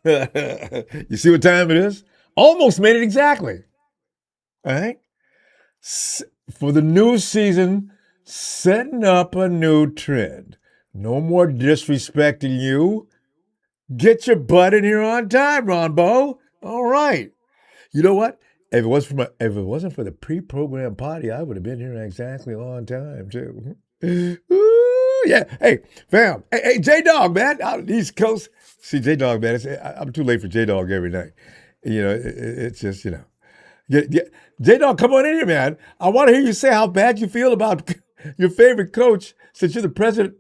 You see what time it is? Almost made it exactly. All right. For the new season, setting up a new trend. No more disrespecting you. Get your butt in here on time, Ronbo. All right. You know what? If it wasn't for the pre-programmed party, I would have been here exactly on time too. Ooh, yeah. Hey, fam. Hey, J Dog, man. Out of the East Coast. See, J Dog, man. I'm too late for J Dog every night. It's just J Dog, come on in here, man. I want to hear you say how bad you feel about your favorite coach since you're the president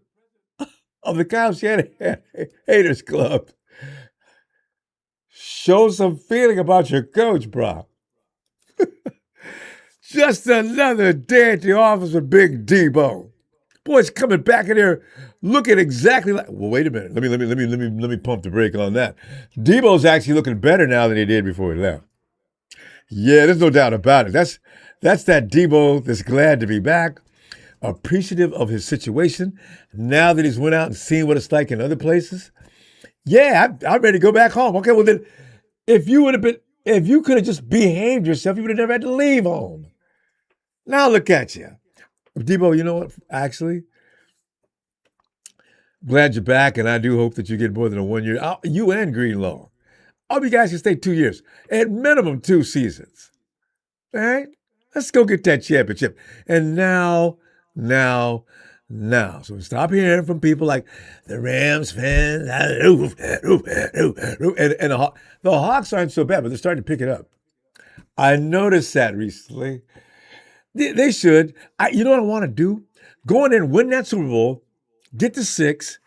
of the Kyle Shanahan Haters Club. Show some feeling about your coach, bro. Just another day at the office with Big Deebo. Boy's coming back in there looking exactly like. Well, wait a minute. Let me pump the brake on that. Deebo's actually looking better now than he did before he left. Yeah, there's no doubt about it. That's that Deebo that's glad to be back, appreciative of his situation now that he's went out and seen what it's like in other places. Yeah, I'm ready to go back home. Okay, well then, if you could have just behaved yourself, you would have never had to leave home. Now look at you. Deebo, you know what? Actually, glad you're back, and I do hope that you get more than a 1 year. You and Greenlaw. I hope you guys can stay 2 years. At minimum 2 seasons. All right? Let's go get that championship. And now. So stop hearing from people like the Rams fans, and the Hawks aren't so bad, but they're starting to pick it up. I noticed that recently. They should. You know what I want to do? Go in there and win that Super Bowl, get to 6,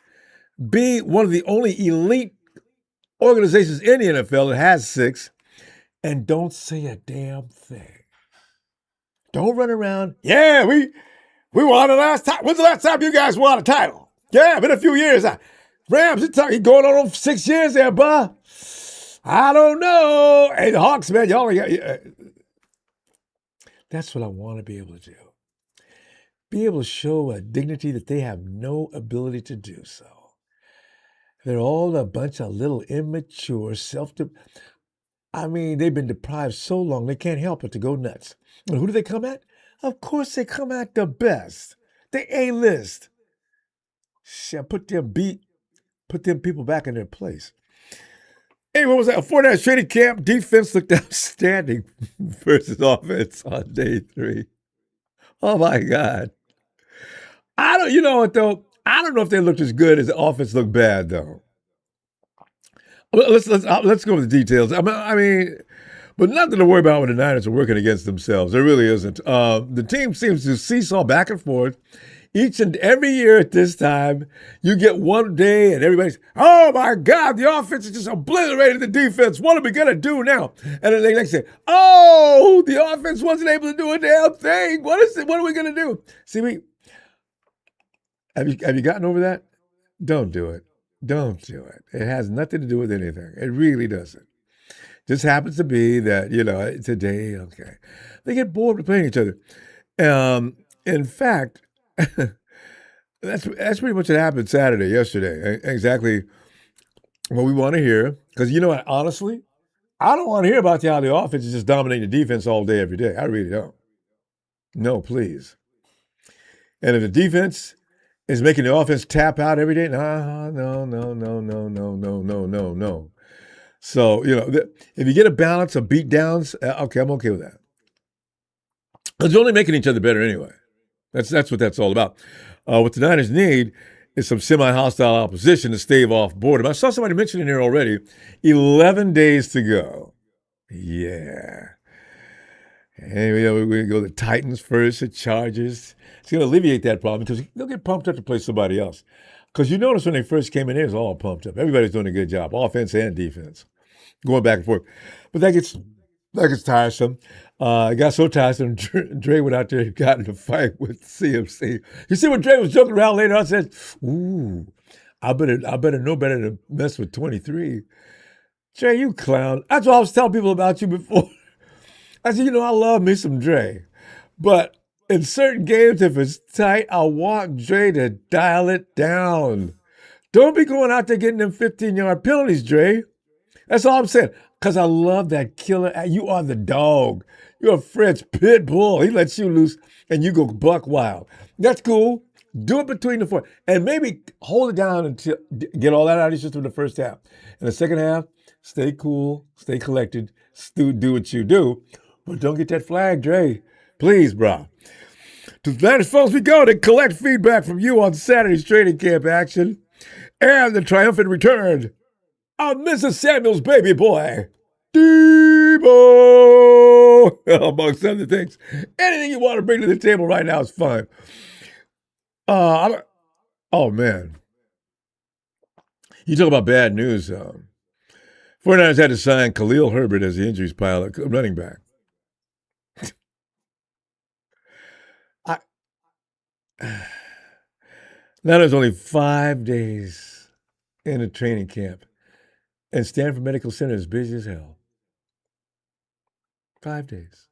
be one of the only elite organizations in the NFL that has 6, and don't say a damn thing. Don't run around. Yeah, we won the last time. When's the last time you guys won a title? Yeah, been a few years. Rams, it's going on 6 years there, bud. I don't know. Hey, the Hawks, man, y'all got. That's what I want to be able to do. Be able to show a dignity that they have no ability to do so. They're all a bunch of little immature, they've been deprived so long they can't help but to go nuts. And who do they come at? Of course they come at the best. The A-list. Shit, put them people back in their place. Hey, what was that? A 49ers training camp defense looked outstanding versus offense on day 3. Oh my God. You know what though? I don't know if they looked as good as the offense looked bad though. Let's go with the details. But nothing to worry about when the Niners are working against themselves. There really isn't. The team seems to seesaw back and forth. Each and every year at this time, you get one day and everybody's, oh my God, the offense is just obliterated the defense. What are we going to do now? And then they say, oh, the offense wasn't able to do a damn thing. What are we going to do? See, have you gotten over that? Don't do it. Don't do it. It has nothing to do with anything. It really doesn't. Just happens to be that, today, okay. They get bored with playing each other. In fact, that's pretty much what happened yesterday. Exactly what we want to hear. Because you know what, honestly, I don't want to hear about how the offense is just dominating the defense all day, every day. I really don't. No, please. And if the defense is making the offense tap out every day, no. So, if you get a balance of beat downs, okay, I'm okay with that. Because you're only making each other better anyway. That's what that's all about. What the Niners need is some semi-hostile opposition to stave off boredom. I saw somebody mention in here already, 11 days to go. Yeah. And we're going to go the Titans first, the Chargers. It's going to alleviate that problem because they'll get pumped up to play somebody else. Because you notice when they first came in here, it was all pumped up. Everybody's doing a good job, offense and defense, going back and forth. But that gets tiresome. It got so tiresome, Dre went out there and got in a fight with CMC. You see when Dre was joking around later, I said, ooh, I better know better than mess with 23. Dre, you clown. That's what I was telling people about you before. I said, I love me some Dre. But in certain games, if it's tight, I want Dre to dial it down. Don't be going out there getting them 15-yard penalties, Dre. That's all I'm saying. Because I love that killer. You are the dog. You're a French pit bull. He lets you loose and you go buck wild. That's cool. Do it between the four. And maybe hold it down until get all that out of your system in the first half. In the second half, stay cool, stay collected, do what you do. But don't get that flag, Dre. Please, bro. To the Niners, folks, we go to collect feedback from you on Saturday's training camp action and the triumphant return of Mrs. Samuel's baby boy, Deebo, amongst other things. Anything you want to bring to the table right now is fine. Oh, man. You talk about bad news. 49ers had to sign Khalil Herbert as the injuries pile up, running back. Now there's only 5 days in a training camp, and Stanford Medical Center is busy as hell. 5 days.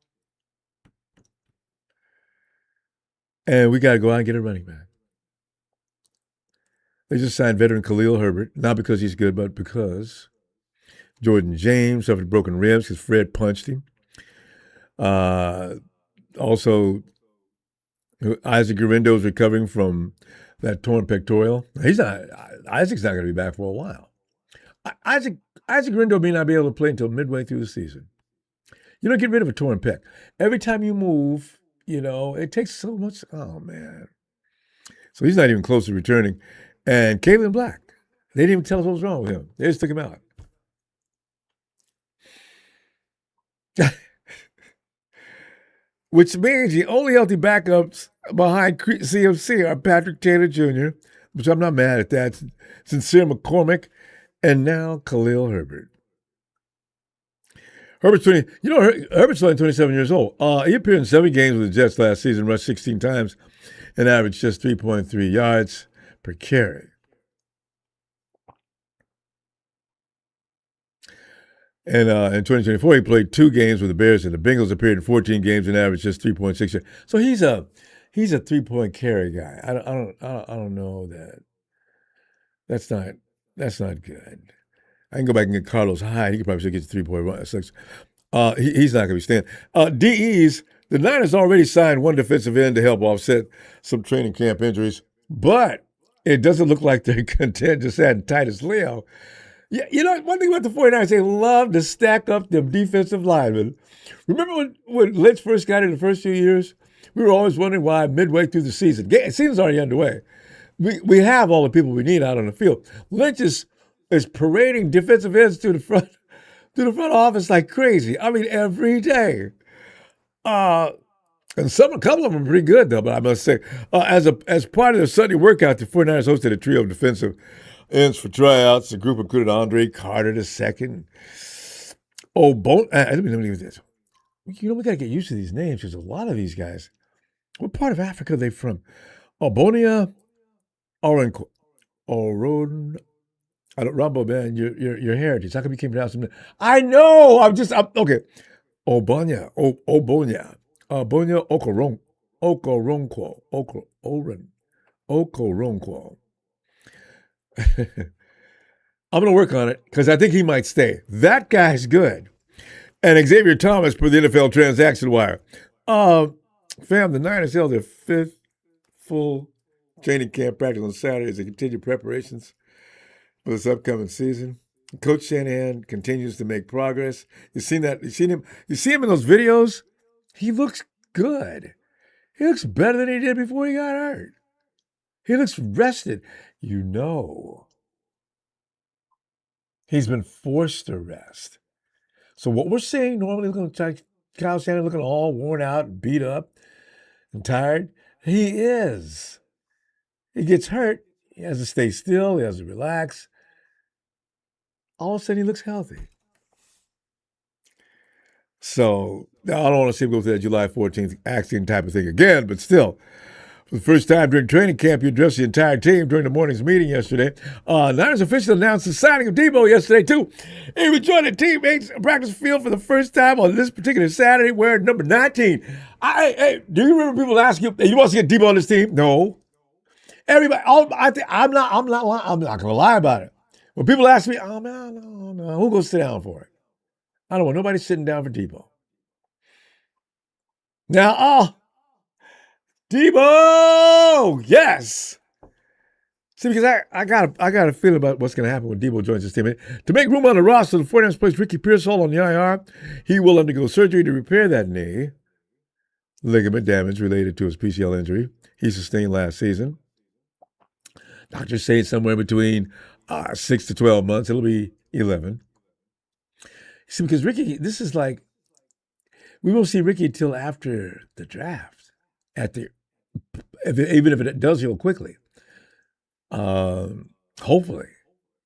And we got to go out and get a running back. They just signed veteran Khalil Herbert, not because he's good, but because Jordan James suffered broken ribs because Fred punched him. Also, Isaac Guerindo's recovering from that torn pectoral. Isaac's not going to be back for a while. Isaac Guerindo may not be able to play until midway through the season. You don't get rid of a torn pec. Every time you move, it takes so much. Oh, man. So he's not even close to returning. And Kalen Black, they didn't even tell us what was wrong with him. They just took him out. Which means the only healthy backups behind CMC are Patrick Taylor Jr., which I'm not mad at that, Sincere McCormick, and now Khalil Herbert. Herbert's only 27 years old. He appeared in 7 games with the Jets last season, rushed 16 times, and averaged just 3.3 yards per carry. And in 2024, he played 2 games with the Bears, and the Bengals appeared in 14 games and averaged just 3.6 yards. So he's a 3-point carry guy. I don't know that. That's not good. I can go back and get Carlos Hyde. He could probably still get 3.6. He's not going to be staying. DEs, the Niners already signed one defensive end to help offset some training camp injuries, but it doesn't look like they're content just adding Titus Leo. Yeah, one thing about the 49ers, they love to stack up them defensive linemen. Remember when Lynch first got in the first few years? We were always wondering why midway through the season. The season's already underway. We have all the people we need out on the field. Lynch is parading defensive ends to the front office like crazy. I mean, every day. And a couple of them are pretty good, though, but I must say, as part of their Sunday workout, the 49ers hosted a trio of defensive ends for tryouts. The group included Andre Carter II. Let me do this. We got to get used to these names because a lot of these guys, what part of Africa are they from? Obonia, Ronbo, man, your heritage. How come you can't pronounce them? I know. Okay. Obonia, Obonia, Okoronkwo. I'm going to work on it because I think he might stay. That guy's good. And Xavier Thomas per the NFL Transaction Wire. Fam, the Niners held their 5th full training camp practice on Saturday as they continue preparations for this upcoming season. Coach Shanahan continues to make progress. You see him in those videos? He looks good. He looks better than he did before he got hurt. He looks rested. He's been forced to rest. So what we're seeing normally Kyle Shanahan looking all worn out and beat up and tired, he is. He gets hurt. He has to stay still. He has to relax. All of a sudden, he looks healthy. So I don't want to see him go through that July 14th accident type of thing again, but still, for the first time during training camp, he addressed the entire team during the morning's meeting yesterday. Niners officials announced the signing of Deebo yesterday, too. He would join the teammates practice field for the first time on this particular Saturday wearing number 19. Hey, do you remember people ask you, hey, you want to get Deebo on this team? No. Everybody, I'm not going to lie about it. When people ask me, oh, man, no, who goes sit down for it? I don't want nobody sitting down for Deebo. Now, Deebo, yes. See, because I got a feeling about what's going to happen when Deebo joins this team. To make room on the roster, the 49ers placed Ricky Pearsall on the IR. He will undergo surgery to repair that knee ligament damage related to his PCL injury he sustained last season. Doctors say somewhere between 6 to 12 months. It'll be 11. See, because Ricky, this is like, we won't see Ricky until after the draft, even if it does heal quickly. Hopefully,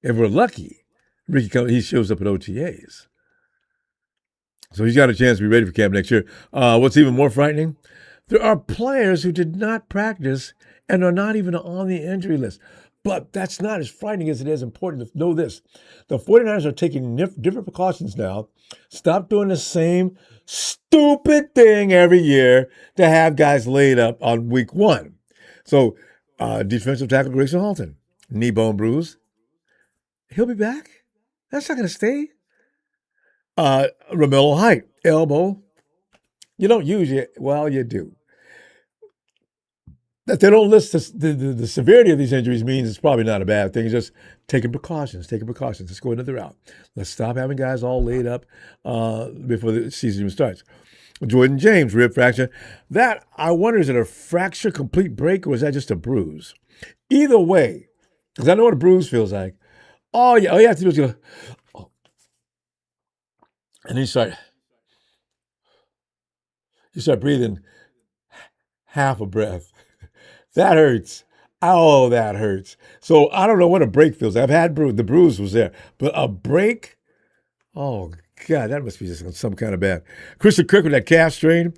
if we're lucky, he shows up at OTAs. So he's got a chance to be ready for camp next year. What's even more frightening, there are players who did not practice and are not even on the injury list. But that's not as frightening as it is important to know this. The 49ers are taking different precautions now. Stop doing the same stupid thing every year to have guys laid up on week one. So defensive tackle Grayson Halton, knee bone bruise. He'll be back. That's not going to stay. Romello Height, elbow. You don't use it. Well, you do. That they don't list the severity of these injuries means it's probably not a bad thing. It's just taking precautions. Let's go another route. Let's stop having guys all laid up before the season even starts. Jordan James, rib fracture. That, I wonder, is it a fracture, complete break, or is that just a bruise? Either way, because I know what a bruise feels like. All you have to do is go, oh. And then you start breathing half a breath. That hurts. Oh, that hurts. So I don't know what a break feels. I've had the bruise was there, but a break, oh God, that must be just some kind of bad. Christian Kirk with that calf strain,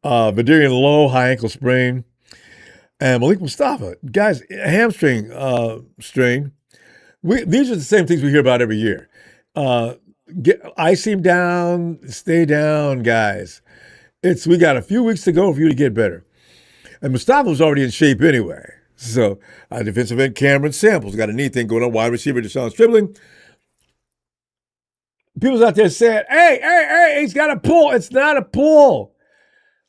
Vidarian Lowe, high ankle sprain, and Malik Mustafa, guys, hamstring strain. These are the same things we hear about every year. Ice him down, stay down, guys. We got a few weeks to go for you to get better. And Mustafa was already in shape anyway. So defensive end Cameron Samples got a knee thing going on. Wide receiver Deshaun Stribling. People's out there saying, hey, he's got a pull. It's not a pull.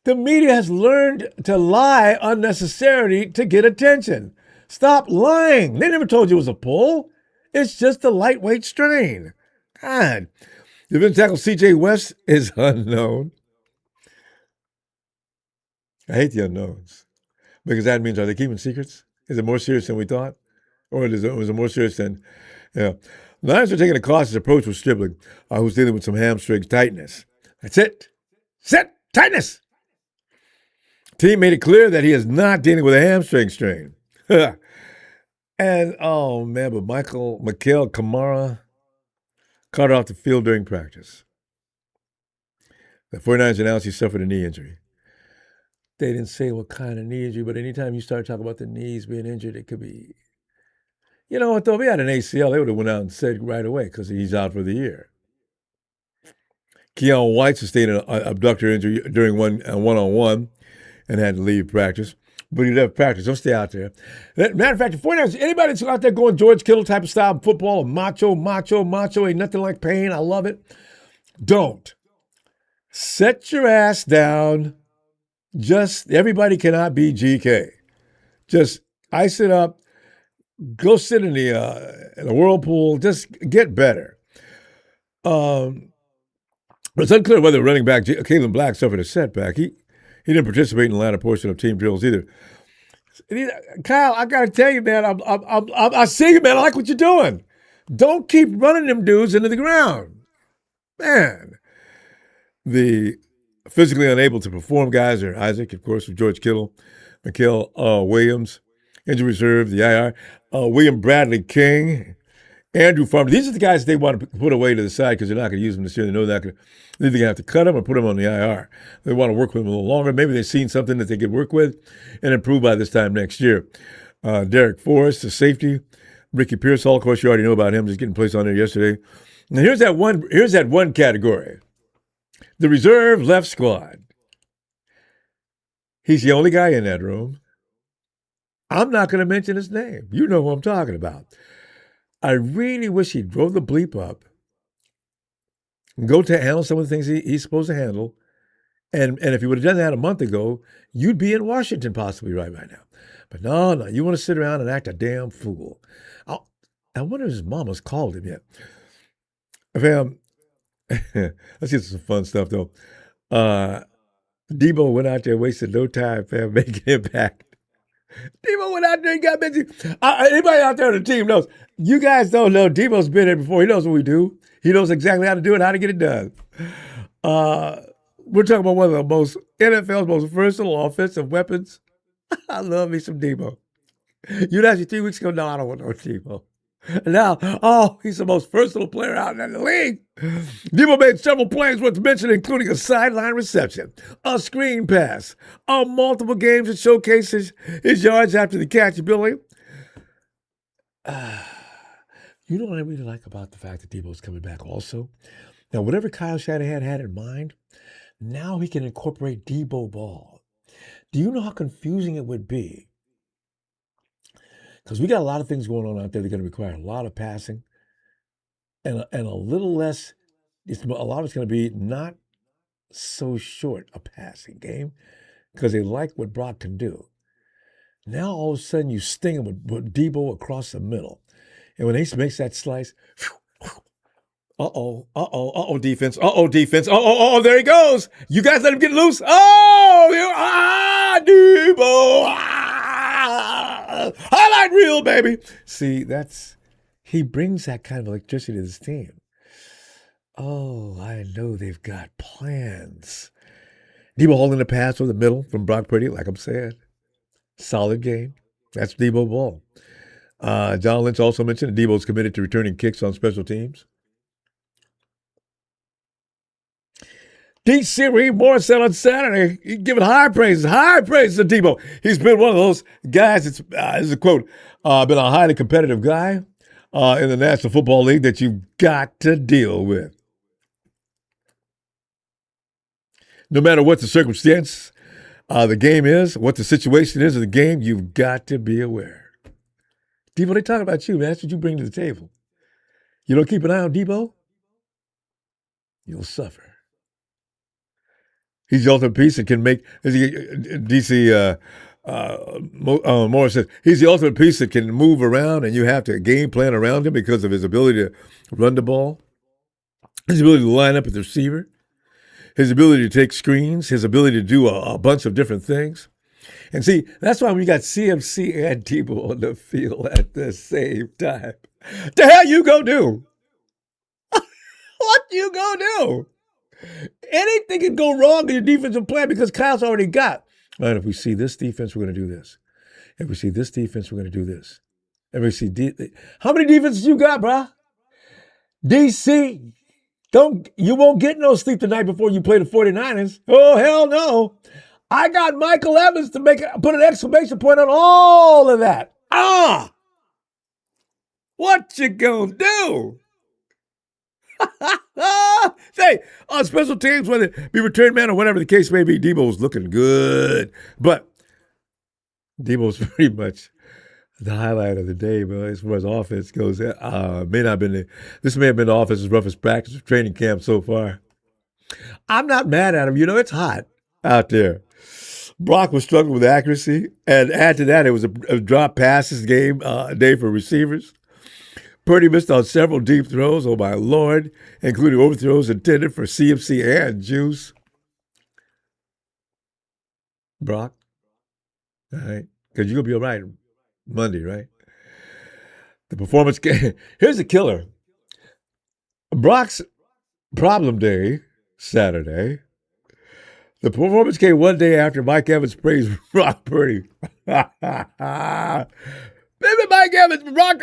The media has learned to lie unnecessarily to get attention. Stop lying. They never told you it was a pull. It's just a lightweight strain. God. Defensive tackle CJ West is unknown. I hate the unknowns because that means, are they keeping secrets? Is it more serious than we thought? Or was it more serious than, The Niners are taking a cautious approach with Stribling, who's dealing with some hamstring tightness. That's it. Tightness. Team made it clear that he is not dealing with a hamstring strain. And, oh man, but Mikael Kamara caught off the field during practice. The 49ers announced he suffered a knee injury. They didn't say what kind of knee injury, but anytime you start talking about the knees being injured, it could be, you know what, though, if he had an ACL, they would have went out and said right away because he's out for the year. Keon White sustained an abductor injury during one-on-one and had to leave practice. But he left practice. Don't stay out there. Matter of fact, the 49ers, anybody that's out there going George Kittle type of style of football, macho, ain't nothing like pain. I love it. Don't. Set your ass down. Everybody cannot be GK. Just ice it up. Go sit in the whirlpool. Just get better. But it's unclear whether running back Kalen Black suffered a setback. He didn't participate in the latter portion of team drills either. Kyle, I got to tell you, man, I see you, man. I like what you're doing. Don't keep running them dudes into the ground. Man. The physically unable to perform guys are Isaac, of course, with George Kittle, Mikael Williams, injury reserve, the IR, William Bradley King, Andrew Farmer. These are the guys they want to put away to the side because they're not going to use them this year. They know they're either going to have to cut them or put them on the IR. They want to work with them a little longer. Maybe they've seen something that they could work with and improve by this time next year. Derek Forrest, the safety. Ricky Pearsall, of course, you already know about him, just getting placed on there yesterday. Now here's that one category. The reserve left squad. He's the only guy in that room. I'm not going to mention his name. You know who I'm talking about. I really wish he'd grow the bleep up and go to handle some of the things he's supposed to handle. And if he would have done that a month ago, you'd be in Washington possibly right now. But no, you want to sit around and act a damn fool. I wonder if his mama's called him yet. Fam, let's get some fun stuff though. Deebo went out there, wasted no time, fam, making impact. Deebo went out there and got busy. Anybody out there on the team knows. You guys don't know. Deebo's been here before. He knows what we do. He knows exactly how to do it, how to get it done. We're talking about one of the most NFL's most versatile offensive weapons. I love me some Deebo. You'd ask me 3 weeks ago, no, I don't want no Deebo. Now, he's the most versatile player out in the league. Deebo made several plays worth mentioning, including a sideline reception, a screen pass, on multiple games that showcases his yards after the catch ability. You know what I really like about the fact that Deebo's coming back also? Now, whatever Kyle Shanahan had in mind, now he can incorporate Deebo ball. Do you know how confusing it would be? Because we got a lot of things going on out there that are going to require a lot of passing and a little less. A lot of it's going to be not so short a passing game because they like what Brock can do. Now all of a sudden you sting him with Deebo across the middle. And when he makes that slice, defense, defense, there he goes. You guys let him get loose. Deebo, highlight reel, baby. See, he brings that kind of electricity to this team. Oh, I know they've got plans. Deebo holding the pass over the middle from Brock Purdy, like I'm saying. Solid game. That's Deebo ball. John Lynch also mentioned that Deebo's committed to returning kicks on special teams. D.C. Reed Moore said on Saturday, he's giving high praises to Deebo. He's been one of those guys that's, this is a quote, been a highly competitive guy in the National Football League that you've got to deal with. No matter what the circumstance the game is, what the situation is of the game, you've got to be aware. Deebo, they talk about you, man. That's what you bring to the table. You don't keep an eye on Deebo, you'll suffer. He's the ultimate piece that can make, DC Morris says, he's the ultimate piece that can move around and you have to game plan around him because of his ability to run the ball, his ability to line up with the receiver, his ability to take screens, his ability to do a bunch of different things. And see, that's why we got CMC and Deebo on the field at the same time. The hell you gonna do? What you gonna do? Anything can go wrong in your defensive plan because Kyle's already got. And if we see this defense, we're going to do this. If we see this defense, we're going to do this. If we see how many defenses you got, bruh? DC, you won't get no sleep tonight before you play the 49ers. Oh, hell no. I got Michael Evans to put an exclamation point on all of that. What you gonna do? Say, on special teams, whether it be return man or whatever the case may be, Deebo's looking good. But Deebo's pretty much the highlight of the day, bro, as far as offense goes. This may have been the offense's roughest practice of training camp so far. I'm not mad at him. You know, it's hot out there. Brock was struggling with accuracy, and add to that, it was a drop passes game day for receivers. Purdy missed on several deep throws, oh my Lord, including overthrows intended for CMC and Juice. Brock, all right, because you're going to be all right Monday, right? The performance game. Here's the killer. Brock's problem day, Saturday. The performance came one day after Mike Evans praised Brock Purdy. Maybe Mike Evans, Brock,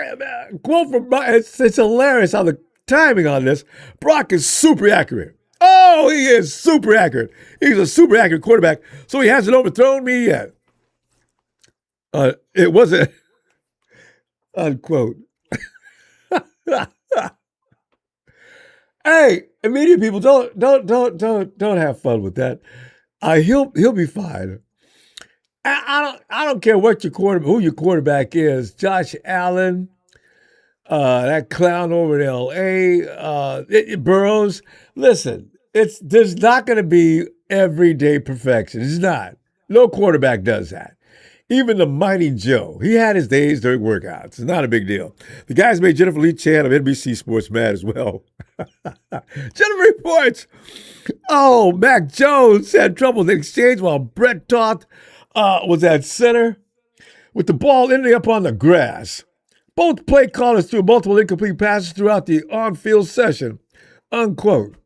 quote from Brock, it's hilarious how the timing on this. Brock is super accurate. Oh, he is super accurate. He's a super accurate quarterback, so he hasn't overthrown me yet. It wasn't, unquote. Hey, media people, don't have fun with that. He'll be fine. I don't care what who your quarterback is. Josh Allen, That clown over in L.A., Burrows. Listen, there's not going to be everyday perfection. It's not. No quarterback does that. Even the mighty Joe, he had his days during workouts. It's not a big deal. The guys made Jennifer Lee Chan of NBC Sports mad as well. Jennifer reports, oh, Mac Jones had trouble with the exchange while Brett Toth was at center with the ball ending up on the grass. Both play callers threw multiple incomplete passes throughout the on-field session, unquote.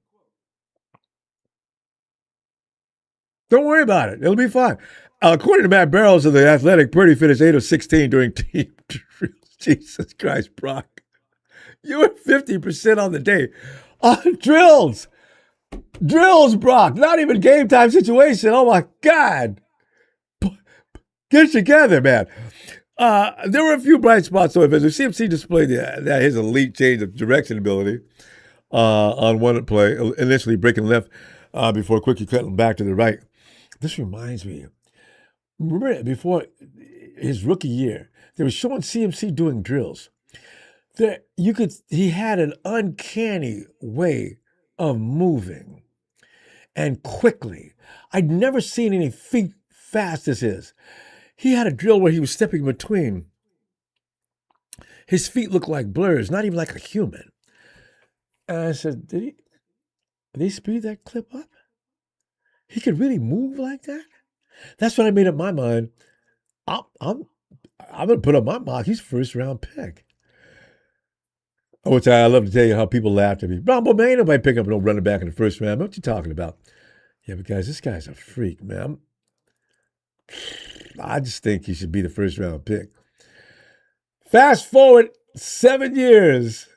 Don't worry about it. It'll be fine. According to Matt Barrows of The Athletic, Purdy finished 8 of 16 during team drills. Jesus Christ, Brock. You were 50% on the day. On drills. Drills, Brock. Not even game time situation. Oh, my God. Get it together, man. There were a few bright spots, though. As the CMC displayed that his elite change of direction ability on one play, initially breaking left before quickly cutting back to the right. This reminds me, remember before his rookie year, they were showing CMC doing drills. He had an uncanny way of moving and quickly. I'd never seen any feet fast as his. He had a drill where he was stepping between. His feet looked like blurs, not even like a human. And I said, did he speed that clip up? He could really move like that? That's when I made up my mind. I'm going to put up my mock. He's first round pick. Which I love to tell you how people laughed at me. Ronbo, man, ain't nobody pick up no running back in the first round. What you talking about? Yeah, but guys, this guy's a freak, man. I just think he should be the first round pick. Fast forward 7 years.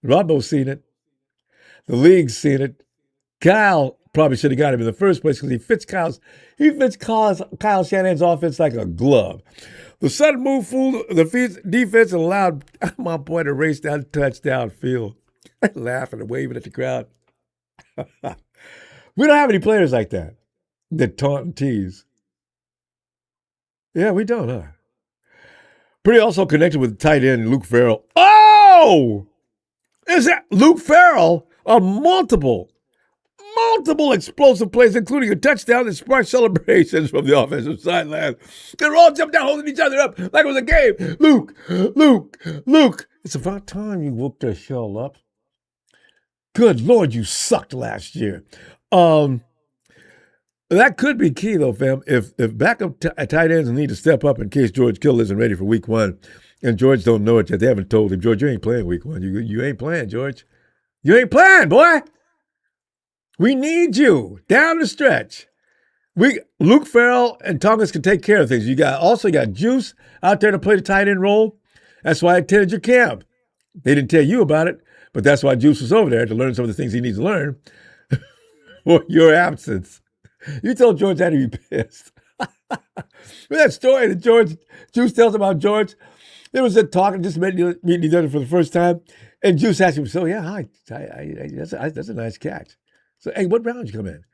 Ronbo's seen it. The league's seen it. Kyle probably should have got him in the first place because he fits Kyle Shanahan's offense like a glove. The sudden move fooled the defense and allowed my boy to race down the touchdown field, laughing and waving at the crowd. We don't have any players like that taunt and tease. Yeah, we don't, huh? Pretty also connected with tight end Luke Farrell. Oh! Is that Luke Farrell on multiple explosive plays, including a touchdown that sparked celebrations from the offensive sideline. They were all jumped down, holding each other up like it was a game. Luke. It's about time you whooped the hell up. Good Lord, you sucked last year. That could be key, though, fam. If backup tight ends need to step up in case George Kittle isn't ready for week 1, and George don't know it yet, they haven't told him, George, you ain't playing week 1. You ain't playing, George. You ain't playing, boy. We need you down the stretch. Luke Farrell and Tongas can take care of things. You got Juice out there to play the tight end role. That's why I attended your camp. They didn't tell you about it, but that's why Juice was over there to learn some of the things he needs to learn for your absence. You told George that he'd be pissed. That story that Juice tells about George, there was a talk and just meeting each other for the first time, and Juice asked him, so yeah, hi, that's a nice catch. So, hey, what round did you come in?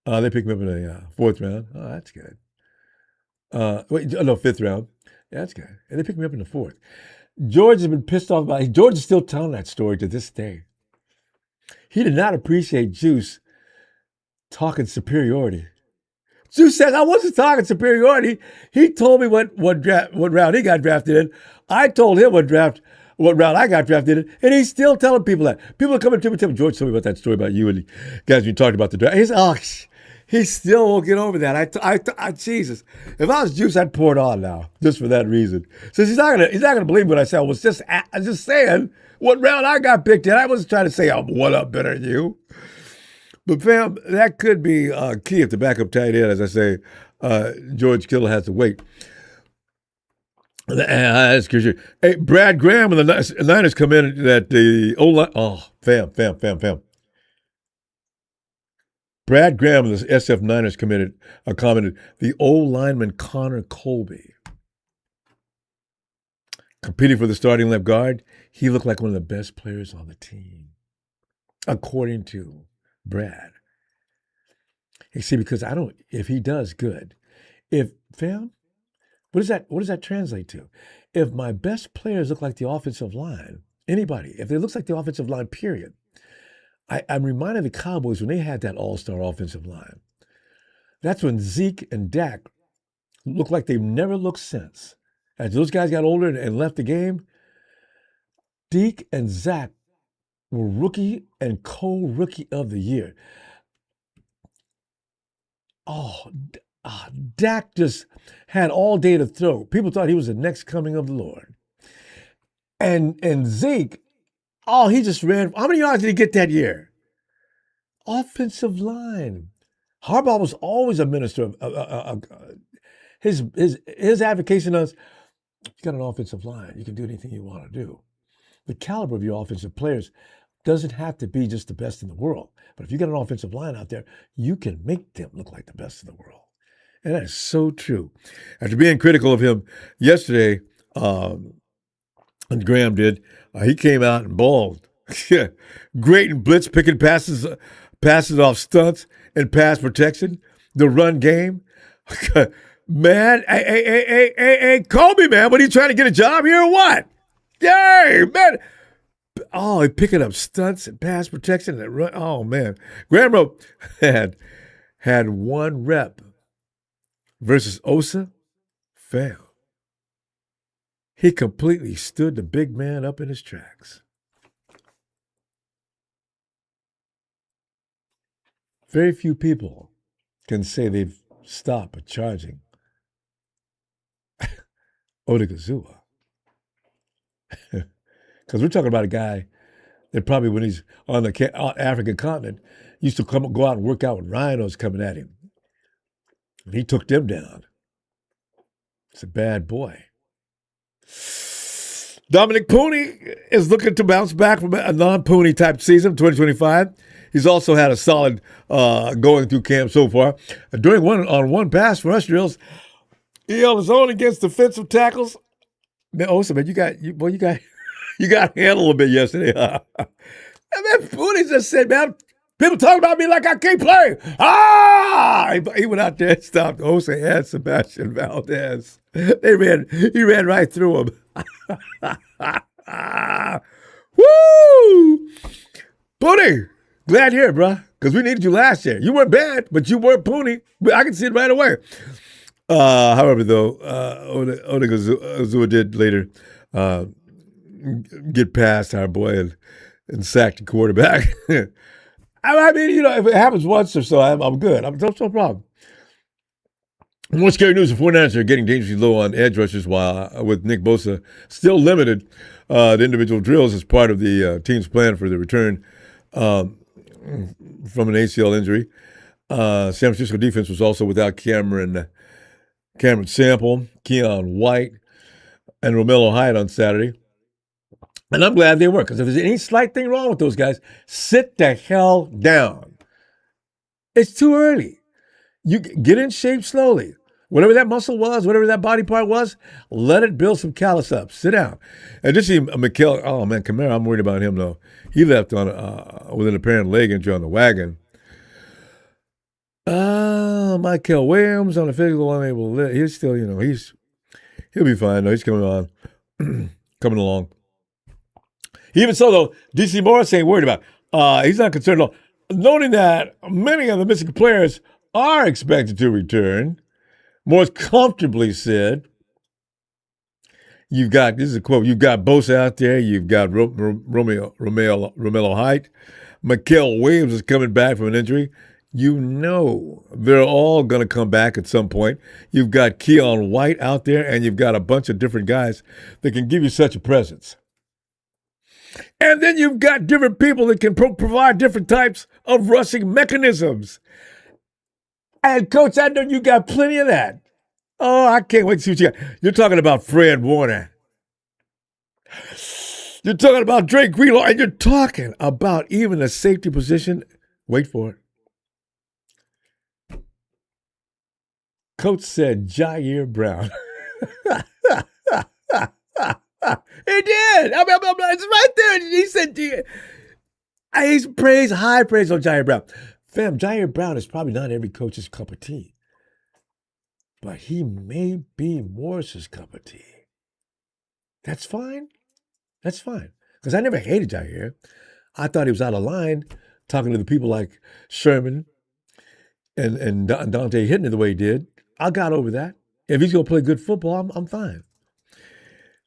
They picked me up in the 4th round. Oh, that's good. No, 5th round. Yeah, that's good. And they picked me up in the 4th. George has been pissed off about it. George is still telling that story to this day. He did not appreciate Juice talking superiority. Juice says, I wasn't talking superiority. He told me what round he got drafted in. I told him what round I got drafted in, and he's still telling people that. People are coming to me, telling George told me about that story about you and the guys we talked about the draft. He still won't get over that. Jesus, if I was Juice, I'd pour it on now, just for that reason. Since he's not gonna believe what I said. I was just saying what round I got picked in. I wasn't trying to say I'm one up better than you. But fam, that could be key if the backup tight end, as I say, George Kittle has to wait. Hey, Brad Graham and the Niners come in at the O-line. Oh, fam. Brad Graham and the SF Niners commented, the O-lineman Connor Colby. Competing for the starting left guard, he looked like one of the best players on the team, according to Brad. You see, because if he does good, what does that translate to? if my best players look like the offensive line, anybody, if it looks like the offensive line, period, I'm reminded of the Cowboys when they had that all-star offensive line. That's when Zeke and Dak looked like they've never looked since. As those guys got older and left the game, Deke and Zach were rookie and co-rookie of the year. Oh, Dak just had all day to throw. People thought he was the next coming of the Lord. And Zeke, he just ran. How many yards did he get that year? Offensive line. Harbaugh was always a minister of his advocation was, you got an offensive line, you can do anything you want to do. The caliber of your offensive players doesn't have to be just the best in the world. But if you got an offensive line out there, you can make them look like the best in the world. And that is so true. After being critical of him yesterday, and Graham did, he came out and balled. Great in blitz, picking passes off stunts and pass protection, the run game. Man, hey, Kobe, man, what are you trying to get a job here or what? Yay, man. Oh, he picking up stunts and pass protection and run. Oh, man. Graham wrote, had one rep versus Osa, fam. He completely stood the big man up in his tracks. Very few people can say they've stopped a charging Odigizua. Because we're talking about a guy that probably when he's on the African continent used to go out and work out when rhinos coming at him. And he took them down. It's a bad boy. Dominic Pooney is looking to bounce back from a non-Pooney type season, 2025. He's also had a solid going through camp so far. During one pass rush drills, he held his own against defensive tackles. Man, Osa, man, you got handled a bit yesterday. And man, Pooney just said, man, people talk about me like I can't play. He went out there and stopped Osa and Sebastian Valdez. He ran right through him. Woo! Pooney, glad here, bro, because we needed you last year. You weren't bad, but you weren't Pooney. I can see it right away. However, though, Odigizua did later get past our boy and sack the quarterback. I mean, if it happens once or so, I'm good. That's no problem. More scary news: the 49ers are getting dangerously low on edge rushers, while with Nick Bosa still limited the individual drills as part of the team's plan for the return from an ACL injury. San Francisco defense was also without Cameron Sample, Keon White, and Romello Hyde on Saturday. And I'm glad they were, because if there's any slight thing wrong with those guys, sit the hell down. It's too early. You get in shape slowly. Whatever that muscle was, whatever that body part was, let it build some callus up. Sit down. And just see Mikel, oh man, Kamara, I'm worried about him though. He left on with an apparent leg injury on the wagon. Michael Williams on the physical unable to live. He's still, he'll be fine though. He's coming on, coming along. Even so, though, DC Morris ain't worried about it. He's not concerned at all. Noting that many of the missing players are expected to return, Morris comfortably said, this is a quote, you've got Bosa out there, you've got Romello Height, Mikel Williams is coming back from an injury. They're all going to come back at some point. You've got Keon White out there, and you've got a bunch of different guys that can give you such a presence. And then you've got different people that can provide different types of rushing mechanisms. And, Coach, I know you got plenty of that. Oh, I can't wait to see what you got. You're talking about Fred Warner. You're talking about Drake Greenlaw, and you're talking about even the safety position. Wait for it. Coach said Jair Brown. He did. It's right there. He said, he's high praise on Jair Brown. Fam, Jair Brown is probably not every coach's cup of tea, but he may be Morris's cup of tea. That's fine. That's fine. Because I never hated Jair. I thought he was out of line talking to the people like Sherman and Dante hitting it the way he did. I got over that. If he's going to play good football, I'm fine.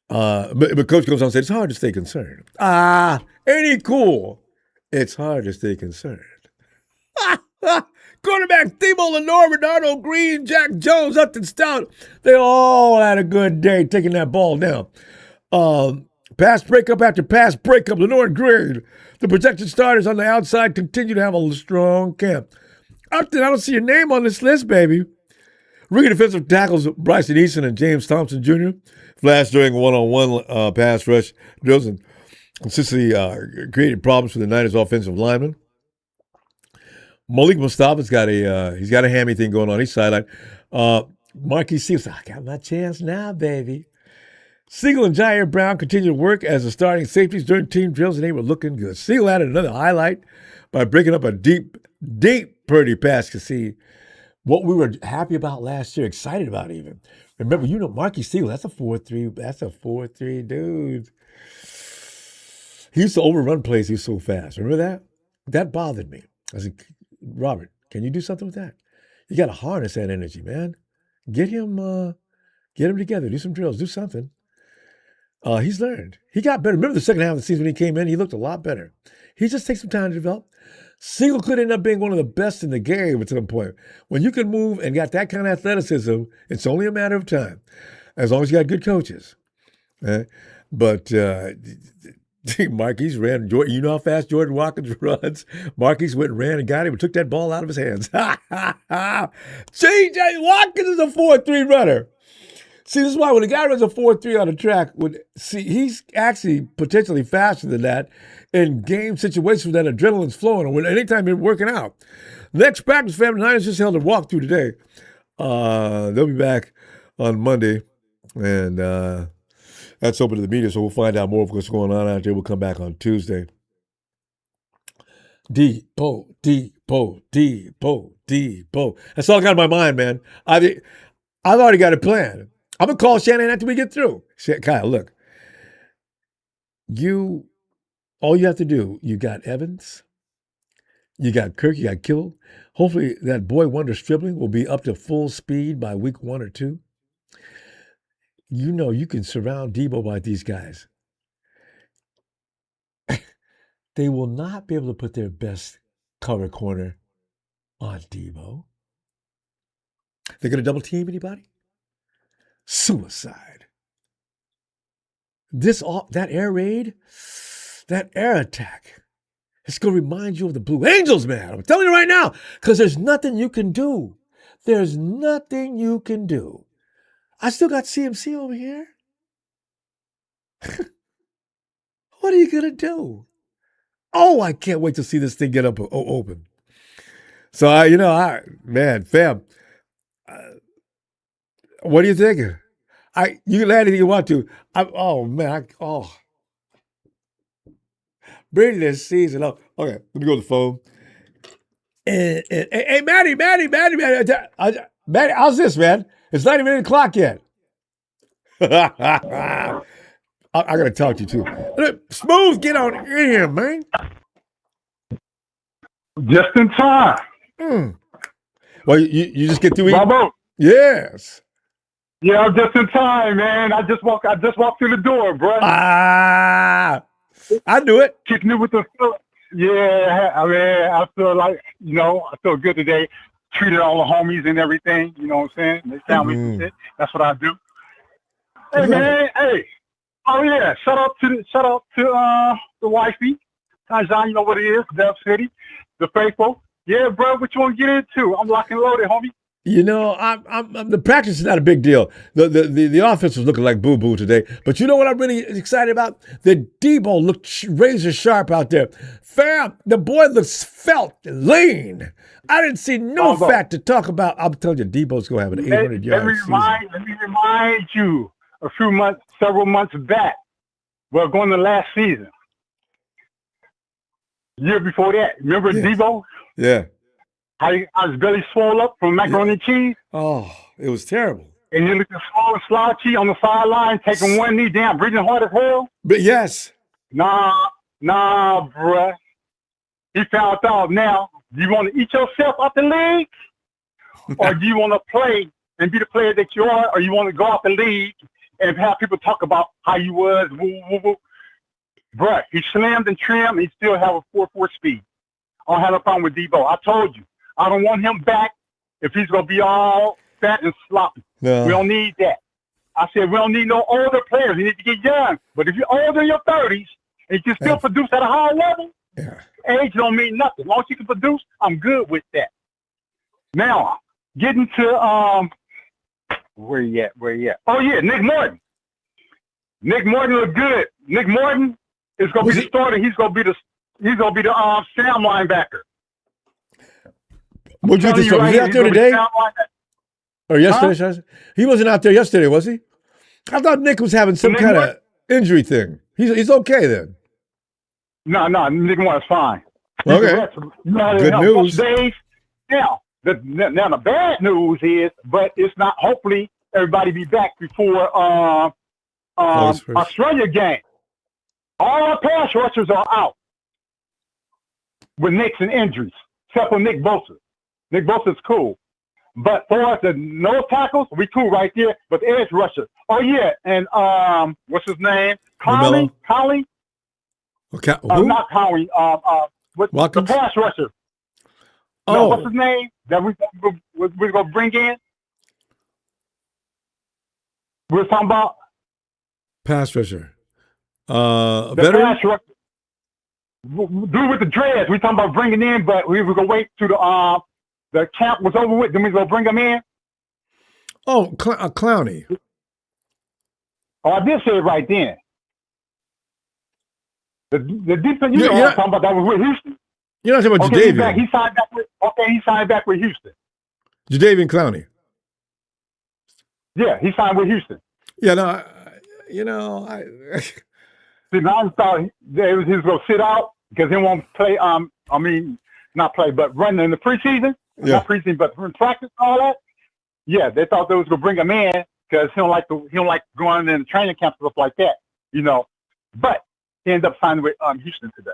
But Coach goes on and says, it's hard to stay concerned. Ain't he cool? It's hard to stay concerned. Quarterback Deebo, Lenore, Bernardo Green, Jack Jones, Upton Stout. They all had a good day taking that ball down. Pass breakup after pass breakup. Lenore Green. The projected starters on the outside continue to have a strong camp. Upton, I don't see your name on this list, baby. Rookie defensive tackles Bryson Easton and James Thompson Jr. flashed during one-on-one pass rush drills and consistently created problems for the Niners offensive linemen. Malik Mustafa's got a hammy thing going on. He's sidelined. Marquis Seals, I got my chance now, baby. Siegel and Jair Brown continued to work as the starting safeties during team drills, and they were looking good. Siegel added another highlight by breaking up a deep Purdy pass to see what we were happy about last year, excited about even. Remember, Marquis Siegel, that's a 4-3. That's a 4-3 dude. He used to overrun plays. He was so fast. Remember that? That bothered me. I said, Robert, can you do something with that? You got to harness that energy, man. Get him together. Do some drills. Do something. He's learned. He got better. Remember the second half of the season when he came in? He looked a lot better. He just takes some time to develop. Siegel could end up being one of the best in the game at some point. When you can move and got that kind of athleticism, it's only a matter of time, as long as you got good coaches. But Marquise ran. You know how fast Jordan Watkins runs? Marquise went and ran and got him and took that ball out of his hands. J.J. Watkins is a 4-3 runner. See, this is why when a guy runs a 4-3 on a track, he's actually potentially faster than that in game situations when that adrenaline's flowing or when anytime you're working out. Next practice, family, Niners just held a walkthrough today. They'll be back on Monday, and that's open to the media, so we'll find out more of what's going on out there. We'll come back on Tuesday. Deebo. That's all I got in my mind, man. I've already got a plan. I'm going to call Shannon after we get through. Kyle, look. All you have to do, you got Evans, you got Kirk, you got Kittle. Hopefully that boy wonder Stribling will be up to full speed by week 1 or 2. You can surround Deebo by these guys. They will not be able to put their best cover corner on Deebo. They're going to double team anybody? Suicide. That air raid, that air attack, it's going to remind you of the Blue Angels, man. I'm telling you right now, because there's nothing you can do. There's nothing you can do. I still got CMC over here. What are you going to do? Oh, I can't wait to see this thing get open. So, fam, what are you thinking? You can add anything you want to. Bring this season up. Okay, let me go to the phone. Hey, Maddie, how's this, man? It's not even 8 o'clock yet. I got to talk to you, too. Smooth, get on in here, man. Just in time. Well, you just get through eating? Ronbo. Yes. Yeah, I'm just in time, man. I just walked through the door, bro. I knew it. Kicking it with the foot. Yeah, I feel like, I feel good today. Treated all the homies and everything, you know what I'm saying? They found me some shit. That's what I do. Hey, man, hey. Oh, yeah. Shout out to the wifey. John, you know what it is. Dev City. The faithful. Yeah, bro, what you want to get into? I'm locked and loaded, homie. I'm the practice is not a big deal. The offense was looking like boo-boo today. But you know what I'm really excited about? The Deebo looked razor sharp out there. Fam, the boy looks felt, lean. I didn't see no fat to talk about. I'm telling you, Deebo's going to have an 800-yard season. Let me remind you, several months back, well, going to last season, year before that, remember Deebo? Yeah. I was barely swole up from macaroni and cheese. Oh, it was terrible. And you're looking slow and slouchy on the sideline, taking one knee down, breathing hard as hell. But yes. Nah, bruh. He found out now. Do you want to eat yourself out the league? Or do you want to play and be the player that you are? Or you want to go out the league and have people talk about how you was, woo, woo, woo. Bruh, he slammed and trimmed. He still have a 4.4 speed. I don't have a problem with Deebo. I told you. I don't want him back if he's going to be all fat and sloppy. No. We don't need that. I said we don't need no older players. You need to get young. But if you're older in your 30s and you can still produce at a high level, age don't mean nothing. As long as you can produce, I'm good with that. Now, getting to where you at? Oh yeah, Nick Morton. Nick Morton look good. Nick Morton is gonna be the starter. He's gonna be the Sam linebacker. What you think? Was he out there today? Or yesterday? Huh? He wasn't out there yesterday, was he? I thought Nick was having some kind of injury thing. He's okay then. No, Nick Morton's fine. Okay. Good news. Now, the bad news is, but it's not. Hopefully, everybody be back before Australia game. All our pass rushers are out with nicks and injuries, except for Nick Bosa. Nick Bosa's cool. But for us, the no tackles, we cool right there. But the edge rusher. Oh, yeah. And what's his name? Conley? Okay. Not Conley. The pass rusher. Oh. No, what's his name that we're going to bring in? We're talking about? Pass rusher. The veteran? pass rusher. Do with the dreads. We're talking about bringing in, but we were going to wait to the camp was over with. Then we going to bring him in. Oh, Clowney. Oh, I did say it right then. The defense, you know what I'm talking about. That was with Houston. You're not talking about Jadavian. He signed back with Houston. Jadavian Clowney. Yeah, he signed with Houston. Yeah, no, I See, now I thought he was going to sit out because he won't play. Not play, but run in the preseason. Yeah. Not preseason, but in practice and all that. Yeah, they thought they was going to bring him in because he don't like going in the training camp and stuff like that. But he ended up signing with Houston today.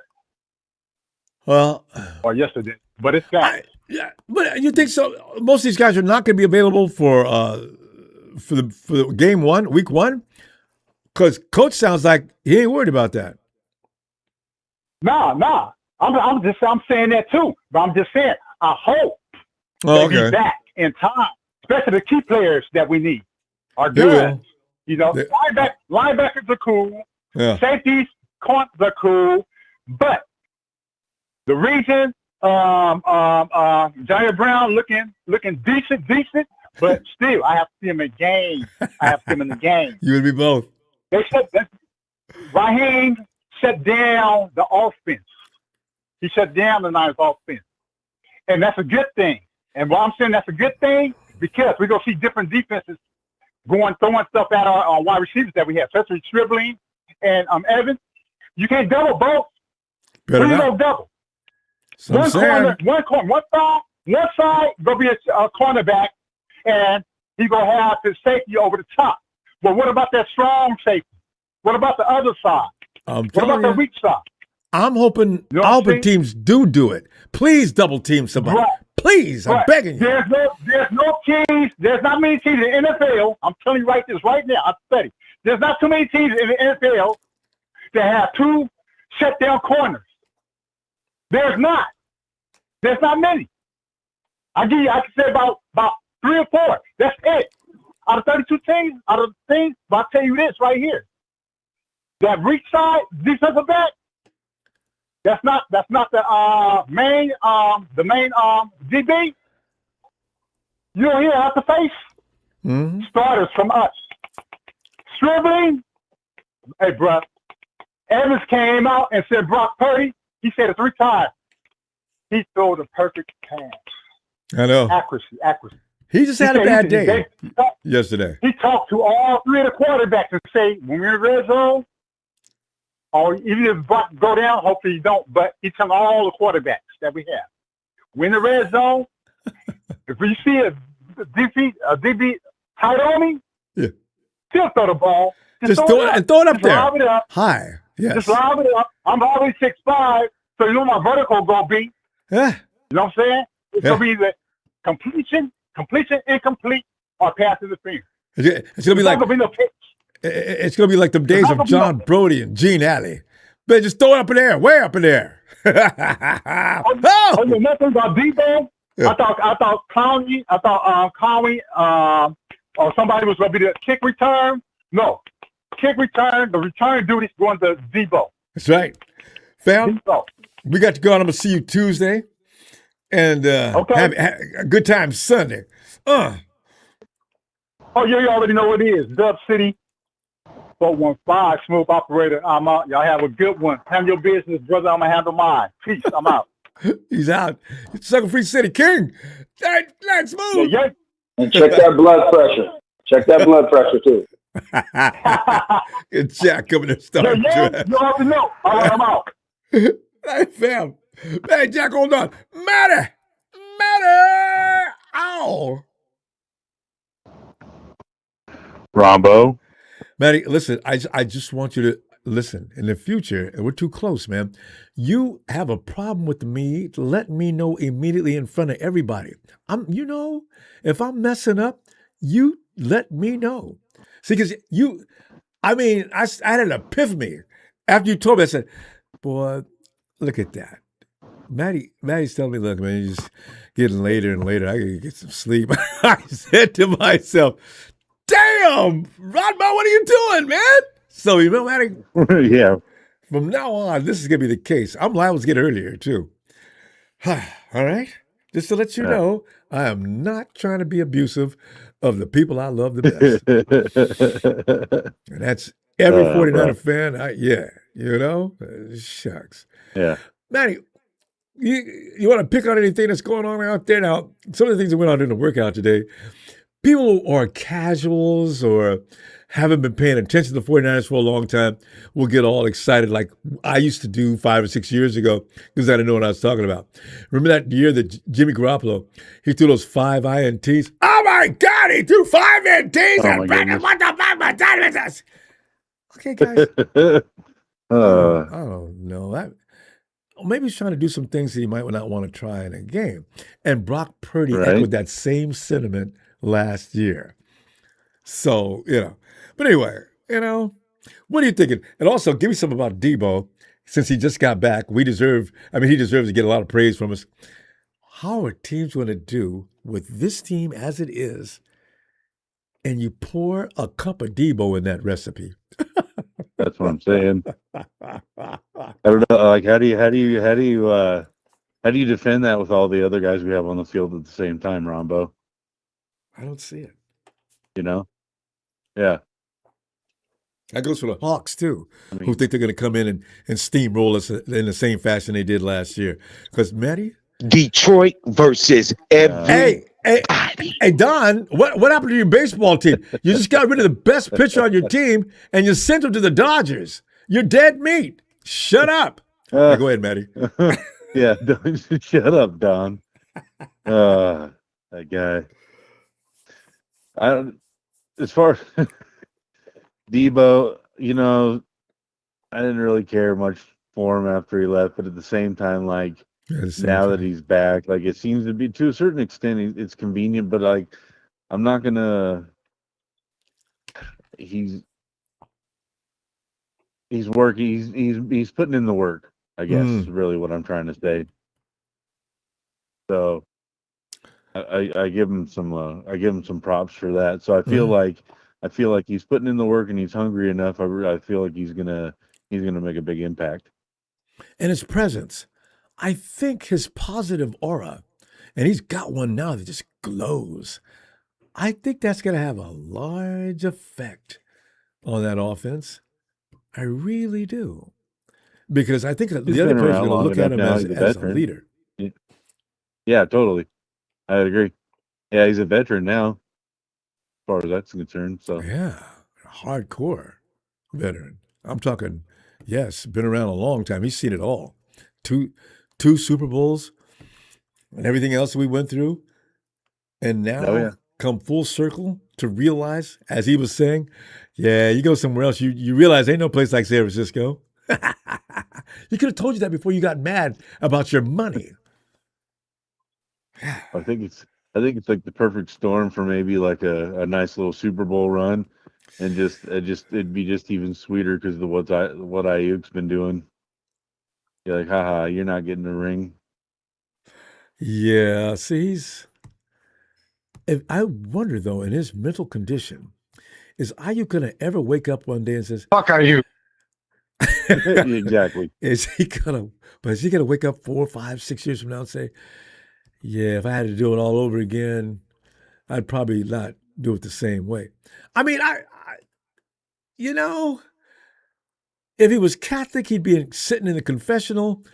Well, or yesterday, but it's got. Yeah, but you think so? Most of these guys are not going to be available for the game one, week one, because coach sounds like he ain't worried about that. Nah. I'm saying that too, but I'm just saying I hope they'll be back in time, especially the key players that we need are good. Linebackers are cool. Yeah. Safeties, corners are cool, but the reason Johnny Brown looking decent, but still I have to see him in game. You would be both. Raheem shut down the offense. He shut down the Niners offense. And that's a good thing. And why I'm saying that's a good thing, because we're going to see different defenses throwing stuff at our wide receivers that we have, especially Stribling and Evans. You can't double both. Better not. Double. One side going to be a cornerback, and he's going to have his safety over the top. But what about that strong safety? What about the other side? What about the weak side? I'm hoping teams do it. Please double team somebody. Right. Please, I'm begging you. There's no teams. There's not many teams in the NFL. I'm telling you right now. I'm steady. There's not too many teams in the NFL that have two shutdown corners. There's not many. I can say about 3 or 4. That's it. Out of 32 teams, but I'll tell you this right here. That reach side defensive back, that's not the main DB. You don't hear have to face starters from us. Stribling, hey, bro. Evans came out and said Brock Purdy. He said it 3 times. He threw the perfect pass. I know. Accuracy. He just had a bad day yesterday. He talked to all 3 of the quarterbacks and say, when we're in the red zone, or even if Brock go down, hopefully you don't, but he telling all the quarterbacks that we have. We're in the red zone. If we see a DB tight on me, Yeah. still throw the ball. Just throw it up there. Lob it up. High. Yes. Just lob it up. I'm always 6'5", so you know my vertical gonna be. Yeah. You know what I'm saying? It's Yeah. gonna be the completion, incomplete, or pass interference. It's gonna be like It's not gonna be no pitch. it's gonna be like the days not of gonna be John no- Brody and Gene Alley. Man, just throw it up in the air, way up in the air. Oh, you know nothing about Deebo? Yeah. I thought Conway, or somebody was gonna be the kick return. No, kick return. The return duty is going to Deebo. That's right. Fam, Deebo. we got to go on. I'm gonna see you Tuesday. And Okay. have a good time Sunday. Oh, yeah, you already know what it is. Dub City 415, smooth operator. I'm out. Y'all have a good one. Handle your business, brother. I'm going to handle mine. Peace. I'm out. He's out. Sucker Free City King. Let's move. Yeah, And check that blood pressure. Check that blood pressure, too. Good Jack coming to start. yeah. You already know. All right, I'm out. Hey, fam. Hey, Jack, hold on. Matter. Ow. Ronbo. Matty, listen, I just want you to listen. In the future, and we're too close, man, you have a problem with me, let me know immediately in front of everybody. If I'm messing up, you let me know. See, because I had an epiphany. After you told me, I said, boy, look at that. Maddie's telling me, look, man, you're just getting later and later. I gotta get some sleep. I said to myself, damn, Ronbo, what are you doing, man? So, Maddie, Yeah. from now on, this is gonna be the case. I'm liable to get earlier, too. All right? Just to let you know, I am not trying to be abusive of the people I love the best. And that's every 49er fan. Shucks. Yeah. Manny, you want to pick on anything that's going on out there? Now, some of the things that went on in the workout today, people who are casuals or haven't been paying attention to the 49ers for a long time will get all excited like I used to do 5 or 6 years ago because I didn't know what I was talking about. Remember that year that Jimmy Garoppolo, he threw those 5 INTs? Oh, my God, he threw 5 INTs! Oh, my goodness. What the fuck my time is this? Okay, guys. I don't know. Maybe he's trying to do some things that he might not want to try in a game. And Brock Purdy echoed that same sentiment last year. So, But anyway, what are you thinking? And also, give me something about Deebo. Since he just got back, he deserves to get a lot of praise from us. How are teams going to do with this team as it is, and you pour a cup of Deebo in that recipe? That's what I'm saying. I don't know. Like, how do you defend that with all the other guys we have on the field at the same time, Ronbo? I don't see it. Yeah. That goes for the Hawks, too, who think they're going to come in and steamroll us in the same fashion they did last year. Because, Matty? Detroit versus every. Hey, Don, what happened to your baseball team? You just got rid of the best pitcher on your team, and you sent him to the Dodgers. You're dead meat. Shut up. Go ahead, Matty. Yeah, shut up, Don. That guy. As far as Deebo, I didn't really care much for him after he left, but at the same time, now that he's back, it seems to be, to a certain extent, it's convenient, but I'm not gonna. He's working. He's putting in the work, I guess, is really what I'm trying to say. So I give him some props for that. So I feel like he's putting in the work and he's hungry enough. I feel like he's gonna make a big impact. And his presence, I think his positive aura, and he's got one now that just glows. I think that's going to have a large effect on that offense. I really do. Because I think the other players are going to look at him as a leader. Yeah, totally. I'd agree. Yeah, he's a veteran now, as far as that's concerned. So yeah, hardcore veteran. I'm talking, yes, been around a long time. He's seen it all. Two Super Bowls and everything else we went through. And now come full circle to realize, as he was saying, yeah, you go somewhere else, you realize ain't no place like San Francisco. He could have told you that before you got mad about your money. I think it's like the perfect storm for maybe like a nice little Super Bowl run, and it'd be just even sweeter because of what Ayuk's been doing. You're like, haha, you're not getting the ring. Yeah, see, I wonder though, in his mental condition, is Ayuk gonna ever wake up one day and says, Fuck are you? Exactly. Is he gonna wake up 4, 5, 6 years from now and say, yeah, if I had to do it all over again, I'd probably not do it the same way. I mean, you know, if he was Catholic, he'd be sitting in the confessional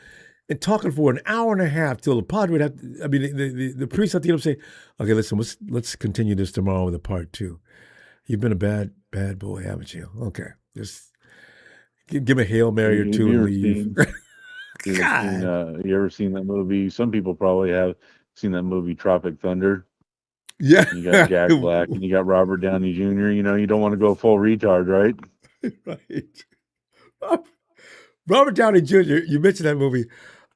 and talking for an hour and a half till the padre would have to, I mean, the priest at the end would say, okay, listen, let's continue this tomorrow with a part 2. You've been a bad boy, haven't you? Okay, just give him a Hail Mary or two and leave. You ever seen that movie? Some people probably have seen that movie Tropic Thunder. Yeah. You got Jack Black and you got Robert Downey Jr. You know, you don't want to go full retard, right? Right. Robert Downey Jr., you mentioned that movie.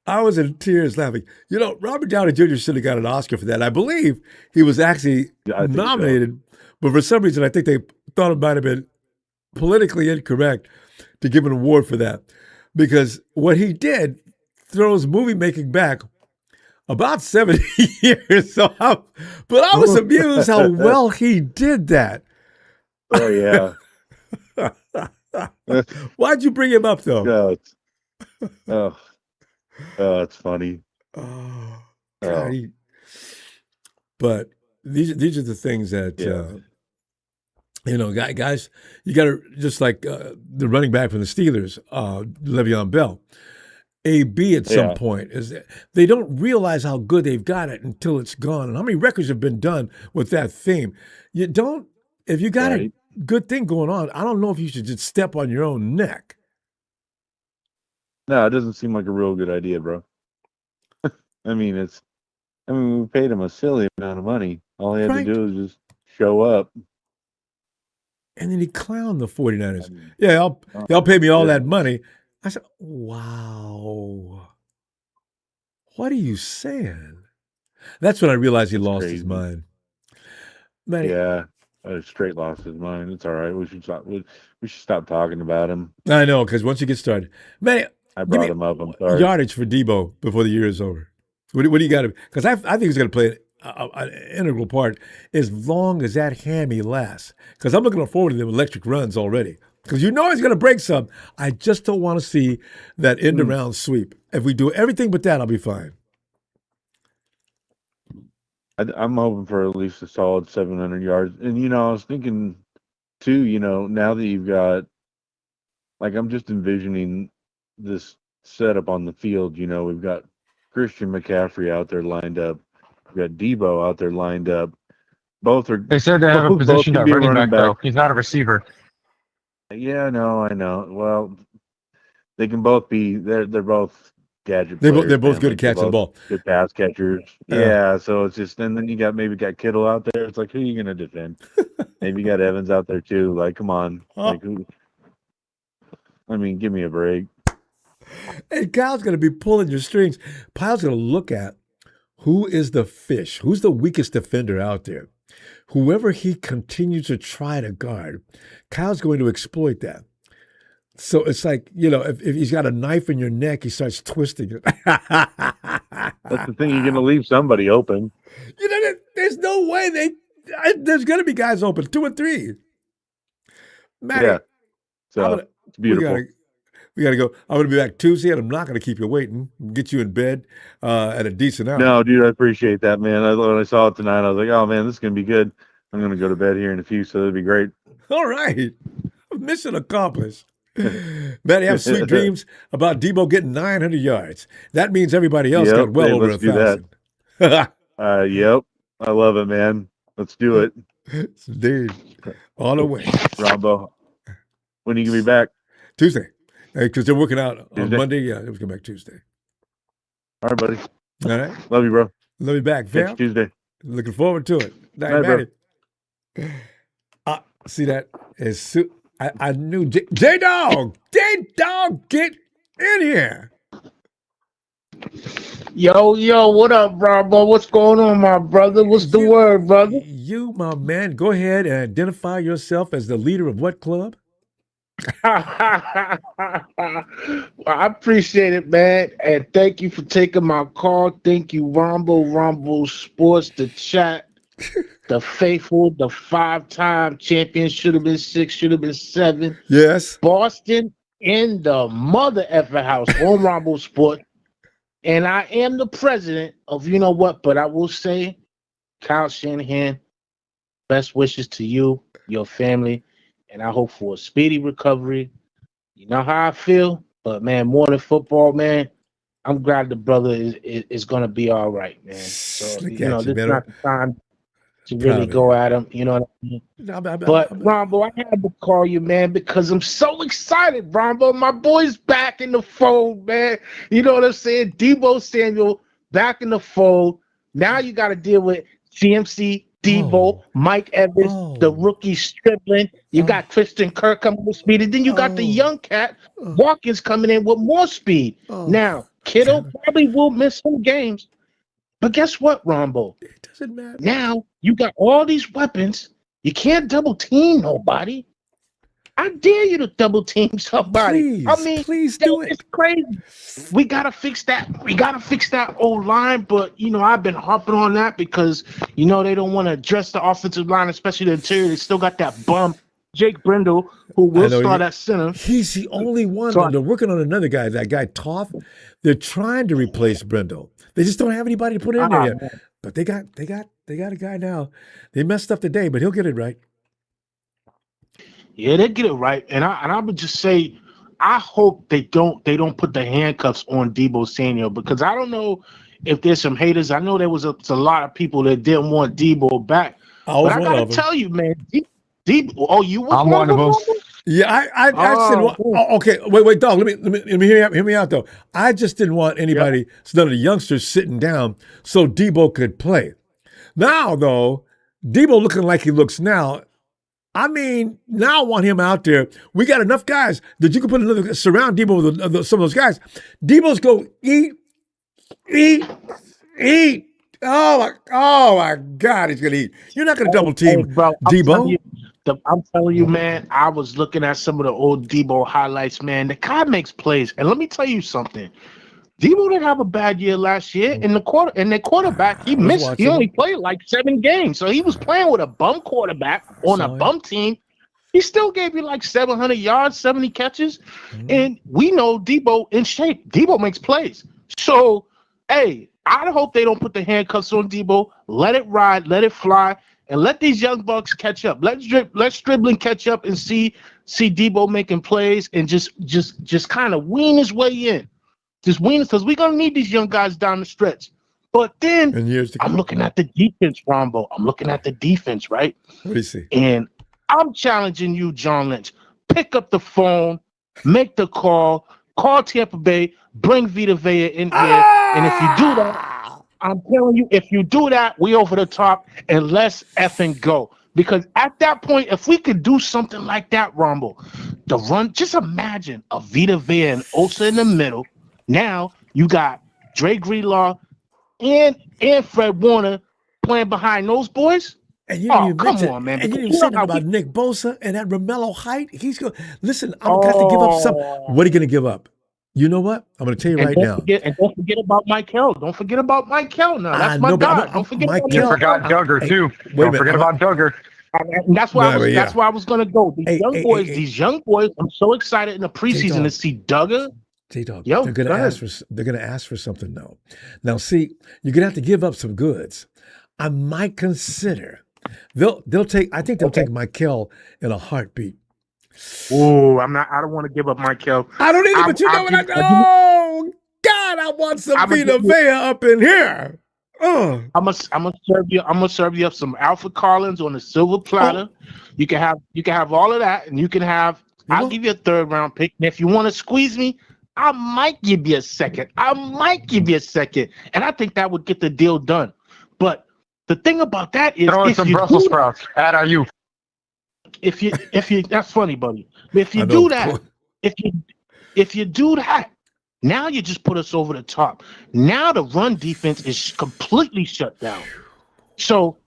I was in tears laughing. You know, Robert Downey Jr. should have got an Oscar for that. I believe he was actually nominated, but for some reason I think they thought it might have been politically incorrect to give an award for that. Because what he did throws movie making back about 70 years. But I was amused how well he did that. Oh, yeah. Why'd you bring him up, though? It's funny. Oh, God. But these are the things that, guys, you got to, just like the running back from the Steelers, Le'Veon Bell, AB at some point, is they don't realize how good they've got it until it's gone. And how many records have been done with that theme? If you got a good thing going on, I don't know if you should just step on your own neck. No, it doesn't seem like a real good idea, bro. I mean, we paid him a silly amount of money. All he had to do was just show up. And then he clowned the 49ers. Y'all pay me all that money. I said, wow. What are you saying? That's when I realized he lost his mind. Man, straight lost his mind. It's all right. We should stop talking about him. I know, because once you get started, man, I brought him up. I'm sorry. Yardage for Deebo before the year is over. What do you got to? Because I think he's going to play an integral part as long as that hammy lasts. Because I'm looking forward to them electric runs already. Because you know he's going to break some. I just don't want to see that end-around sweep. If we do everything but that, I'll be fine. I'm hoping for at least a solid 700 yards. And, I was thinking, too, now that you've got, like, I'm just envisioning this setup on the field. We've got Christian McCaffrey out there lined up. We've got Deebo out there lined up. Both are. They said they have a position at running back, though. He's not a receiver. Yeah, I know. Well, they can both be. They're both gadget players. They're both good at catching the ball. Good pass catchers. Yeah, so it's just. And then you got Kittle out there. It's like, who are you going to defend? Maybe you got Evans out there too. Like, come on. Like, who? I mean, give me a break. And Kyle's going to be pulling your strings. Pyle's going to look at who is the fish, who's the weakest defender out there. Whoever he continues to try to guard, Kyle's going to exploit that. So it's like, if he's got a knife in your neck, he starts twisting it. That's the thing. You're going to leave somebody open. There's no way there's going to be guys open, 2 and 3. Matty, so it's beautiful. We got to go. I'm going to be back Tuesday, and I'm not going to keep you waiting. Get you in bed at a decent hour. No, dude, I appreciate that, man. When I saw it tonight, I was like, oh, man, this is going to be good. I'm going to go to bed here in a few, so it'll be great. All right. Mission accomplished. Matty, have sweet dreams about Deebo getting 900 yards. That means everybody else got well over 1,000. Yep. I love it, man. Let's do it. Dude, all the way. Ronbo, when are you going to be back? Tuesday. Because they're working out on Monday. Yeah, they'll come back Tuesday. All right, buddy. All right. Love you, bro. Love you back, fam. Next Tuesday. Looking forward to it. Night, Matty. bro. See that? I knew J-Dog! J-Dog, get in here! Yo, what up, Ronbo? What's going on, my brother? What's the word, brother? You, my man, go ahead and identify yourself as the leader of what club? Well, I appreciate it, man. And thank you for taking my call. Thank you, Ronbo Sports, the chat, the faithful, the 5-time champion. Should have been 6, should have been 7. Yes. Boston in the mother effer house on Ronbo Sports. And I am the president of you know what, but I will say, Kyle Shanahan, best wishes to you, your family, and I hope for a speedy recovery. You know how I feel, but man, more than football, man, I'm glad the brother is going to be all right, man. So, this is not the time to really go at him, you know what I mean? But Ronbo, I had to call you, man, because I'm so excited, Ronbo. My boy's back in the fold, man. You know what I'm saying? Deebo Samuel back in the fold. Now you got to deal with CMC, Deebo, Mike Evans, the rookie Stribling. You got Christian Kirk coming with speed, and then you got the young cat Watkins coming in with more speed. Now, Kittle probably will miss some games, but guess what, Ronbo? It doesn't matter. Now you got all these weapons. You can't double team nobody. I dare you to double team somebody. Please do it. It's crazy. We gotta fix that. We gotta fix that old line. But I've been harping on that because they don't want to address the offensive line, especially the interior. They still got that bum Jake Brindle, who will start at center. He's the only one. They're working on another guy. That guy Toth. They're trying to replace Brindle. They just don't have anybody to put in there yet. Man. But they got a guy now. They messed up today, but he'll get it right. Yeah, they get it right. And I would just say, I hope they don't put the handcuffs on Deebo Samuel, because I don't know if there's some haters. I know there was a lot of people that didn't want Deebo back. But I gotta tell you, man, Deebo. Oh, you were I'm one of them. Yeah, I said, okay, wait, dog. Let me hear me out though. I just didn't want anybody, none of the youngsters sitting down, so Deebo could play. Now though, Deebo looking like he looks now. I mean, now I want him out there. We got enough guys that you can put another surround Deebo with some of those guys. Debo's go eat. Oh my God, he's gonna eat. You're not gonna double team Deebo. I'm telling you, man, I was looking at some of the old Deebo highlights, man. The guy makes plays. And let me tell you something. Deebo didn't have a bad year last year. In the quarterback, he missed. He only played like 7 games. So he was playing with a bum quarterback on a bum team. He still gave you like 700 yards, 70 catches. And we know Deebo in shape. Deebo makes plays. So, hey, I hope they don't put the handcuffs on Deebo. Let it ride, let it fly. And let these young bucks catch up. Let Stribling catch up and see Deebo making plays and just kind of wean his way in. Just wean, because we're gonna need these young guys down the stretch. But then I'm looking at the defense, Ronbo. I'm looking at the defense, right? What do you see? And I'm challenging you, John Lynch. Pick up the phone, make the call Tampa Bay, bring Vita Vea in here, and if you do that. I'm telling you, if you do that, we over the top, and let's effing go. Because at that point, if we could do something like that, Ronbo, the run, just imagine a Vita Vea and Osa in the middle. Now you got Dre Greenlaw and Fred Warner playing behind those boys. And you come on, man. And you didn't even say nothing about Nick Bosa and that Romello Height. He's going to listen. I'm going to have to give up something. What are you going to give up? You know what? I'm going to tell you right now. Don't forget about Mike Hill. Don't forget about Mike Hill now. That's my guy. Don't forget about You forgot Duggar, too. Don't forget about Duggar. And that's why that's where I was going to go. These young boys, I'm so excited in the preseason to see Duggar. J-Dog, they're going to ask for something now. Now, see, you're going to have to give up some goods. I might consider. They'll take Mike Hill in a heartbeat. Oh, I don't want to give up Mike Hill. I don't either, but you know what I oh God, I want some Vita Vea up in here. I'm gonna serve you up some Alfred Collins on a silver platter. You can have all of that, and you can have I'll give you a 3rd round pick. And if you want to squeeze me, I might give you a second. And I think that would get the deal done. But the thing about that is, Throw in if some you Brussels do, sprouts. Add our youth. if you, that's funny, buddy. But if I you know. do that, if you do that, now you just put us over the top. Now the run defense is completely shut down. So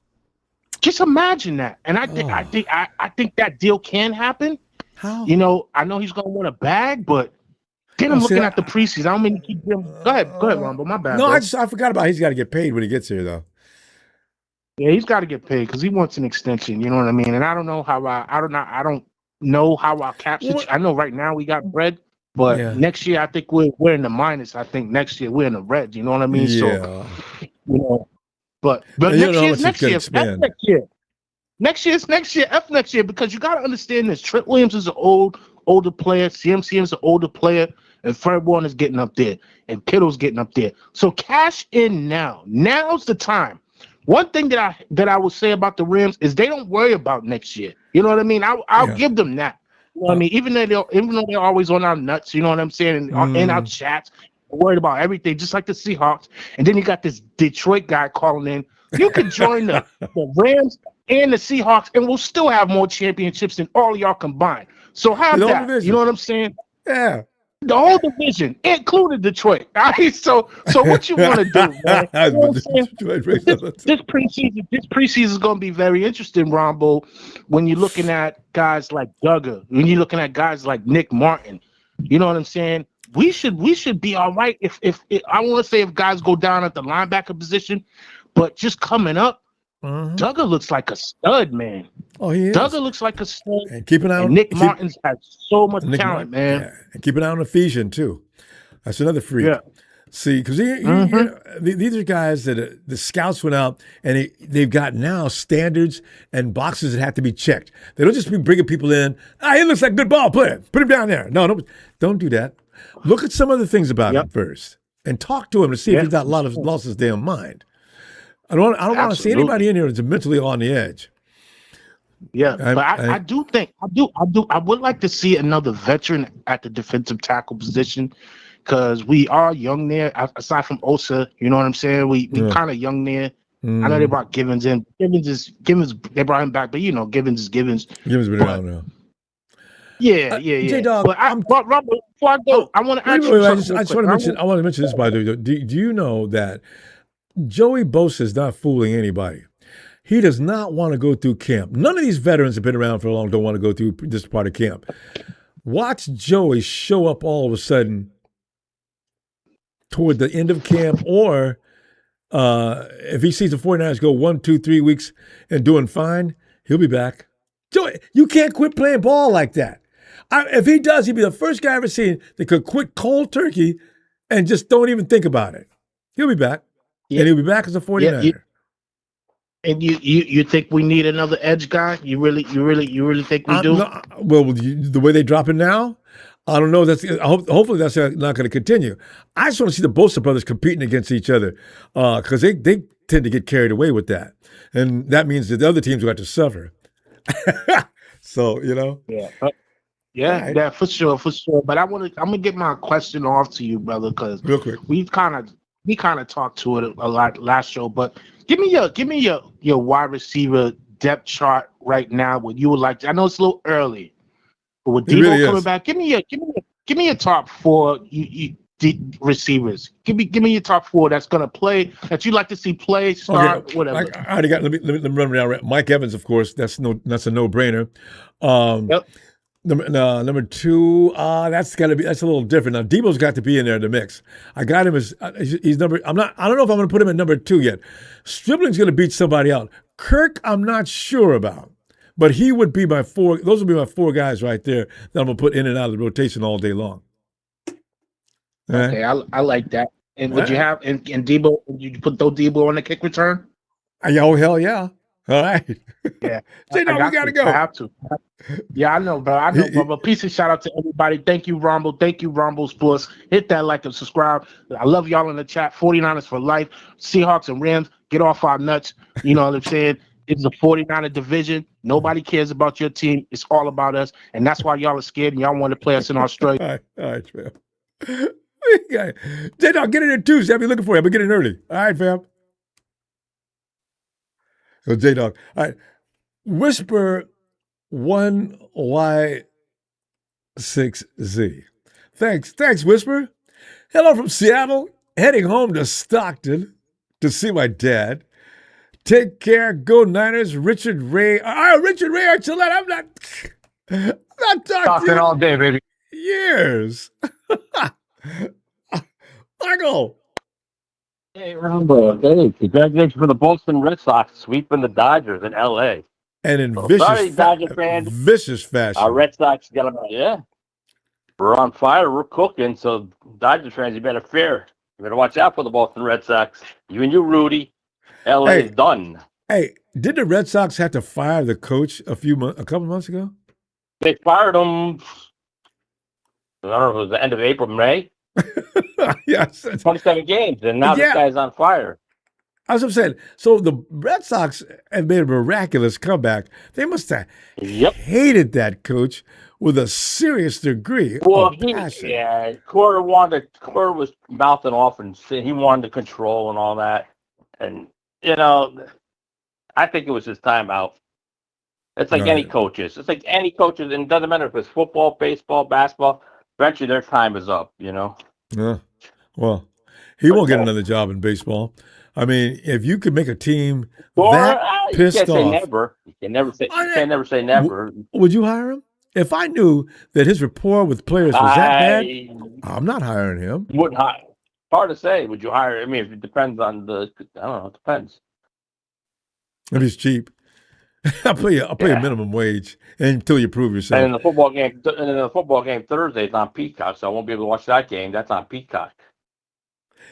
just imagine that. And I think that deal can happen. How? You know, I know he's gonna want a bag, but then I'm looking at the preseason. I don't mean to keep him. Go ahead, Ronbo. My bad. No, bro. I forgot about he's got to get paid when he gets here, though. Yeah, he's got to get paid because he wants an extension. You know what I mean? And I don't know how I don't know how our cap situation. I know right now we got bread, but next year I think we're in the minus. I think next year we're in the red. You know what I mean? Yeah. So, you know, but next year. Next year, because you got to understand this. Trent Williams is an older player. CMC is an older player, and Fred Warner is getting up there, and Kittle's getting up there. So cash in now. Now's the time. One thing that I would say about the Rams is they don't worry about next year. You know what I mean? I'll give them that. You know what I mean? Even though they're always on our nuts, you know what I'm saying? And in our chats, worried about everything, just like the Seahawks. And then you got this Detroit guy calling in. You could join the Rams and the Seahawks, and we'll still have more championships than all of y'all combined. So have that. Division. You know what I'm saying? Yeah. The whole division, including Detroit. All right, so what you want to do, man? You know what I'm saying? This preseason is going to be very interesting, Ronbo, when you're looking at guys like Duggar, when you're looking at guys like Nick Martin. You know what I'm saying? We should be all right if I want to say if guys go down at the linebacker position, but just coming up, Duggar looks like a stud, man. Oh, he is. Duggar looks like a stud. And keep an eye on Nick Martin's has so much talent, man. Yeah. And keep an eye on Ephesian, too. That's another freak. Yeah. See, because these are guys that the scouts went out and they've got now standards and boxes that have to be checked. They don't just be bringing people in. He looks like a good ball player. Put him down there. No, don't do that. Look at some other things about him first and talk to him to see if he's not lost his damn mind. I don't want to see anybody in here that's mentally on the edge. Yeah, but I do think I would like to see another veteran at the defensive tackle position because we are young there. Aside from Osa, you know what I'm saying? We kind of young there. I know they brought Givens in. Givens. They brought him back, but you know Givens is Givens. Givens been around now. Yeah. J-Dog, but Robert, before I go, I want to ask you something. I want to mention this, by the way. Do you know that Joey Bosa is not fooling anybody? He does not want to go through camp. None of these veterans have been around for long, don't want to go through this part of camp. Watch Joey show up all of a sudden toward the end of camp, or if he sees the 49ers go 1, 2, 3 weeks and doing fine, he'll be back. Joey, you can't quit playing ball like that. If he does, he'd be the first guy I've ever seen that could quit cold turkey and just don't even think about it. He'll be back. Yeah. And he'll be back as a 49er. And you think we need another edge guy? You really think we do? No, well, the way they drop it now, I don't know. Hopefully that's not going to continue. I just want to see the Bosa brothers competing against each other because they tend to get carried away with that, and that means that the other teams will have to suffer. So you know. Yeah, for sure. But I'm gonna get my question off to you, brother, because real quick we kind of talked to it a lot last show, but. Give me your wide receiver depth chart right now. What you would like to, I know it's a little early, but with Deebo coming back, give me your top 4 receivers. Give me your top 4 that's gonna play that you like to see play, start, whatever. I already got. Let me run down. Mike Evans, of course. That's a no-brainer. Yep. Number 2, that's a little different. Now Deebo's got to be in there in the mix. I got him as he's number. I don't know if I'm going to put him at number 2 yet. Stribling's going to beat somebody out. Kirk, I'm not sure about, but he would be my 4. Those would be my 4 guys right there that I'm going to put in and out of the rotation all day long. Okay, I like that. And would you have and Deebo? Would you throw Deebo on the kick return? Oh hell yeah! All right. Yeah. We got to go. I have to. Yeah, I know, bro. But peace and shout out to everybody. Thank you, Ronbo. Thank you, Ronbo Sports. Hit that like and subscribe. I love y'all in the chat. 49ers for life. Seahawks and Rams, get off our nuts. You know what I'm saying? It's the 49er division. Nobody cares about your team. It's all about us. And that's why y'all are scared and y'all want to play us in Australia. All right, fam. J-Dog, get in there Tuesday. I'll be looking for you. I'll be getting early. All right, fam. So J-Dog. All right. Whisper 1Y6Z. Thanks, Whisper. Hello from Seattle. Heading home to Stockton to see my dad. Take care. Go Niners. Richard Ray. Richard Ray Archuleta. I'm not talking to Talking you all day, baby. in years. Michael. Hey, Ronbo. Hey, congratulations for the Boston Red Sox sweeping the Dodgers in L.A. And in So vicious, sorry, Dodger fans. vicious fashion. Our Red Sox got them. Yeah, we're on fire. We're cooking. So Dodgers fans, you better fear. You better watch out for the Boston Red Sox. You and you, Rudy. L.A. is done. Hey, did the Red Sox have to fire the coach a couple months ago? They fired him. I don't know if it was the end of April, May. Yes. 27 games, and now this guy's on fire. That's what I'm saying. So the Red Sox have made a miraculous comeback. They must have hated that coach with a serious degree of passion. Cora was mouthing off and saying he wanted to control and all that. And, I think it was his time out. It's like any coaches. It's like any coaches, and it doesn't matter if it's football, baseball, basketball. Eventually their time is up, Yeah. Well, he won't get another job in baseball. I mean, if you could make a team that pissed off. You can never say never. Would you hire him? If I knew that his rapport with players was that bad, I'm not hiring him. Wouldn't hire. Hard to say. Would you hire? I mean, it depends on I don't know. It depends. If he's cheap, I'll pay you a minimum wage until you prove yourself. And in the football game Thursday, it's on Peacock, so I won't be able to watch that game. That's on Peacock.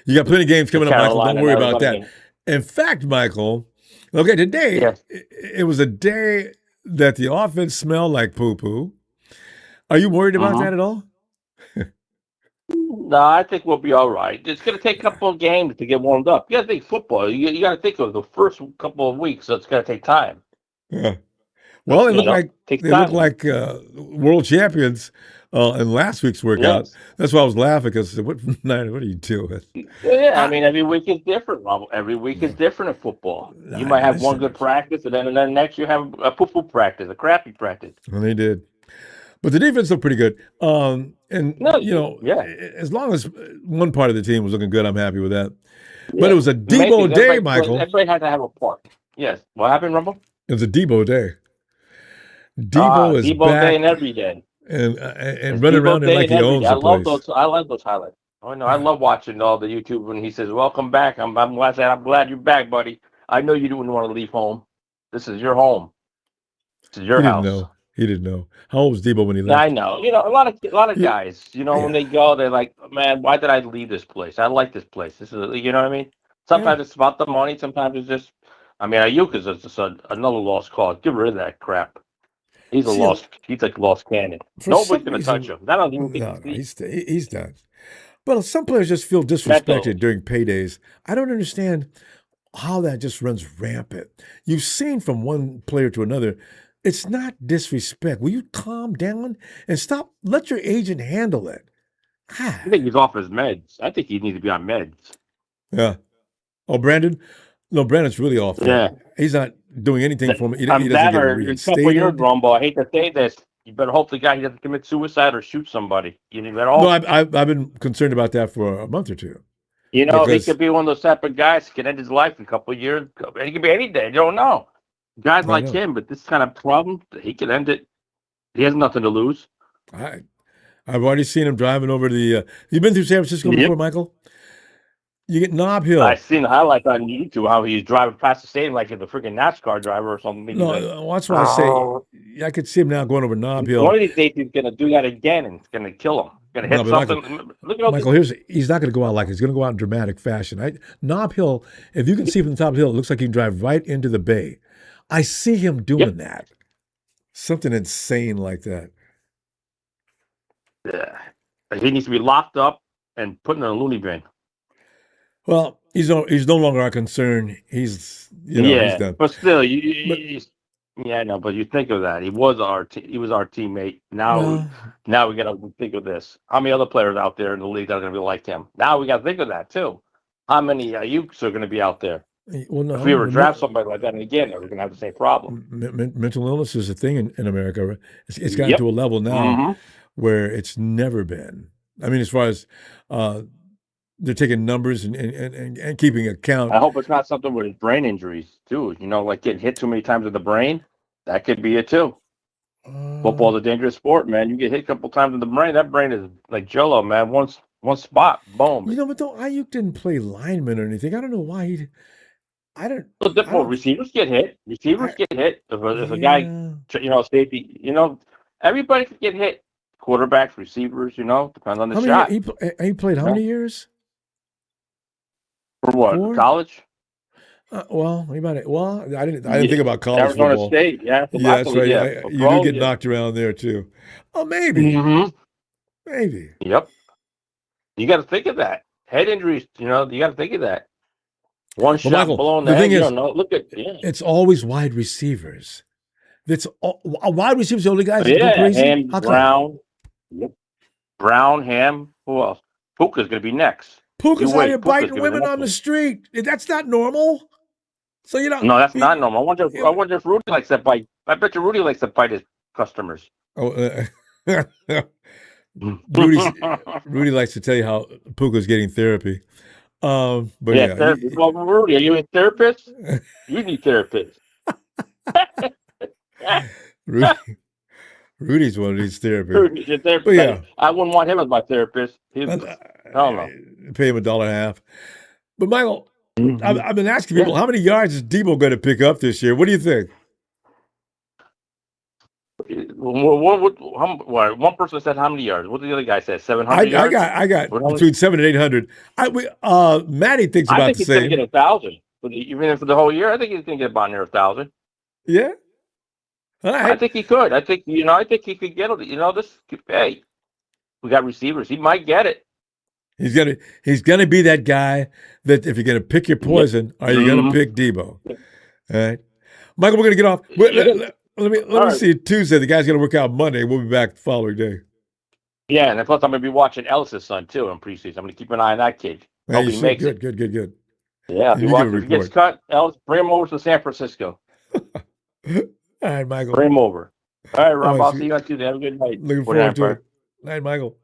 You got plenty of games coming up, Michael. Don't worry about that. In fact, Michael, okay, today, it was a day that the offense smelled like poo-poo. Are you worried about that at all? No, I think we'll be all right. It's going to take a couple of games to get warmed up. You got to think football. You got to think of the first couple of weeks, so it's going to take time. Yeah. Well, they look like world champions in last week's workout. Yes. That's why I was laughing because what are you doing? Yeah, I mean, every week is different, Rob. Every week is different in football. You might have one good practice, and then next you have a poo-poo practice, a crappy practice. And they did. But the defense looked pretty good. As long as one part of the team was looking good, I'm happy with that. Yeah. But it was a Deebo day, Michael. Everybody had to have a part. Yes. What happened, Rumble? It was a Deebo day. Deebo is Deebo back day and every day. And running around there like he owns the place. I love those highlights. Oh no, I love watching all the YouTube when he says, "Welcome back." I'm glad you're back, buddy. I know you didn't want to leave home. This is your home. This is your house. He didn't know. How old was Deebo when he left? I know. A lot of guys. When they go, they're like, "Man, why did I leave this place? I like this place. This is, you know what I mean." Sometimes it's about the money. Sometimes it's just. I mean, Ayuk is just another lost cause. Get rid of that crap. He's He's like lost cannon. Nobody's gonna touch him. I don't even think he's done. But some players just feel disrespected during paydays. I don't understand how that just runs rampant. You've seen from one player to another. It's not disrespect. Will you calm down and stop? Let your agent handle it. I think he's off his meds. I think he needs to be on meds. Yeah. Oh, Brandon? No, Brandon's really off. Yeah. He's not doing anything for me. He doesn't get reinstated. A couple years, Ronbo. I hate to say this. You better hope the guy doesn't commit suicide or shoot somebody. No, I've been concerned about that for a month or two. He could be one of those type of guys who can end his life in a couple of years. He could be any day. You don't know. Guys like him, but this kind of problem, he could end it. He has nothing to lose. I've already seen him driving over the. You've been through San Francisco before, Michael? You get Nob Hill. I've seen highlights on YouTube how he's driving past the stadium like he's a freaking NASCAR driver or something. No, that's why I say I could see him now going over Nob Hill. One of these days he's going to do that again and it's going to kill him. Going to hit something. Michael, he's not going to go out like he's going to go out in dramatic fashion. Nob Hill, if you can see from the top of the hill, it looks like he can drive right into the bay. I see him doing that. Something insane like that. Yeah. He needs to be locked up and put in a loony bin. Well, he's no longer our concern. He's done. But still, but you think of that. He was our teammate. Now we got to think of this. How many other players out there in the league that are going to be like him? Now we got to think of that too. How many Ayuks are going to be out there? Well, no, If we ever draft somebody like that, and again, we're going to have the same problem. mental illness is a thing in America. It's gotten Yep. to a level now Mhm. where it's never been. I mean, as far as they're taking numbers and keeping account. I hope it's not something with brain injuries too. You know, like getting hit too many times in the brain. That could be it too. Football's a dangerous sport, man. You get hit a couple times in the brain. That brain is like Jello, man. One spot, boom. You know, but though Ayuk didn't play lineman or anything. I don't know why he. I don't. Well, different receivers get hit. Receivers get hit. If a guy, you know, safety, you know, everybody could get hit. Quarterbacks, receivers, you know, depends on the shot. He played how many years? For what? 4? College? Well, I didn't think about college Arizona football. State, yeah. Yeah, that's right. Yeah. You do get knocked around there too. Oh, maybe. Maybe. Yep. You got to think of that. Head injuries, you know, you got to think of that. One shot Michael, blown the the head, thing you is, don't know. Look at it's always wide receivers. Wide receivers, the only guys that go crazy. Ham, Brown. Yep. Brown, Ham. Who else? Puka's going to be next. Puka's out here biting women on the street. That's not normal. So you know. No, that's not normal. I wonder if Rudy likes that bite. I bet you Rudy likes to bite his customers. Oh, Rudy likes to tell you how Puka's getting therapy. But yeah, therapy. Well, Rudy, are you a therapist? You need therapist. Rudy's one of these therapists. Rudy's a therapist. But yeah, I wouldn't want him as my therapist. I don't know. Pay him $1.50. But Michael, I've been asking people, how many yards is Deebo going to pick up this year? What do you think? One person said how many yards? What did the other guy say? 700 yards? I got between 700 and 800. Matty thinks about the same. I think he's going to get 1,000. Even for the whole year, I think he's going to get about near 1,000. Yeah? All right. I think he could. I think he could get it. You know, hey, we got receivers. He might get it. He's gonna be that guy that if you're gonna pick your poison, are you gonna pick Deebo? All right, Michael, we're gonna get off. Let me see Tuesday. The guy's gonna work out Monday. We'll be back the following day. Yeah, and plus I'm gonna be watching Ellis's son too in preseason. I'm gonna keep an eye on that kid. Hope he makes it. Good. Yeah, if he gets cut, Ellis, bring him over to San Francisco. All right, Michael. Bring him over. All right, Rob. I'll see you on Tuesday. Have a good night. Looking forward to it. Night, Michael.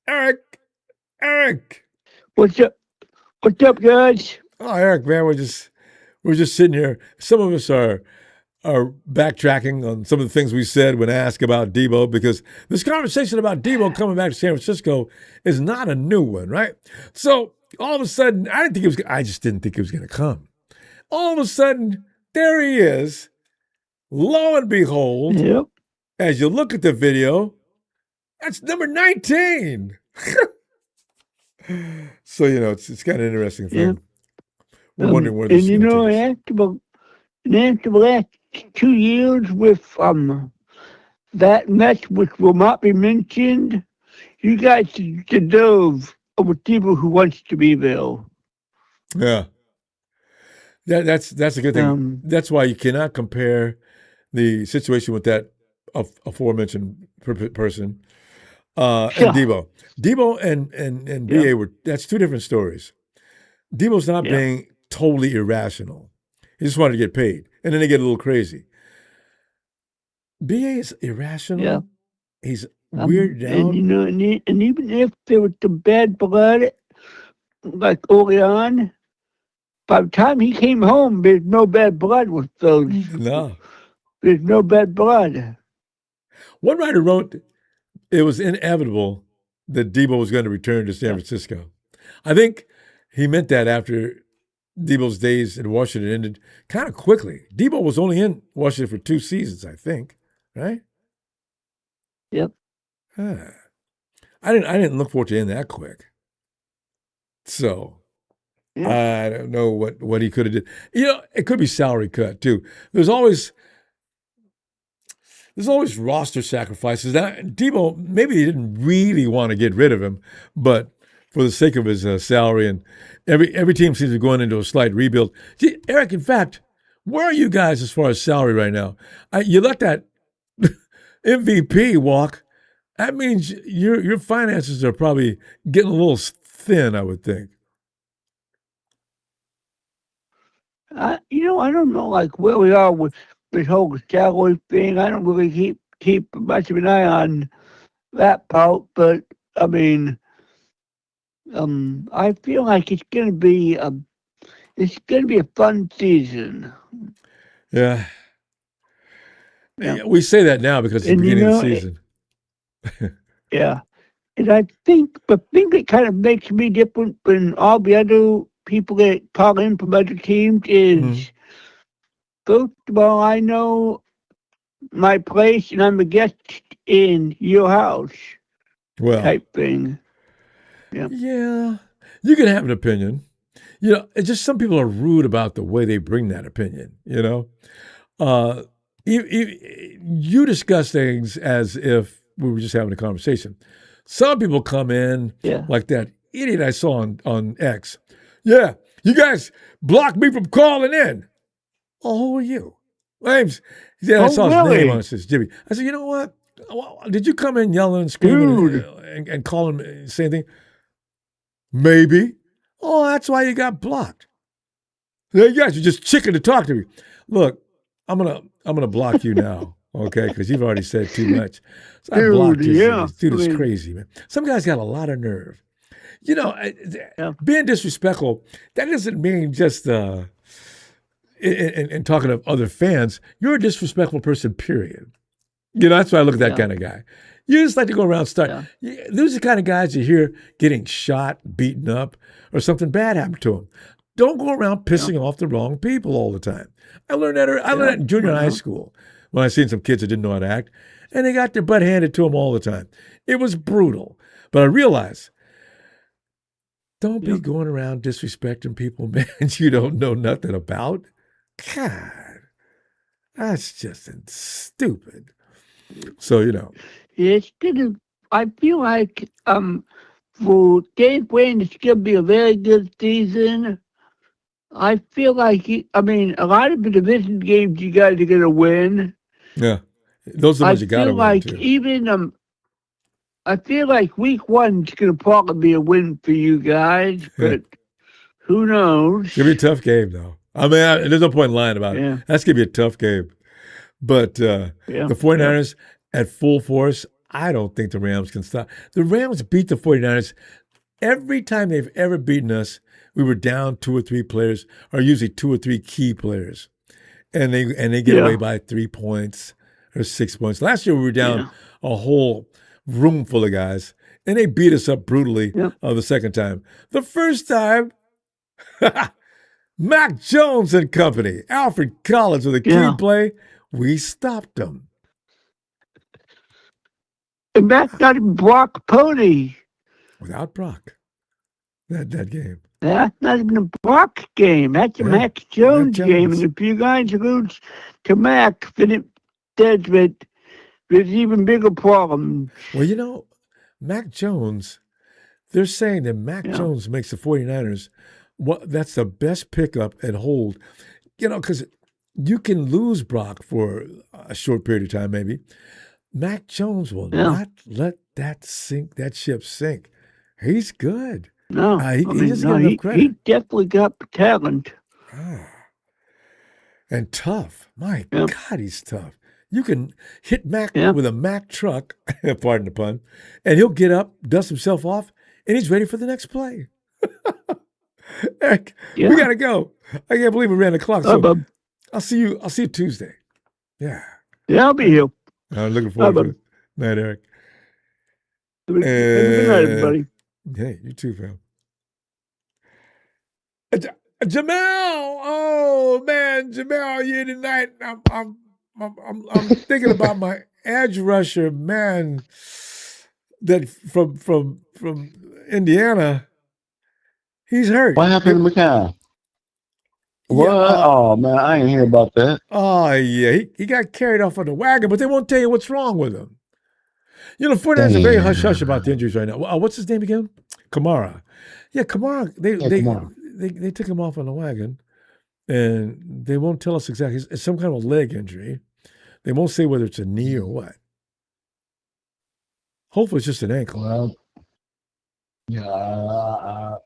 Eric. What's up, guys? Oh, Eric, man, we're just sitting here. Some of us are backtracking on some of the things we said when asked about Deebo, because this conversation about Deebo coming back to San Francisco is not a new one, right? So all of a sudden, I just didn't think he was going to come. All of a sudden, there he is. Lo and behold, as you look at the video, that's number 19. So, you know, it's kind of an interesting thing. We're wondering where this is going to take us. After the last 2 years with that match, which will not be mentioned, you guys deserve with people who wants to be there. Yeah. That's a good thing. That's why you cannot compare the situation with that aforementioned person and Deebo. Deebo and BA that's two different stories. Deebo's not being totally irrational. He just wanted to get paid. And then they get a little crazy. BA is irrational. Yeah. He's weirded out. And, you know, and even if there was some bad blood, like early on, by the time he came home, there's no bad blood with those. No. There's no bad blood. One writer wrote it was inevitable that Deebo was going to return to San Francisco. I think he meant that after Deebo's days in Washington ended kind of quickly. Deebo was only in Washington for 2 seasons, I think, right? Yep. I didn't look forward to end that quick. So I don't know what he could have did. You know, it could be salary cut too. There's always roster sacrifices. Now, Deebo, maybe they didn't really want to get rid of him, but for the sake of his salary, and every team seems to be going into a slight rebuild. See, Eric, in fact, where are you guys as far as salary right now? You let that MVP walk. That means your finances are probably getting a little thin, I would think. I don't know, like where we are with this whole Cowboys thing. I don't really keep much of an eye on that part, but I mean, I feel like it's gonna be a fun season. Yeah. Yeah. We say that now because it's the And beginning of the season. Yeah. And I think the thing that kind of makes me different than all the other people that call in from other teams is, first of all, I know my place and I'm a guest in your house Well, type thing. yeah, you can have an opinion. It's just some people are rude about the way they bring that opinion, you discuss things as if we were just having a conversation. Some people come in like that idiot I saw on X. Yeah, you guys blocked me from calling in. Oh, who are you? Name's. I saw his name on it. Says Jimmy. I said, you know what? Did you come in yelling and screaming and calling saying thing? Maybe. Oh, that's why you got blocked. You guys are just chicken to talk to me. Look, I'm gonna block you now, okay? Because you've already said too much. So I blocked this dude. Is crazy, man. Some guys got a lot of nerve. Being disrespectful, that doesn't mean just in talking of other fans. You're a disrespectful person, period. That's why I look at that kind of guy. You just like to go around start. Those are the kind of guys you hear getting shot, beaten up, or something bad happened to them. Don't go around pissing off the wrong people all the time. I learned that. I learned that in junior high school when I seen some kids that didn't know how to act, and they got their butt handed to them all the time. It was brutal, but I realized don't be going around disrespecting people, man. You don't know nothing about. God, that's just stupid. So it's gonna. I feel like for Dave Wayne, it's gonna be a very good season. I feel like a lot of the division games you guys are gonna win. Yeah, those are the ones you gotta win too. I feel like week 1's gonna probably be a win for you guys, but who knows? It's gonna be a tough game, though. I mean, there's no point in lying about it. That's gonna be a tough game. But the 49ers at full force, I don't think the Rams can stop. The Rams beat the 49ers every time they've ever beaten us. We were down 2 or 3 players, or usually 2 or 3 key players, and they get away by 3 points or 6 points. Last year we were down a whole room full of guys, and they beat us up brutally the second time. The first time, Mac Jones and company, Alfred Collins with a key play, we stopped them. And that's not Brock Purdy. Without Brock, that game. That's not even a Brock game. That's a Mac Jones game. And if you guys lose to Mac, then there's even bigger problems. Well, Mac Jones, they're saying that Mac Jones makes the 49ers, that's the best pickup and hold. Because you can lose Brock for a short period of time, maybe. Mac Jones will not let that ship sink. He's good. No, he doesn't get enough credit. He definitely got talent. And tough. My God, he's tough. You can hit Mac with a Mac truck, pardon the pun, and he'll get up, dust himself off, and he's ready for the next play. Eric, we got to go. I can't believe we ran the clock. So I'll see you Tuesday. Yeah. Yeah, I'll be here. I'm looking forward to it. Night, Eric. Good night, everybody. Hey, you too, fam. Jamel, oh man, Jamel, you tonight. I'm thinking about my edge rusher, man. That from Indiana. He's hurt. What happened to McCown? What? Oh man, I ain't hear about that. Oh yeah, he got carried off on the wagon, but they won't tell you what's wrong with him. 49ers are very hush-hush about the injuries right now. What's his name again? Kamara. Yeah, Kamara. They took him off on the wagon, and they won't tell us exactly. It's some kind of leg injury. They won't say whether it's a knee or what. Hopefully, it's just an ankle. Well, yeah, I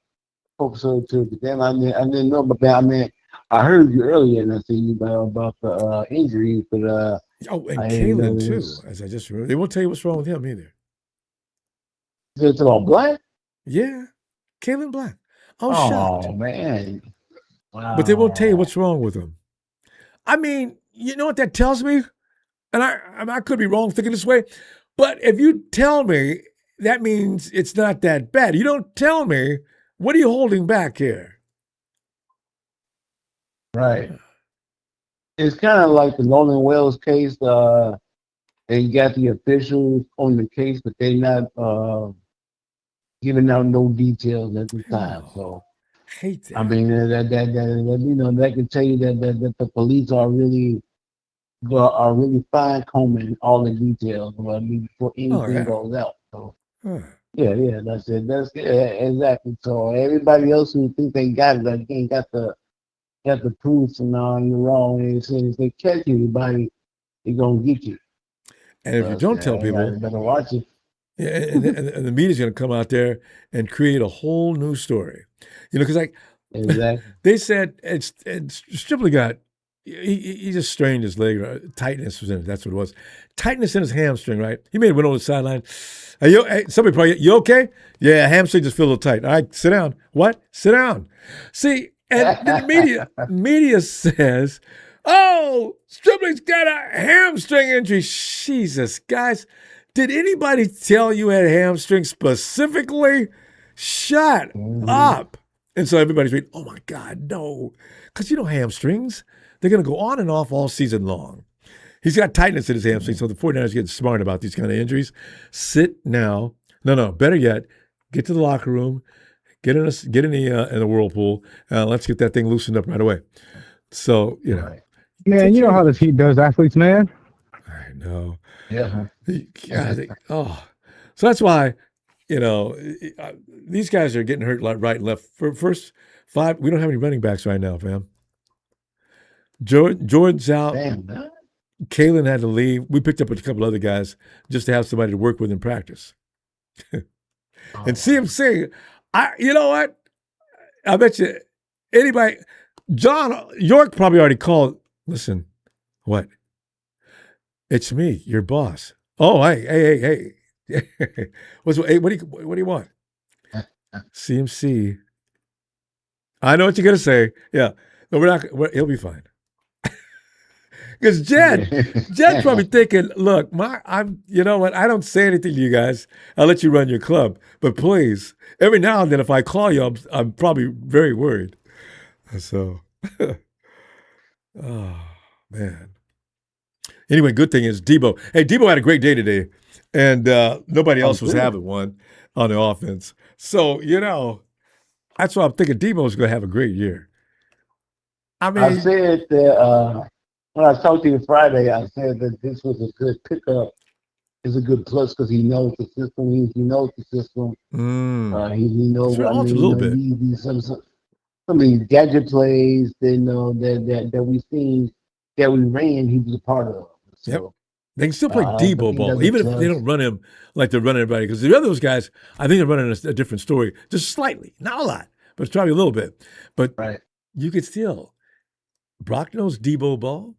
hope so too. But then I didn't know about that. I heard you earlier, and I said you about the injury, but Oh, and I didn't know Kalen it too, was. as I just remember. They won't tell you what's wrong with him either. It's all black. Yeah, Kalen Black. I'm shocked. Oh man! But they won't tell you Wow. what's wrong with him. I mean, you know what that tells me? And I could be wrong thinking this way, but if you tell me, that means it's not that bad. You don't tell me, what are you holding back here? Right. It's kind of like the Nolan Wells case. They got the officials on the case, but they're not giving out no details at the time. Oh, So hate that. I mean that can tell you that the police are really fine combing all the details before anything yeah. goes out. So Huh. yeah, that's it. That's exactly. So everybody else who think they got it, like ain't got the proof, and you're wrong. And if they catch anybody, they're gonna get you. And if you don't tell people, better watch it. yeah, and the media's going to come out there and create a whole new story. Because like Exactly. they said, it's Stripling got, he just strained his leg. Tightness was in it. That's what it was. Tightness in his hamstring, right? He made it went over the sideline. Hey, somebody probably, you okay? Yeah, hamstring just feel a little tight. All right, sit down. What? Sit down. See, and then the media says, oh, Stripling's got a hamstring injury. Jesus, guys, did anybody tell you had a hamstring specifically? Shut up. And so everybody's reading, oh my God, no. Because hamstrings, they're going to go on and off all season long. He's got tightness in his hamstring, so the 49ers get smart about these kind of injuries. Sit now. No, better yet, get to the locker room, get in the whirlpool, let's get that thing loosened up right away. So, Right. Man, you know how this heat does athletes, man. I know. Yeah. So that's why, these guys are getting hurt right and left. For first 5, we don't have any running backs right now, fam. Jordan's out. Damn, man. Kalen had to leave. We picked up a couple other guys just to have somebody to work with in practice. And CMC, you know what? I bet you anybody, John York probably already called. Listen, what? It's me, your boss. Oh, hey. What do you want? CMC. I know what you're gonna say. Yeah, no, he'll be fine. Because Jed's probably thinking, look, you know what? I don't say anything to you guys. I'll let you run your club, but please, every now and then, if I call you, I'm probably very worried. So, oh man. Anyway, good thing is Deebo. Hey, Deebo had a great day today, and nobody else was having one on the offense. So that's why I'm thinking Deebo's going to have a great year. I mean, I said that when I talked to you Friday, I said that this was a good pickup. It's a good plus because he knows the system. He knows the system. He knows. a little bit. Some of these gadget plays that we seen that we ran. He was a part of. So, yep. They can still play Deebo ball, even if they don't run him like they're running everybody. Because the other those guys, I think they're running a different story, just slightly, not a lot, but it's probably a little bit. But you could still. Brock knows Deebo ball.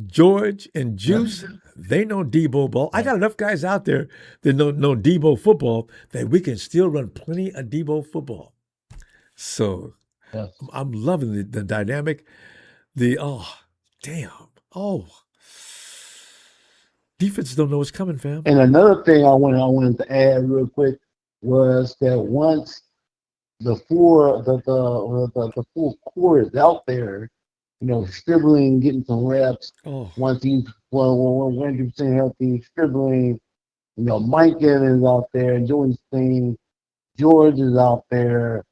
George and Juice, they know Deebo ball. I got enough guys out there that know Deebo football that we can still run plenty of Deebo football. So I'm loving the dynamic. Defense don't know what's coming, fam. And another thing I wanted to add real quick was that once the full core is out there, Stribling getting some reps. Once he's 100% healthy, Stribling, Mike Evans out there doing his thing. George is out there.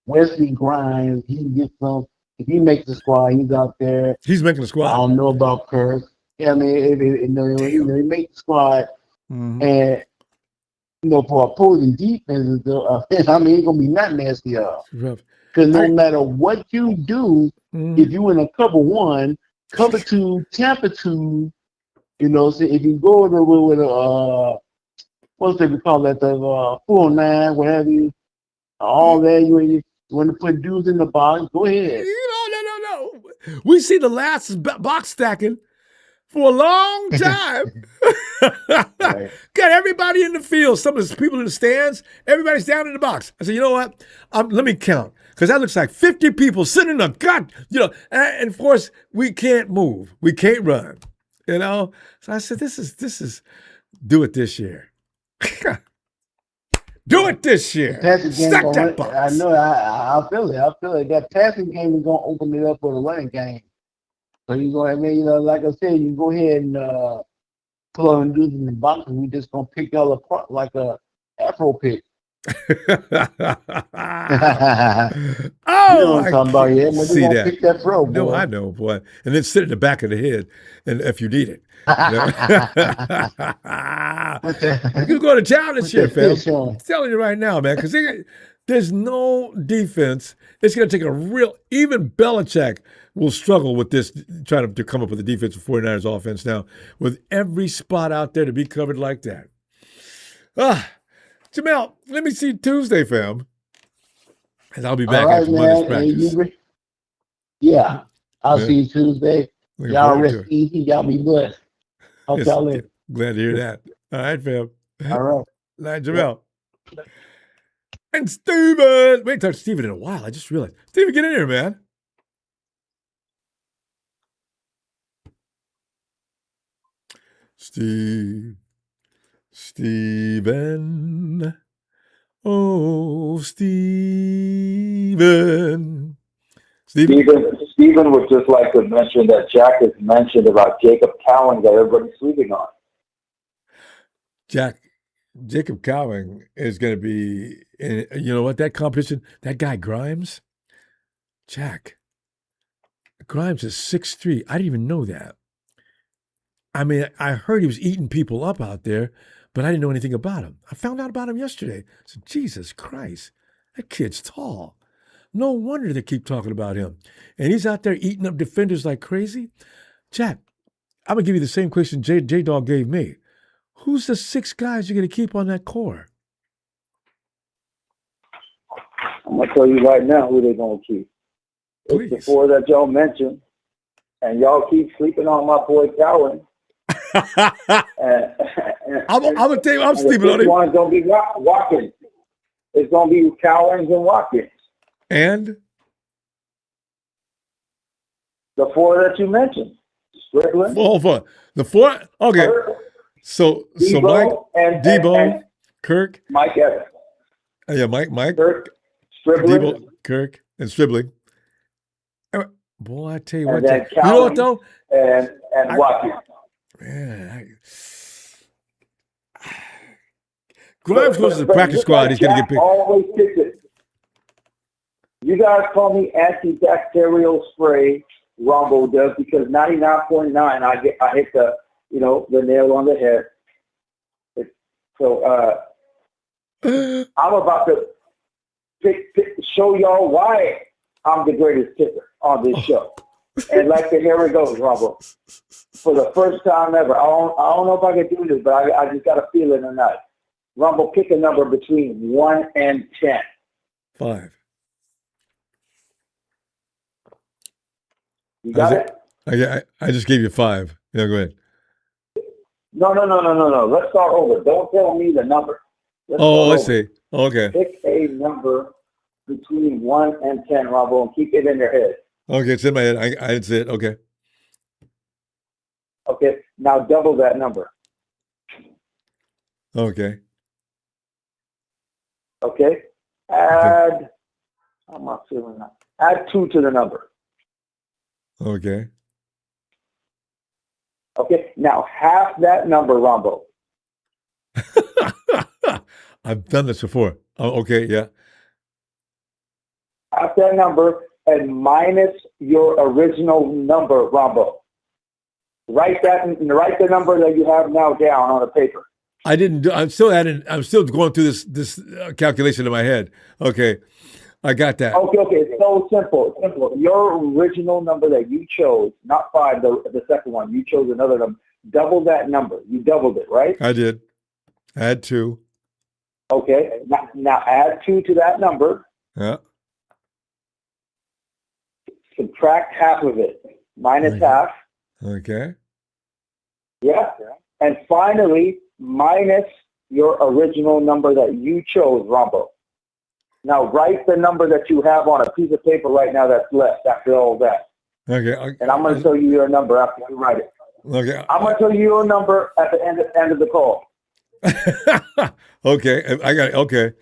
Wesley Grimes, he gets some. If he makes the squad, he's out there. He's making the squad. I don't know about Kirk. Yeah, I mean, he makes the squad, and for opposing defenses, it's gonna be not nasty at all. Because no matter what you do, if you in a cover 1, cover 2, Tampa 2, so if you go with a what's they call that, the 409, what have you, all that, You want to put dudes in the box? Go ahead. No. We see the last box stacking for a long time. Right. Got everybody in the field. Some of the people in the stands, everybody's down in the box. I said, you know what? Let me count. Because that looks like 50 people sitting in the gut, and of course, we can't move. We can't run, So I said, this is, do it this year. Do it this year. Stack that box. I know. I feel it. I feel it. That passing game is gonna open it up for the running game. So you go ahead, like I said, you go ahead and pull on dudes in the box, and we just gonna pick y'all apart like a Afro pick. Oh, you know what I'm talking about, yeah? See that? Pick that throw, boy. No, I know, boy. And then sit in the back of the head, and if you need it. You go to town this year, fam. I'm telling you right now, man, because there's no defense. It's going to take a real, even Belichick will struggle with this, trying to come up with a defense for 49ers offense now, with every spot out there to be covered like that. Jamel, let me see Tuesday, fam. And I'll be back after Monday's practice. Yeah, I'll see you Tuesday. Y'all rest easy. Y'all be blessed. Hope y'all later. Glad to hear that. All right, fam. All right. Night, Jamel. Yeah. And Steven. We ain't touched Steven in a while. I just realized. Steven, get in here, man. Steven. Oh, Steven. Steven would just like to mention that Jack has mentioned about Jacob Cowing that everybody's sleeping on. Jacob Cowing is going to be, you know what, that competition, that guy Grimes, Grimes is 6'3". I didn't even know that. I mean, I heard he was eating people up out there, but I didn't know anything about him. I found out about him yesterday. I said, Jesus Christ, that kid's tall. No wonder they keep talking about him. And he's out there eating up defenders like crazy. Jack, I'm going to give you the same question J-Dog gave me. Who's the 6 guys you're going to keep on that core? I'm going to tell you right now who they're going to keep. It's the 4 that y'all mentioned. And y'all keep sleeping on my boy Cowan. I'm going to tell you, I'm sleeping on him. One's going to be Watkins. It's going to be Cowens and Watkins. And? The 4 that you mentioned. Strickland. The 4? Okay. Kirk, so Mike, Deebo, Kirk. Mike Evans. Yeah, Mike. Kirk, Stribling. Deebo, Kirk, and Stribling. Boy, I tell you what. You know what, though? And Watkins. Man, Grimes goes to the practice squad. He's going to get picked. Always picks it. You guys call me antibacterial spray. Ronbo does because 99.9. I hit the nail on the head. So I'm about to show y'all why I'm the greatest picker on this show. And here it goes, Ronbo. For the first time ever, I don't know if I can do this, but I just got a feeling tonight. Ronbo, pick a number between 1 and 10. 5. You got it? I just gave you 5. Yeah, go ahead. No. Let's start over. Don't tell me the number. I see. Okay. Pick a number between 1 and 10, Ronbo, and keep it in your head. Okay, it's in my head. That's it. Okay. Okay, now double that number. Okay. Okay. Add, how am I feeling now? Add 2 to the number. Okay. Okay, now half that number, Ronbo. I've done this before. Oh, okay, yeah. Half that number and minus your original number, Ronbo. Write the number that you have now down on a paper. I'm still going through this calculation in my head. Okay. I got that. Okay. It's so simple. Your original number that you chose, not 5, the second one, you chose another number. Double that number. You doubled it, right? I did. Add 2. Okay. Now add 2 to that number. Yeah. subtract half of it, minus half. Okay. Yeah. And finally, minus your original number that you chose, Ronbo. Now write the number that you have on a piece of paper right now that's left after all that. Okay. And I'm going to tell you your number after you write it. Okay. I'm going to tell you your number at the end of the call. Okay. I got it. Okay.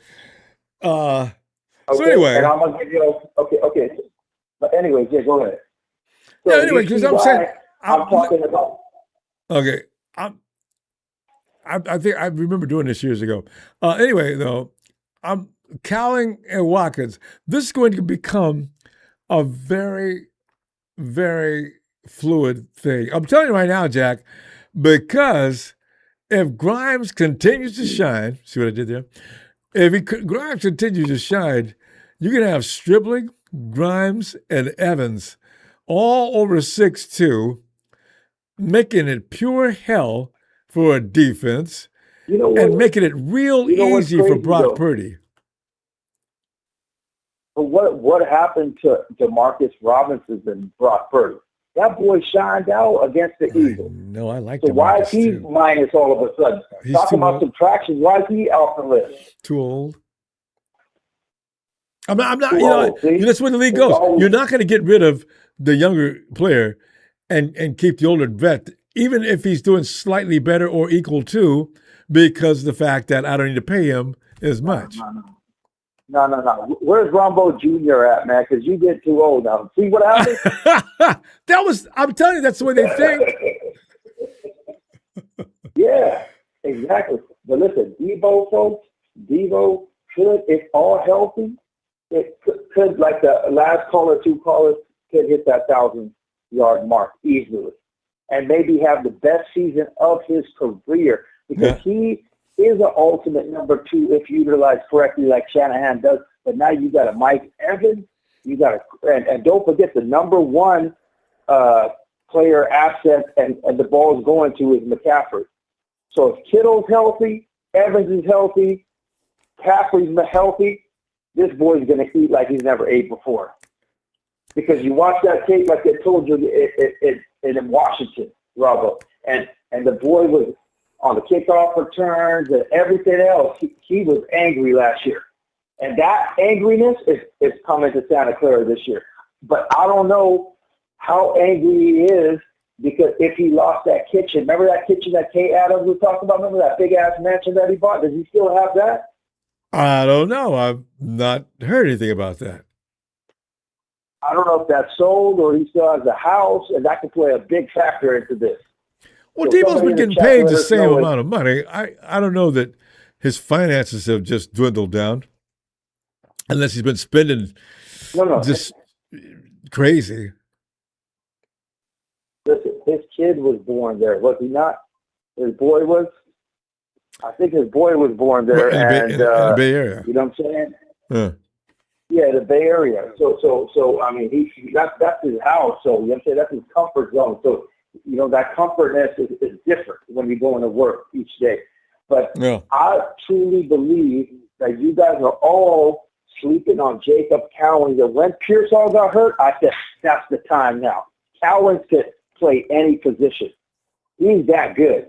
So Okay, anyway. and I'm going to give you, okay. But anyways, yeah, go ahead. So Yeah, anyway, because I'm saying. I'm talking about. Okay. I think I remember doing this years ago. Anyway, though, I'm Cowling and Watkins. This is going to become a very, very fluid thing. I'm telling you right now, Jack, because if Grimes continues to shine, see what I did there? If Grimes continues to shine, you're going to have Stribling, Grimes, and Evans all over 6'2", making it pure hell for a defense, and making it real easy for Brock Purdy. But what happened to Demarcus Robinson and Brock Purdy? That boy shined out against the Eagles. No, I like so Demarcus why is he too. Minus all of a sudden? Talking about subtraction, why is he off the list? Too old. I'm not. That's where the league goes. You're not going to get rid of the younger player and keep the older vet, even if he's doing slightly better or equal to, because of the fact that I don't need to pay him as much. No. Where's Ronbo Jr. at, man? Because you get too old now. See what happened? I'm telling you, that's the way they think. Yeah, exactly. But listen, Deebo, folks, could, if all healthy, it could, like the last caller, 2 callers, could hit that 1,000-yard mark easily. And maybe have the best season of his career, because he is an ultimate number 2 if utilized correctly, like Shanahan does. But now you got a Mike Evans, and don't forget the number 1 player asset and the ball is going to is McCaffrey. So if Kittle's healthy, Evans is healthy, Caffrey's healthy, this boy's going to eat like he's never ate before. Because you watch that tape, like I told you, in Washington, Ronbo, and the boy was on the kickoff returns and everything else. He was angry last year. And that angriness is coming to Santa Clara this year. But I don't know how angry he is, because if he lost that kitchen, remember that kitchen that Kay Adams was talking about? Remember that big-ass mansion that he bought? Does he still have that? I don't know. I've not heard anything about that. I don't know if that's sold or he still has the house, and that could play a big factor into this. Well, so Deebo's been getting paid the same amount of money. I don't know that his finances have just dwindled down, unless he's been spending just crazy. Listen, his kid was born there, was he not? His boy was? I think his boy was born there. In the Bay Area. You know what I'm saying? Yeah, the Bay Area. So I mean, that's his house. So, you know what I'm saying? That's his comfort zone. So, you know, that comfortness is different when you're going to work each day. But I truly believe that you guys are all sleeping on Jacob Cowens. And when Pearsall got hurt, I said, that's the time now. Cowens could play any position. He's that good.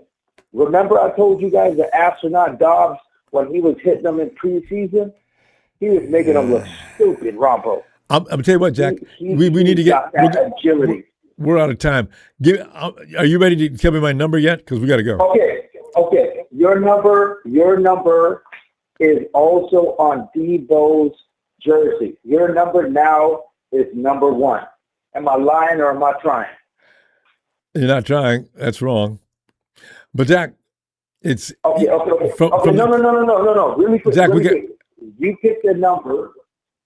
Remember I told you guys the astronaut Dobbs, when he was hitting them in preseason, he was making them look stupid, Ronbo. I'm going to tell you what, Jack. We need to get agility. We're out of time. Are you ready to tell me my number yet? Because we got to go. Okay. Your number is also on Deebo's jersey. Your number now is number 1. Am I lying or am I trying? You're not trying. That's wrong. But Jack, it's okay. No. Really quick. Jack, You picked the number.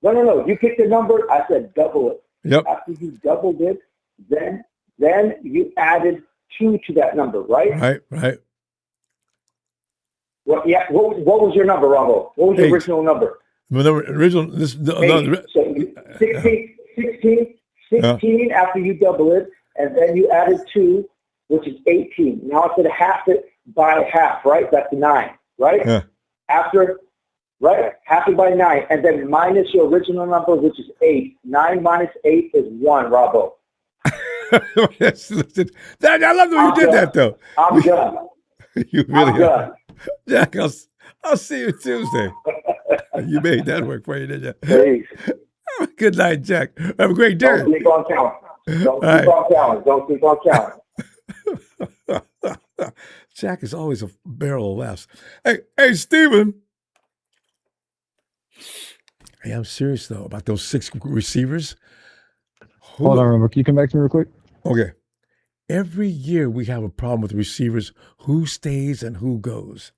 No. You picked the number. I said double it. Yep. After you doubled it, then you added 2 to that number, right? Right. What was your number, Ronbo? What was your original number? The original. 16 after you double it, and then you added 2, which is 18. Now I said half it by half, right? That's 9, right? Yeah. After right? Happy by 9, and then minus your original number, which is 8. 9 minus 8 is 1, Ronbo. Listen, I love the way you did that, though. I'm done. You really I'm done. Jack, I'll see you Tuesday. You made that work for you, didn't you? Peace. Good night, Jack. Have a great day. Don't sleep on counting. Don't sleep on counting. Don't sleep on counting. Jack is always a barrel of laughs. Hey, Steven. Hey, I'm serious, though, about those 6 receivers. Hold on, Ronbo. Can you come back to me real quick? Okay. Every year we have a problem with receivers, who stays and who goes.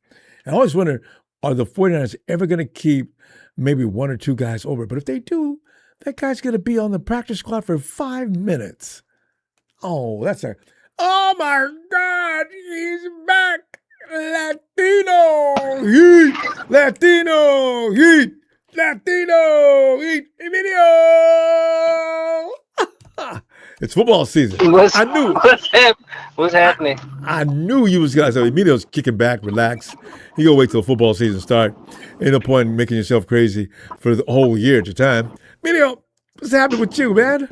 And I always wonder, are the 49ers ever going to keep maybe 1 or 2 guys over? But if they do, that guy's going to be on the practice squad for 5 minutes. Oh, oh my God, he's back. Latino heat, Latino heat, Latino heat, Emilio. It's football season. I knew. What's happening? I knew you was guys. Emilio's kicking back, relax. He gonna wait till the football season start. Ain't no point in making yourself crazy for the whole year at a time. Emilio, what's happening with you, man?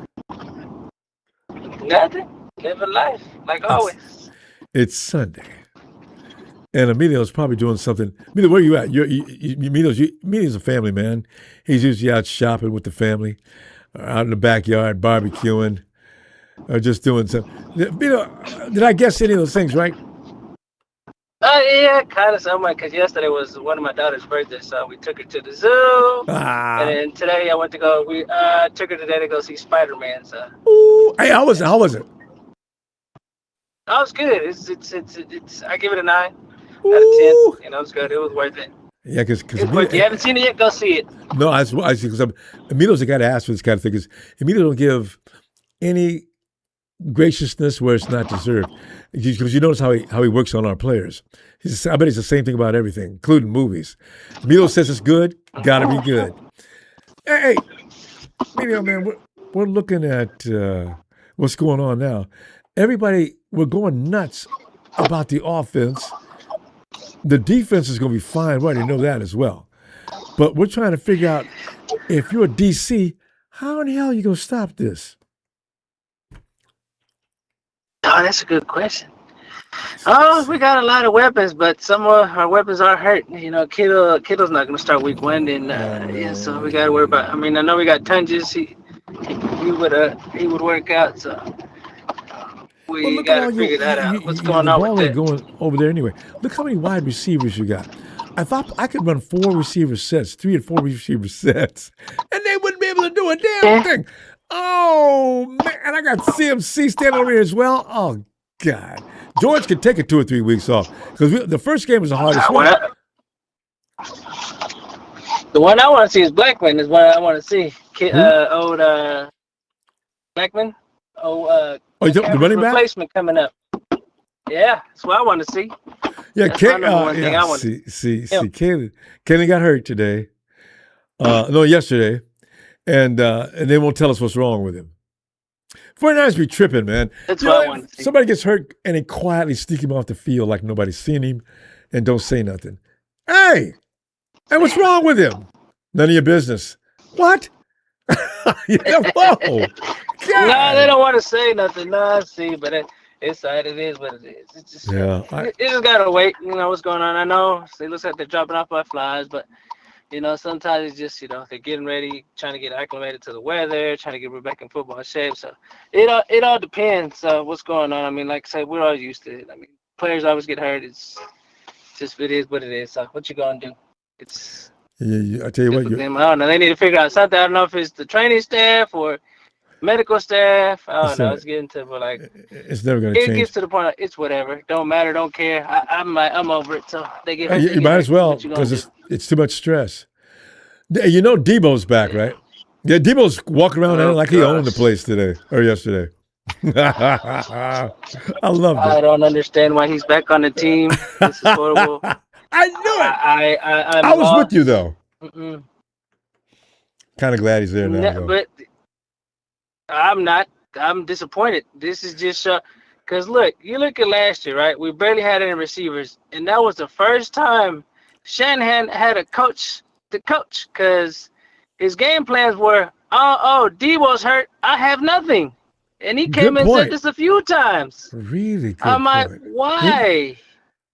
Nothing. Living life like always. It's Sunday, and Emilio's probably doing something. Emilio, where are you at? Emilio's a family man. He's usually out shopping with the family, out in the backyard, barbecuing, or just doing something. Did I guess any of those things right? Yeah, kind of something. Because yesterday was one of my daughter's birthdays, so we took her to the zoo. And then today I went to go. We took her today to go see Spider-Man. So. Ooh, hey, how was it? Oh, it's good. It's. I give it a 9 out of 10. Ooh. You know, it's good. It was worth it. Yeah, because if you haven't seen it yet, go see it. No, I see. Because Emilio's the guy to ask for this kind of thing. Because Emilio don't give any graciousness where it's not deserved. Because you notice how he works on our players. I bet he's the same thing about everything, including movies. Emilio says it's good, gotta be good. Hey, Emilio, man, we're looking at what's going on now. Everybody, we're going nuts about the offense. The defense is going to be fine. We already know that as well. But we're trying to figure out, if you're a DC, how in the hell are you going to stop this? Oh, that's a good question. Oh, we got a lot of weapons, but some of our weapons are hurt. You know, Kittle's not going to start week 1, and yeah, so we got to worry about. I mean, I know we got Tunges. He would work out. So we got to figure that out. What's going on with that? Going over there anyway. Look how many wide receivers you got. I thought I could run 4 receiver sets, 3 and 4 receiver sets, and they wouldn't be able to do a damn thing. Oh man, and I got CMC standing over here as well. Oh God, George could take it 2 or 3 weeks off because the first game was the hardest one. The one I want to see is Blackman. Is what I want to see. Old Blackman. The running back replacement coming up. Yeah, that's what I want to see. Yeah, Kenny got hurt today. Yesterday. And they won't tell us what's wrong with him. 49ers be tripping, man. That's what I want to see. Somebody gets hurt and they quietly sneak him off the field like nobody's seen him and don't say nothing. Hey, and what's wrong with him? None of your business. What? Whoa. No, they don't want to say nothing. No, I see, but it is what it is. It's just, you just got to wait. You know what's going on. I know it looks like they're dropping off by flies, but you know, sometimes it's just, they're getting ready, trying to get acclimated to the weather, trying to get back in football shape. So it all depends what's going on. I mean, like I said, we're all used to it. I mean, players always get hurt. It's just, it is what it is. So what you going to do? It's I tell you what. I don't know. They need to figure out something. I don't know if it's the training staff or medical staff. I don't know. It's getting to, but like, it's never going to change. It gets to the point, it's whatever. Don't matter. Don't care. I'm over it. So they get hurt. You might as well, because it's too much stress. You know Deebo's back, right? Yeah, Deebo's walking around like he owned the place today or yesterday. I love that. I don't understand why he's back on the team. This is horrible. I knew it. I was with you, though. Kind of glad he's there now. But I'm not. I'm disappointed. This is just because you look at last year, right? We barely had any receivers, and that was the first time Shanahan had a coach the coach because his game plans were, oh, Deebo's hurt. I have nothing. And he came and said this a few times. Really good I'm like, point. why?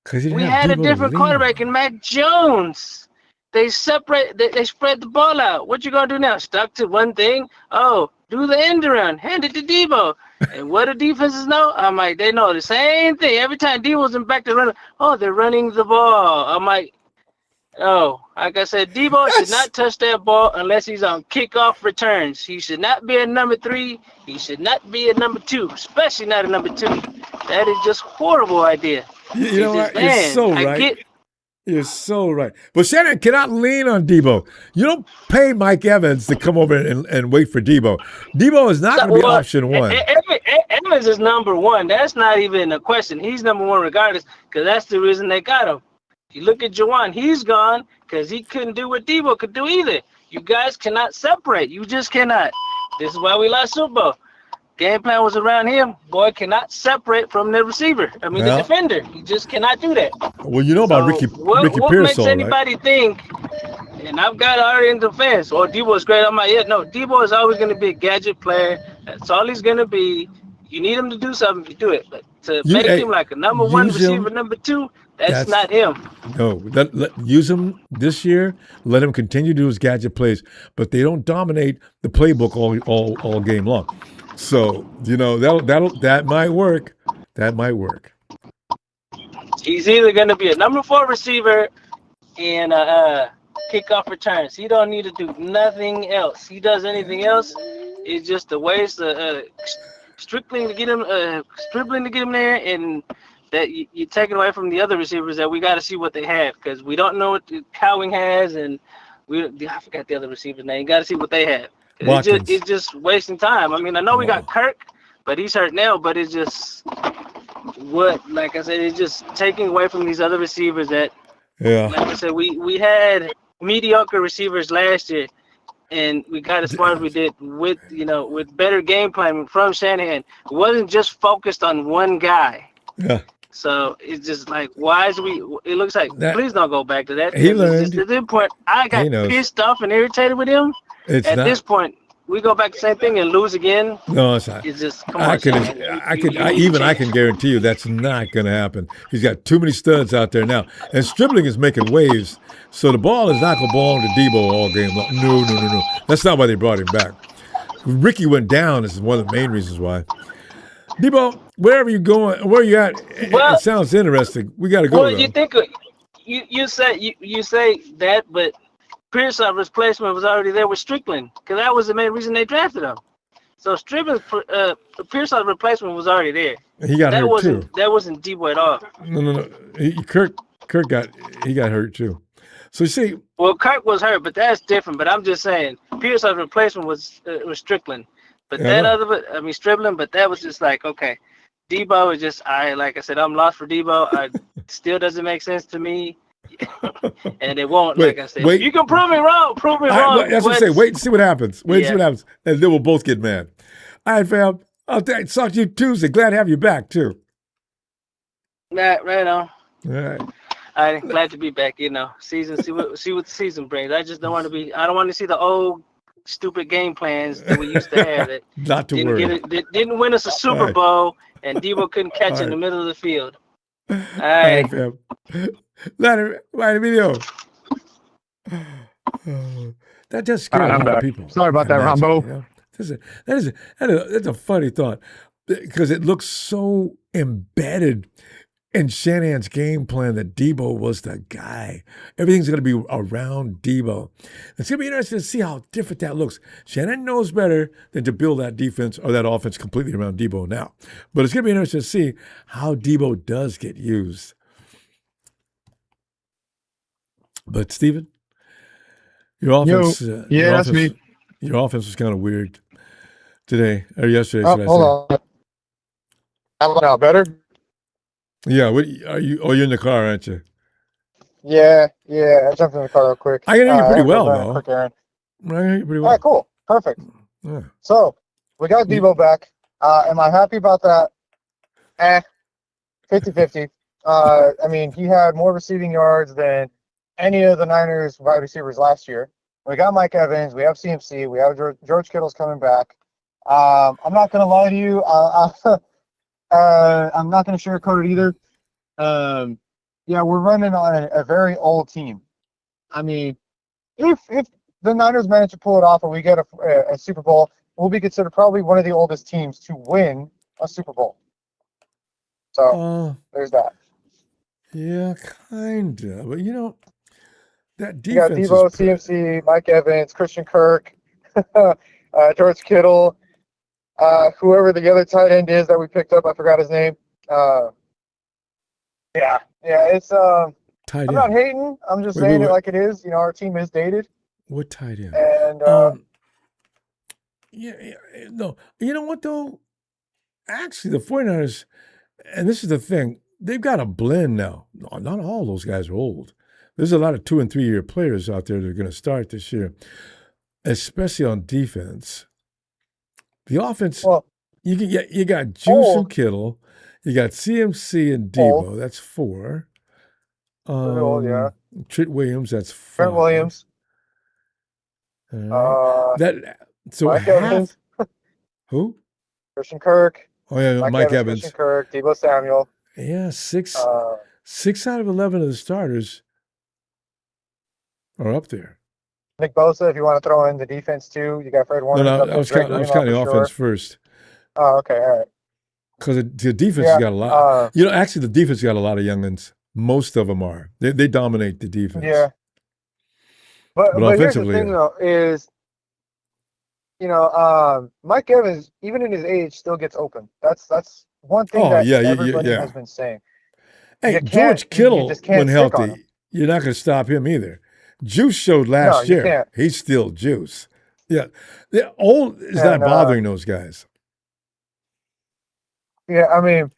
Because We had a different quarterback in Mac Jones. They separate. They spread the ball out. What you gonna do now? Stuck to one thing? Oh, do the end around. Hand it to Deebo. And what do defenses know? I'm like, they know the same thing. Every time Deebo's in back to run, oh, they're running the ball. I'm like, oh, like I said, Deebo should not touch that ball unless he's on kickoff returns. He should not be a number 3. He should not be a number 2, especially not a number 2. That is just horrible idea. You know what? You're so right. You're so right. But Shannon cannot lean on Deebo. You don't pay Mike Evans to come over and wait for Deebo. Deebo is not going to be option 1. Evans is number 1. That's not even a question. He's number 1 regardless because that's the reason they got him. You look at Juwan, he's gone because he couldn't do what Deebo could do either. You guys cannot separate. You just cannot. This is why we lost Super Bowl. Game plan was around him. Boy cannot separate from the receiver. I mean, the defender. He just cannot do that. Well, you know about Ricky what Pearsall, makes anybody think, and I've got already in defense, Deebo is great. I'm like, yeah, no, Deebo is always going to be a gadget player. That's all he's going to be. You need him to do something, you do it. But to make him like a number 1 receiver, number 2, that's not him. No, use him this year. Let him continue to do his gadget plays, but they don't dominate the playbook all game long. So that might work. That might work. He's either going to be a number 4 receiver and kickoff returns. He don't need to do nothing else. He does anything else, it's just a waste of strictly to get him, dribbling to get him there, and that you take it away from the other receivers that we got to see what they have because we don't know what Cowing has, and I forgot the other receiver's name. You got to see what they have. It's just wasting time. I mean, I know we got Kirk, but he's hurt now. But it's just like I said, it's just taking away from these other receivers that. Yeah. Like I said, we had mediocre receivers last year, and we got as far as we did with better game planning from Shanahan. It wasn't just focused on one guy. Yeah. So it's just like, it looks like, please don't go back to that. He learned. At this point, I got pissed off and irritated with him. This point, we go back to the same thing and lose again. No, it's not. It's just, I can guarantee you that's not going to happen. He's got too many studs out there now. And Stribling is making waves. So the ball is not going to belong to Deebo all game long. No. That's not why they brought him back. Ricky went down. This is one of the main reasons why. Deebo, wherever you're going, where you at, it sounds interesting. We got to go. Well, you think you say that, but Pearsall's replacement was already there with Strickland because that was the main reason they drafted him. So Strickland's Pearsall's replacement was already there. He got hurt too. That wasn't Deebo at all. No. Kirk got hurt too. So you see, well, Kirk was hurt, but that's different. But I'm just saying, Pearsall's replacement was Strickland. But Strickland. But that was just like, okay, Deebo is just like I said, I'm lost for Deebo. Still doesn't make sense to me. And it won't, like I said. You can prove me wrong. That's what I say. Wait and see what happens. And then we'll both get mad. All right, fam. I'll talk to you Tuesday. Glad to have you back, too. Right on. All right. I'm glad to be back. Season. See what the season brings. I just don't want to be. I don't want to see the old stupid game plans that we used to have. That not to worry. Didn't win us a Super Bowl, and Deebo couldn't catch in the middle of the field. All right, fam. Later video. That just scared a lot of people. Sorry about that, Ronbo. That's a funny thought because it looks so embedded in Shanahan's game plan that Deebo was the guy. Everything's going to be around Deebo. It's going to be interesting to see how different that looks. Shanahan knows better than to build that defense or that offense completely around Deebo now. But it's going to be interesting to see how Deebo does get used. But Steven, your offense, that's me. Your offense was kind of weird today or yesterday. Hold on. How about now? Better? Yeah. What are you? Oh, you're in the car, aren't you? Yeah. I jumped in the car real quick. I can hear you pretty well, though. Quick errand. I can hear you pretty well. All right, cool, perfect. Yeah. So we got Deebo back. Am I happy about that? 50-50. I mean, he had more receiving yards than any of the Niners wide receivers last year. We got Mike Evans. We have CMC. We have George Kittle's coming back. I'm not going to lie to you. I'm not going to sugarcoat it either. Yeah, we're running on a very old team. I mean, if the Niners manage to pull it off and we get a Super Bowl, we'll be considered probably one of the oldest teams to win a Super Bowl. So there's that. Yeah, kind of. But, you know, that You got defense Deebo, is CMC, Mike Evans, Christian Kirk, George Kittle, whoever the other tight end is that we picked up. I forgot his name. Yeah, it's tight I'm end. not hating. I'm just saying it like it is. You know, our team is dated. What tight end? And no. You know what, though? Actually, the 49ers, and this is the thing, they've got a blend now. Not all those guys are old. There's a lot of 2- and 3-year players out there that are going to start this year, especially on defense. The offense, you got Juice and Kittle. You got CMC and Deebo. That's 4. Trent Williams, that's 5. Trent Williams. Mike Evans. Who? Christian Kirk. Oh, yeah, Mike Evans. Christian Kirk, Deebo Samuel. Yeah, 6 out of 11 of the starters are up there. Nick Bosa, if you want to throw in the defense too, you got Fred Warner. No, I was counting the offense first. Oh, okay, all right. Because the defense has got a lot. Actually, the defense got a lot of youngins. Most of them are. They dominate the defense. Yeah. But here's the thing, though, is, Mike Evans, even in his age, still gets open. That's one thing everybody has been saying. Hey, George Kittle, when healthy, you're not going to stop him either. Juice showed last year. Can't. He's still Juice. Yeah. The old is not bothering those guys. Yeah, I mean,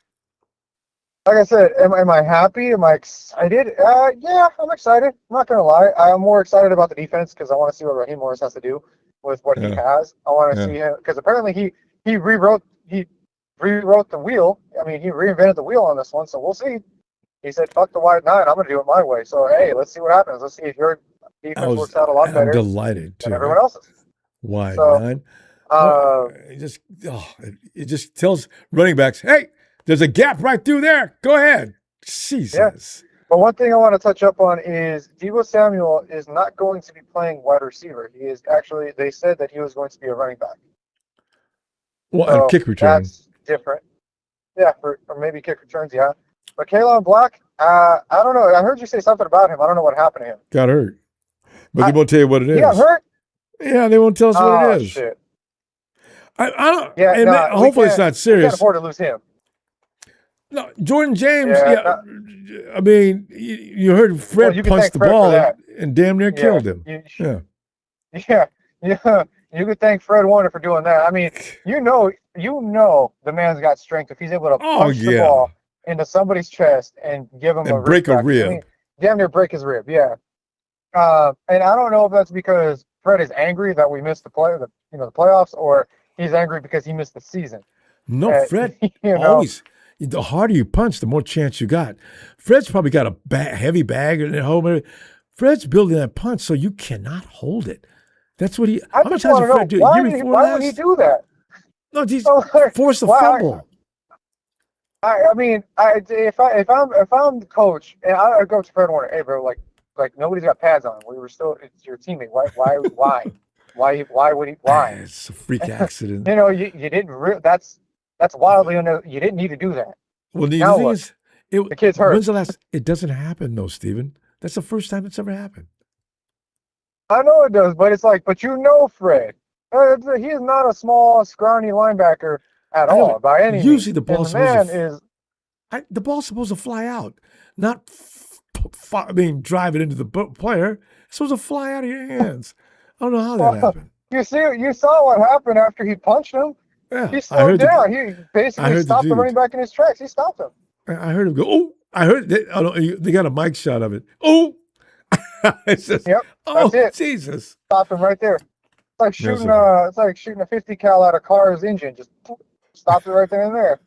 like I said, am I happy? Am I excited? Yeah, I'm excited. I'm not going to lie. I'm more excited about the defense because I want to see what Raheem Morris has to do with what he has. I want to see him because apparently he rewrote the wheel. I mean, he reinvented the wheel on this one, so we'll see. He said, "Fuck the wide 9. I'm going to do it my way." So hey, let's see what happens. Let's see if your defense works out a lot better. I'm delighted too. Than everyone else's. Wide 9. It just tells running backs, "Hey, there's a gap right through there. Go ahead." Jesus. Yeah. But one thing I want to touch up on is Deebo Samuel is not going to be playing wide receiver. He is actually. They said that he was going to be a running back. Well, and kick return. That's different. Yeah, or maybe kick returns. Yeah. But Kayla Black, I don't know. I heard you say something about him. I don't know what happened to him. Got hurt. But they won't tell you what it is. He got hurt? Yeah, they won't tell us what it is. Shit. I don't. Yeah, hopefully it's not serious. We can't afford to lose him. No, Jordan James. I mean, you heard Fred punch the ball and damn near killed him. Yeah. You could thank Fred Warner for doing that. I mean, you know, the man's got strength if he's able to punch the ball into somebody's chest and give him a break a rib. I mean, damn near break his rib. Yeah. And I don't know if that's because Fred is angry that we missed the playoffs, or he's angry because he missed the season. No, Fred always. The harder you punch, the more chance you got. Fred's probably got a heavy bag at home. Fred's building that punch so you cannot hold it. That's what he. How much has Fred do? Why would he do that? No, he's forced a fumble. I mean, if I'm the coach and I go to Fred Warner, hey bro, like nobody's got pads on. We were still, it's your teammate. Why would he? Why? It's a freak accident. You didn't. That's wildly you didn't need to do that. Well, the thing is, the kid's hurt. When's the last? It doesn't happen though, Steven. That's the first time it's ever happened. I know it does, but it's like, Fred. He is not a small, scrawny linebacker at all by any means. Usually the ball's the ball's supposed to fly out, not drive it into the player. It's supposed to fly out of your hands. I don't know how that happened. You saw what happened after he punched him. Yeah, he slowed down. He basically stopped the running back in his tracks. He stopped him. I heard him go, "Oh!" I heard they got a mic shot of it. Oh, it's just, that's it. Jesus! Stop him right there. It's like shooting a 50 cal out of car's engine. Just stop it right there and there.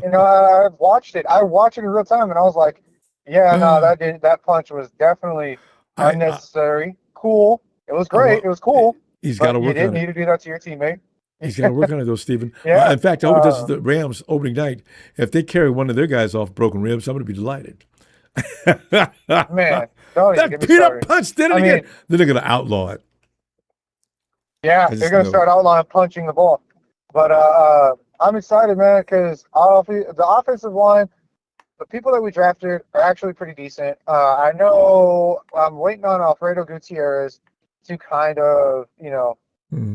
I've watched it. I watched it in real time, and I was like, Yeah, no, that punch was definitely unnecessary. Cool. It was great. It was cool. He's got to But you work didn't on need it. to do that to your teammate. He's got to work on it, though, Stephen. Yeah. In fact, I hope this is the Rams opening night. If they carry one of their guys off broken ribs, I'm going to be delighted. Man, don't even that get me Peter started. punch did it again. Then they're going to outlaw it. Yeah, they're going to start outlawing punching the ball. But I'm excited, man, because the offensive line, the people that we drafted are actually pretty decent. I know I'm waiting on Alfredo Gutierrez to kind of,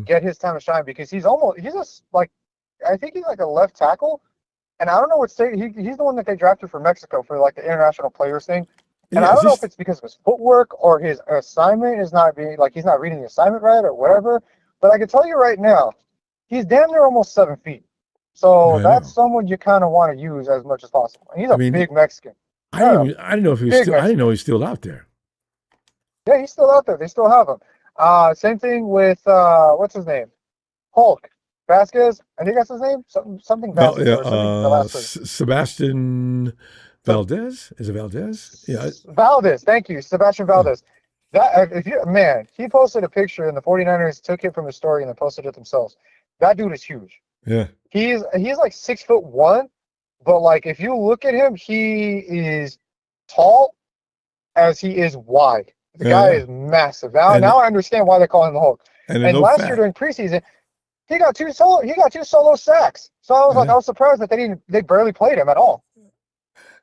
get his time to shine because I think he's like a left tackle. And I don't know what state he's the one that they drafted for Mexico for like the international players thing. And I don't know if it's because of his footwork or his assignment is not being he's not reading the assignment right or whatever. But I can tell you right now, he's damn near almost 7 feet. So that's someone you kind of want to use as much as possible. And he's a big Mexican. I didn't know if he was still. I didn't know he's still out there. Yeah, he's still out there. They still have him. Same thing with what's his name, Hulk Vasquez. I think that's his name. Something Vasquez. Sebastian Valdez. Is it Valdez? Yeah. Valdez. Thank you, Sebastian Valdez. He posted a picture and the 49ers took it from his story and then posted it themselves. That dude is huge. Yeah. He's like 6'1", but like if you look at him, he is tall as he is wide. The guy is massive. Now I understand why they call him the Hulk. And last year during preseason, he got two solo sacks. So I was surprised that they barely played him at all.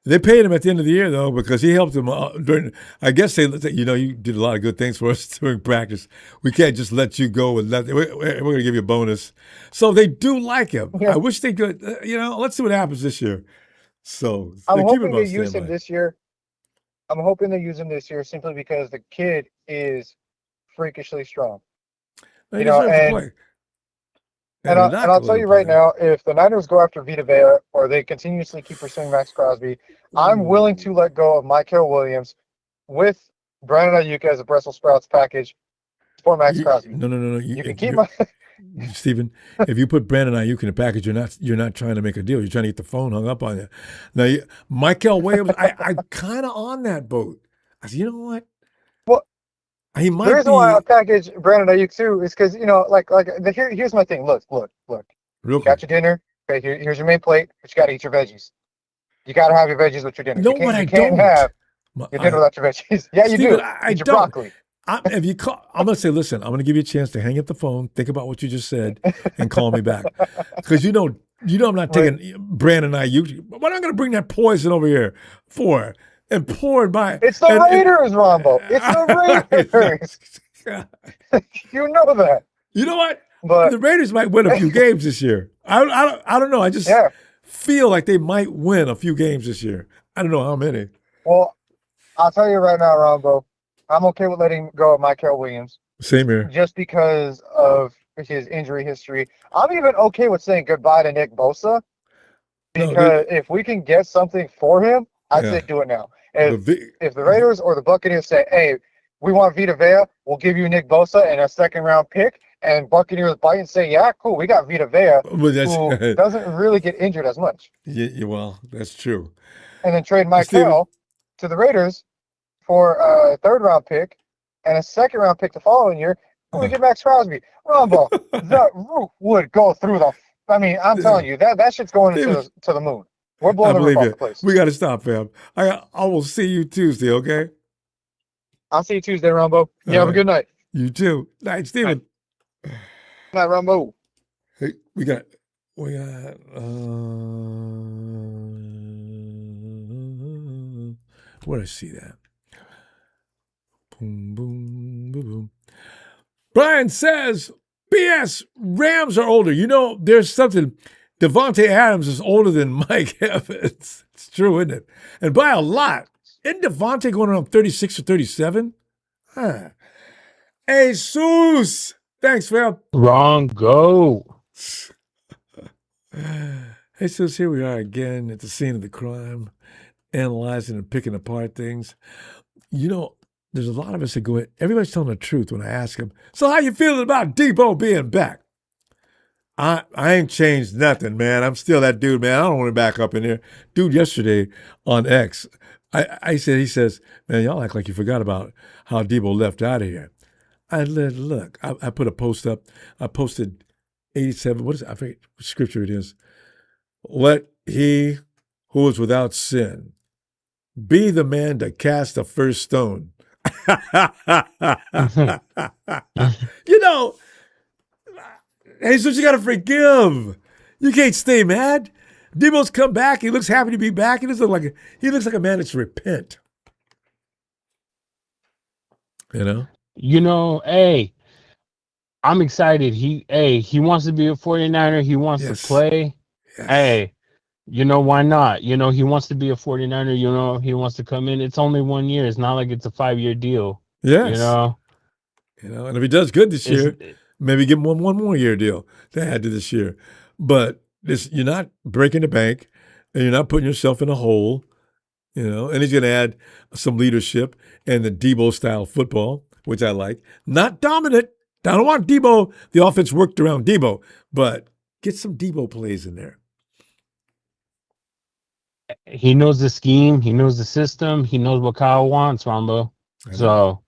They paid him at the end of the year, though, because he helped them during. I guess you did a lot of good things for us during practice. We can't just let you go and we're going to give you a bonus. So they do like him. Yeah. I wish they could. Let's see what happens this year. So I'm hoping they use him this year. I'm hoping they use him this year simply because the kid is freakishly strong. And I'll tell you right now, if the Niners go after Vita Vea or they continuously keep pursuing Max Crosby, I'm willing to let go of Michael Williams with Brandon Ayuk as a Brussels sprouts package for Max Crosby. No. You can keep my Stephen, if you put Brandon Ayuk in a package, you're not trying to make a deal. You're trying to get the phone hung up on you. Now, Michael Williams, I'm kind of on that boat. I said, you know what? Well, he might the reason why I package Brandon Ayuk too is because here's my thing. Look. Real got your dinner. Okay, here's your main plate, but you got to eat your veggies. You got to have your veggies with your dinner. You can't have your dinner without your veggies. Yeah, you Steven, do. I eat your don't. broccoli. I'm going to say, listen, I'm going to give you a chance to hang up the phone, think about what you just said, and call me back. Because I'm not taking Brandon Ayuk. Why am I going to bring that poison over here for? And poured by. It's the Raiders, Ronbo. It's the Raiders. You know that. You know what? But the Raiders might win a few games this year. I don't know. I just feel like they might win a few games this year. I don't know how many. Well, I'll tell you right now, Ronbo, I'm okay with letting go of Michael Williams. Same here. Just because of his injury history. I'm even okay with saying goodbye to Nick Bosa. Because if we can get something for him, I'd say do it now. If the Raiders or the Buccaneers say, hey, we want Vita Vea, we'll give you Nick Bosa and a second-round pick, and Buccaneers bite and say, yeah, cool, we got Vita Vea, who doesn't really get injured as much. Yeah, well, that's true. And then trade Michael to the Raiders for a third-round pick and a second-round pick the following year, and we get Max Crosby. Ronbo, the roof would go through the – I'm telling you, that shit's going to the moon. We're blowing the roof off the place. We got to stop, fam. I will see you Tuesday, okay? I'll see you Tuesday, Ronbo. You have a good night. You too. Night, Steven. Night, Ronbo. Hey, we got where did I see that? Boom, boom, boom, boom. Brian says, BS, Rams are older. There's something. Devontae Adams is older than Mike Evans. It's true, isn't it? And by a lot. Isn't Devontae going around 36 or 37? Huh. Jesus. Thanks, fam. Rongo. Jesus, here we are again at the scene of the crime, analyzing and picking apart things. There's a lot of us that go ahead. Everybody's telling the truth when I ask them, so how you feeling about Deebo being back? I ain't changed nothing, man. I'm still that dude, man. I don't want to back up in here. Dude, yesterday on X, He says, man, y'all act like you forgot about how Deebo left out of here. I look. I put a post up. I posted 87. What is it? I forget what scripture it is. Let he who is without sin be the man to cast the first stone. You know, Jesus, you got to forgive. You can't stay mad. Deebo's come back. He looks happy to be back. He looks like a man that's repent. You know? You know, hey, I'm excited. He wants to be a 49er. He wants to play. Yes. Hey, you know, why not? You know, he wants to be a 49er. You know, he wants to come in. It's only 1 year. It's not like it's a 5-year deal. Yes. You and know, if he does good this year, maybe give him one more year deal to add to this year. But you're not breaking the bank, and you're not putting yourself in a hole. You know, and he's going to add some leadership and the Deebo style football, which I like. Not dominant. I don't want Deebo, the offense worked around Deebo, but get some Deebo plays in there. he knows the scheme. He knows the system. He knows what Kyle wants, Ronbo. So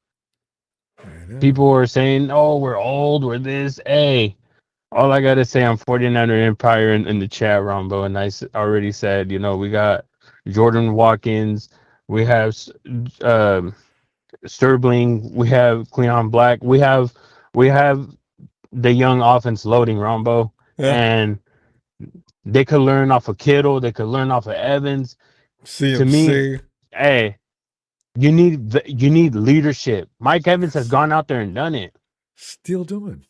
people are saying, oh, we're old, we're this. Hey, all I got to say, I'm 49er Empire in the chat, Ronbo. And I already said, you know, we got Jordan Watkins. We have Sterling. We have Cleon Black. We have the young offense loading, Ronbo. Yeah. And they could learn off of Kittle. They could learn off of Evans. CMC. To me, hey, you need leadership. Mike Evans has gone out there and done it. Still doing.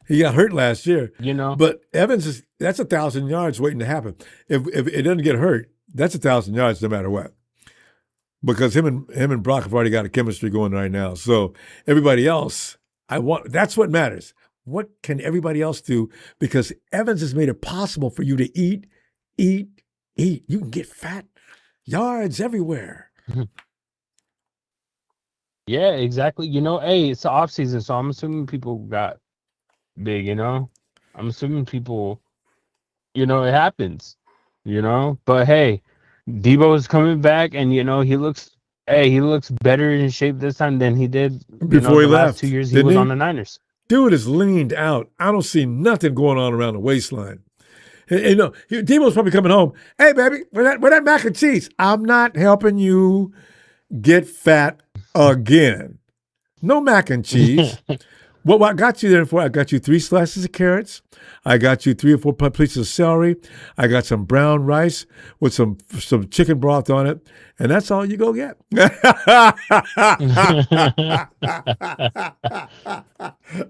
He got hurt last year. You know. But Evans that's 1,000 yards waiting to happen. If it doesn't get hurt, that's 1,000 yards no matter what. Because him and Brock have already got a chemistry going right now. So everybody else, that's what matters. What can everybody else do? Because Evans has made it possible for you to eat. You can get fat yards everywhere. Yeah, exactly. You know, hey, it's the off season, so I'm assuming people got big, you know? I'm assuming people, you know, it happens, you know? But hey, Deebo is coming back, and you know, he looks better in shape this time than he did Before he the left. last 2 years he was on the Niners. Dude is leaned out. I don't see nothing going on around the waistline. You know, Deebo's probably coming home. Hey, baby, where that mac and cheese? I'm not helping you get fat again. No mac and cheese. What I got you there for? I got you 3 slices of carrots. I got you 3 or 4 pieces of celery. I got some brown rice with some chicken broth on it, and that's all you go get.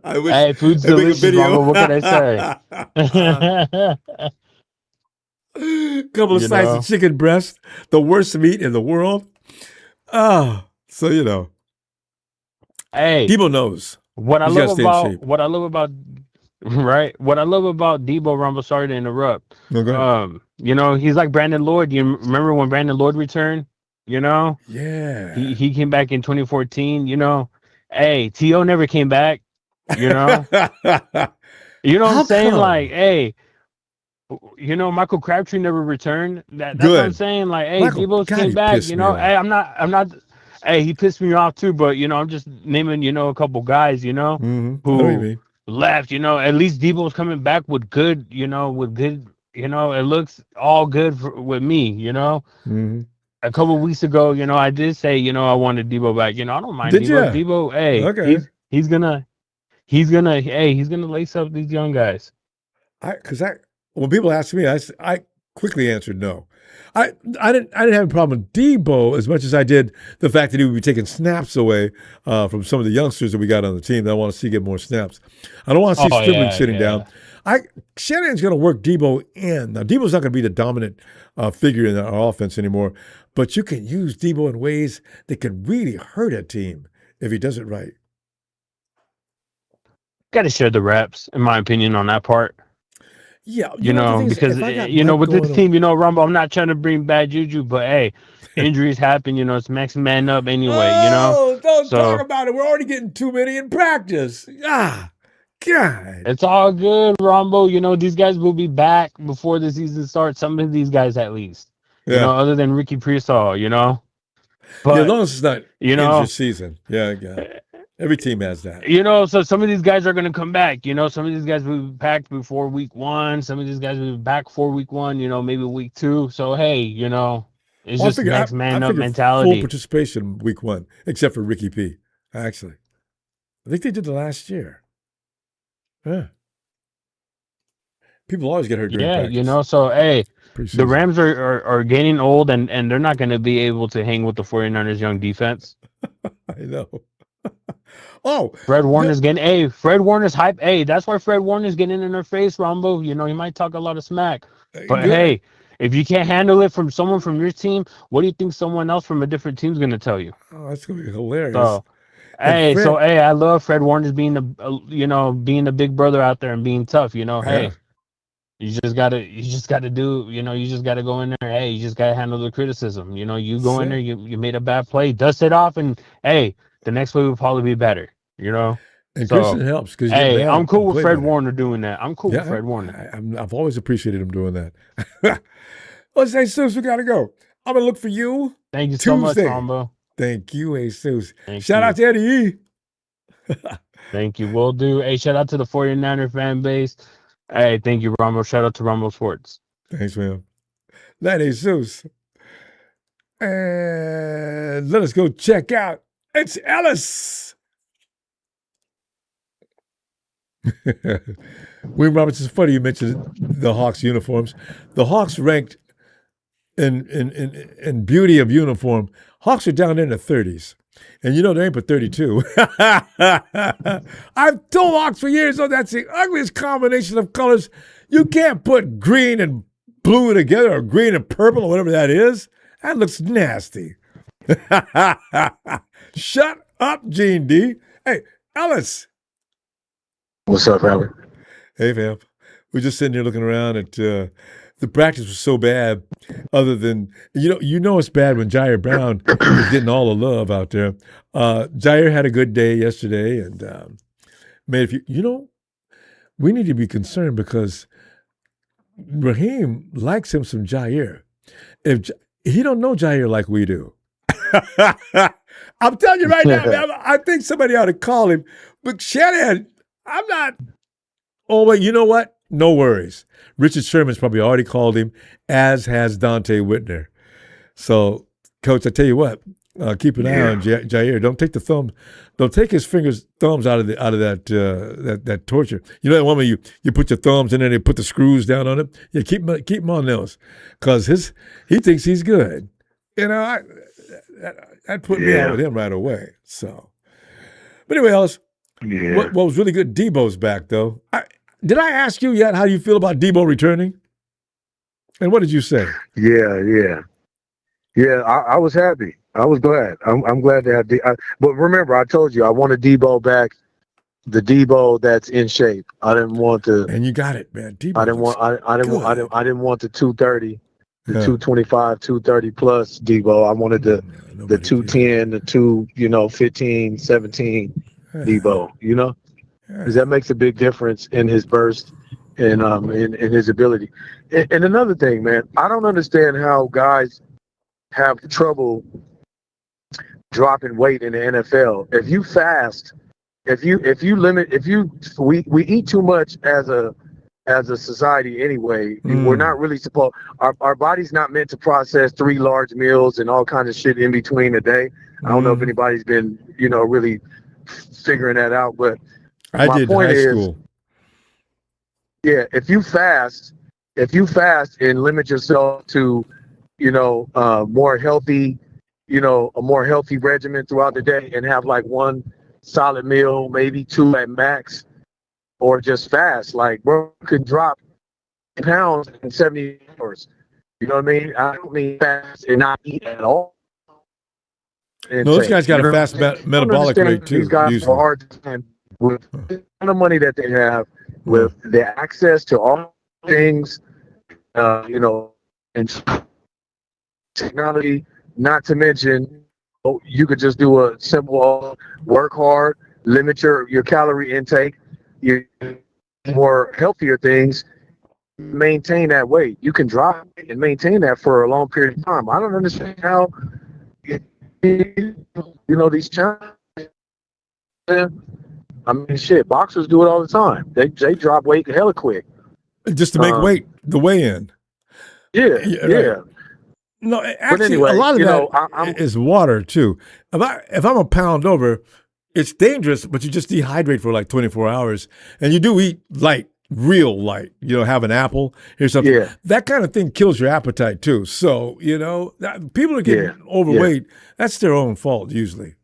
Hey, food's delicious, Mama. What can I say? Couple of slices of chicken breast, the worst meat in the world. So you know. Hey, Deebo knows. What I love about Deebo, Rumble, sorry to interrupt. Okay. You know, he's like Brandon Lloyd. You remember when Brandon Lloyd returned? You know? Yeah. He came back in 2014, you know. Hey, T.O. never came back, you know. You know what I'm saying? Come? Like, hey, you know, Michael Crabtree never returned. That's what I'm saying. Like, hey, Deebo came back, you know. Hey, I'm not hey, he pissed me off too, but you know, I'm just naming, you know, a couple guys, you know, who left. You know, at least Deebo's coming back with good, you know, it looks all good with me, you know. A couple of weeks ago, you know, I did say, you know, I wanted Deebo back. You know, I don't mind Deebo. Deebo, hey, okay. he's gonna lace up these young guys. When people ask me, I quickly answered no. I didn't have a problem with Deebo as much as I did the fact that he would be taking snaps away from some of the youngsters that we got on the team that I want to see get more snaps. I don't want to see Sterling sitting down. Shanahan's going to work Deebo in. Now, Deebo's not going to be the dominant figure in our offense anymore, but you can use Deebo in ways that can really hurt a team if he does it right. Got to share the reps, in my opinion, on that part. Yeah, you know, because you know, with this team, you know, Rumble, I'm not trying to bring bad juju, but hey, injuries happen. You know, it's max man up anyway. You know, don't talk about it. We're already getting too many in practice. God, it's all good, Rumble. You know, these guys will be back before the season starts. Some of these guys, at least, you know, other than Ricky Pearsall. You know, But as long as it's not your season. Yeah. Every team has that. So some of these guys are going to come back. Some of these guys will be back before week 1. Some of these guys will be back for week 1. Maybe week 2. So hey, it's just next man up mentality. Full participation week 1, except for Ricky P. Actually, I think they did the last year. Yeah. People always get hurt during practice. So hey, the Rams are getting old, and they're not going to be able to hang with the 49ers young defense. I know. Fred Warner's Fred Warner's hype. Hey, that's why Fred Warner's getting in their face, Ronbo. He might talk a lot of smack. But hey, if you can't handle it from someone from your team, what do you think someone else from a different team is going to tell you? Oh, that's going to be hilarious. So, I love Fred Warner's being being the big brother out there and being tough. Hey, you just gotta do. You just gotta go in there. Hey, you just gotta handle the criticism. You go in there, you made a bad play, dust it off, and hey, the next play will probably be better. And Christian helps because I'm cool with Fred Warner doing that. I'm cool with Fred Warner. I've always appreciated him doing that. Let's say, Jesus, we gotta go. I'm gonna look for you. Thank you so much, Ronbo. Thank you, Jesus. Shout out to Eddie E. Thank you. Will do. Hey, shout out to the 49er fan base. Hey, thank you, Ronbo. Shout out to Ronbo Sports. Thanks, man. That is Jesus. And let us go check out. It's Ellis. William Roberts, it's funny you mentioned the Hawks uniforms. The Hawks ranked in beauty of uniform. Hawks are down in the 30s. And they ain't but 32. I've told Hawks for years, that's the ugliest combination of colors. You can't put green and blue together or green and purple or whatever that is. That looks nasty. Shut up, Gene D. Hey, Ellis. What's up, Robert? Hey, fam. We're just sitting here looking around at the practice was so bad. Other than it's bad when Jair Brown is getting all the love out there. Jair had a good day yesterday, and man, if we need to be concerned because Raheem likes him some Jair. If he don't know Jair like we do. I'm telling you right now, man, I think somebody ought to call him. But Shanahan, I'm not. Oh, but you know what? No worries. Richard Sherman's probably already called him, as has Dante Whitner. So, Coach, I tell you what, keep an eye on Jair. Don't take don't take his thumbs out of that torture. You know that one where you put your thumbs in there and they put the screws down on it? Yeah, keep him on those. Because he thinks he's good. That put me out with him right away. So, but anyway, Ellis, what was really good, Deebo's back, though. Did I ask you yet how you feel about Deebo returning? And what did you say? Yeah. I was happy. I was glad. I'm glad to have but remember, I told you I wanted Deebo back. The Deebo that's in shape. I didn't want to. And you got it, man. Deebo I didn't want the 230, the 225, 230 plus Deebo. I wanted the 210, the 215, 17 Deebo. Because that makes a big difference in his burst and in his ability. And another thing, man, I don't understand how guys have trouble dropping weight in the NFL. If you fast, we eat too much as a society anyway. We're not really supposed. Our body's not meant to process 3 large meals and all kinds of shit in between a day. I don't know if anybody's been really figuring that out, but. I did in high school. Yeah, if you fast and limit yourself to, a more healthy regimen throughout the day and have like 1 solid meal, maybe 2 at max, or just fast, like bro could drop pounds in 70 hours. You know what I mean? I don't mean fast and not eat at all. No, those guys got a fast metabolic rate too. These guys have a hard time with the amount of money that they have, with the access to all things, and technology, not to mention, you could just do a simple work hard, limit your calorie intake, you more healthier things, maintain that weight. You can drop and maintain that for a long period of time. I don't understand how these challenges. I mean, shit, boxers do it all the time. They drop weight hella quick. Just to make weight, the weigh-in. Yeah. Right. No, actually, but anyway, a lot of that is water, too. If I'm a pound over, it's dangerous, but you just dehydrate for like 24 hours. And you do eat light, real light. Have an apple or something. Yeah. That kind of thing kills your appetite, too. So, people are getting overweight. That's their own fault, usually.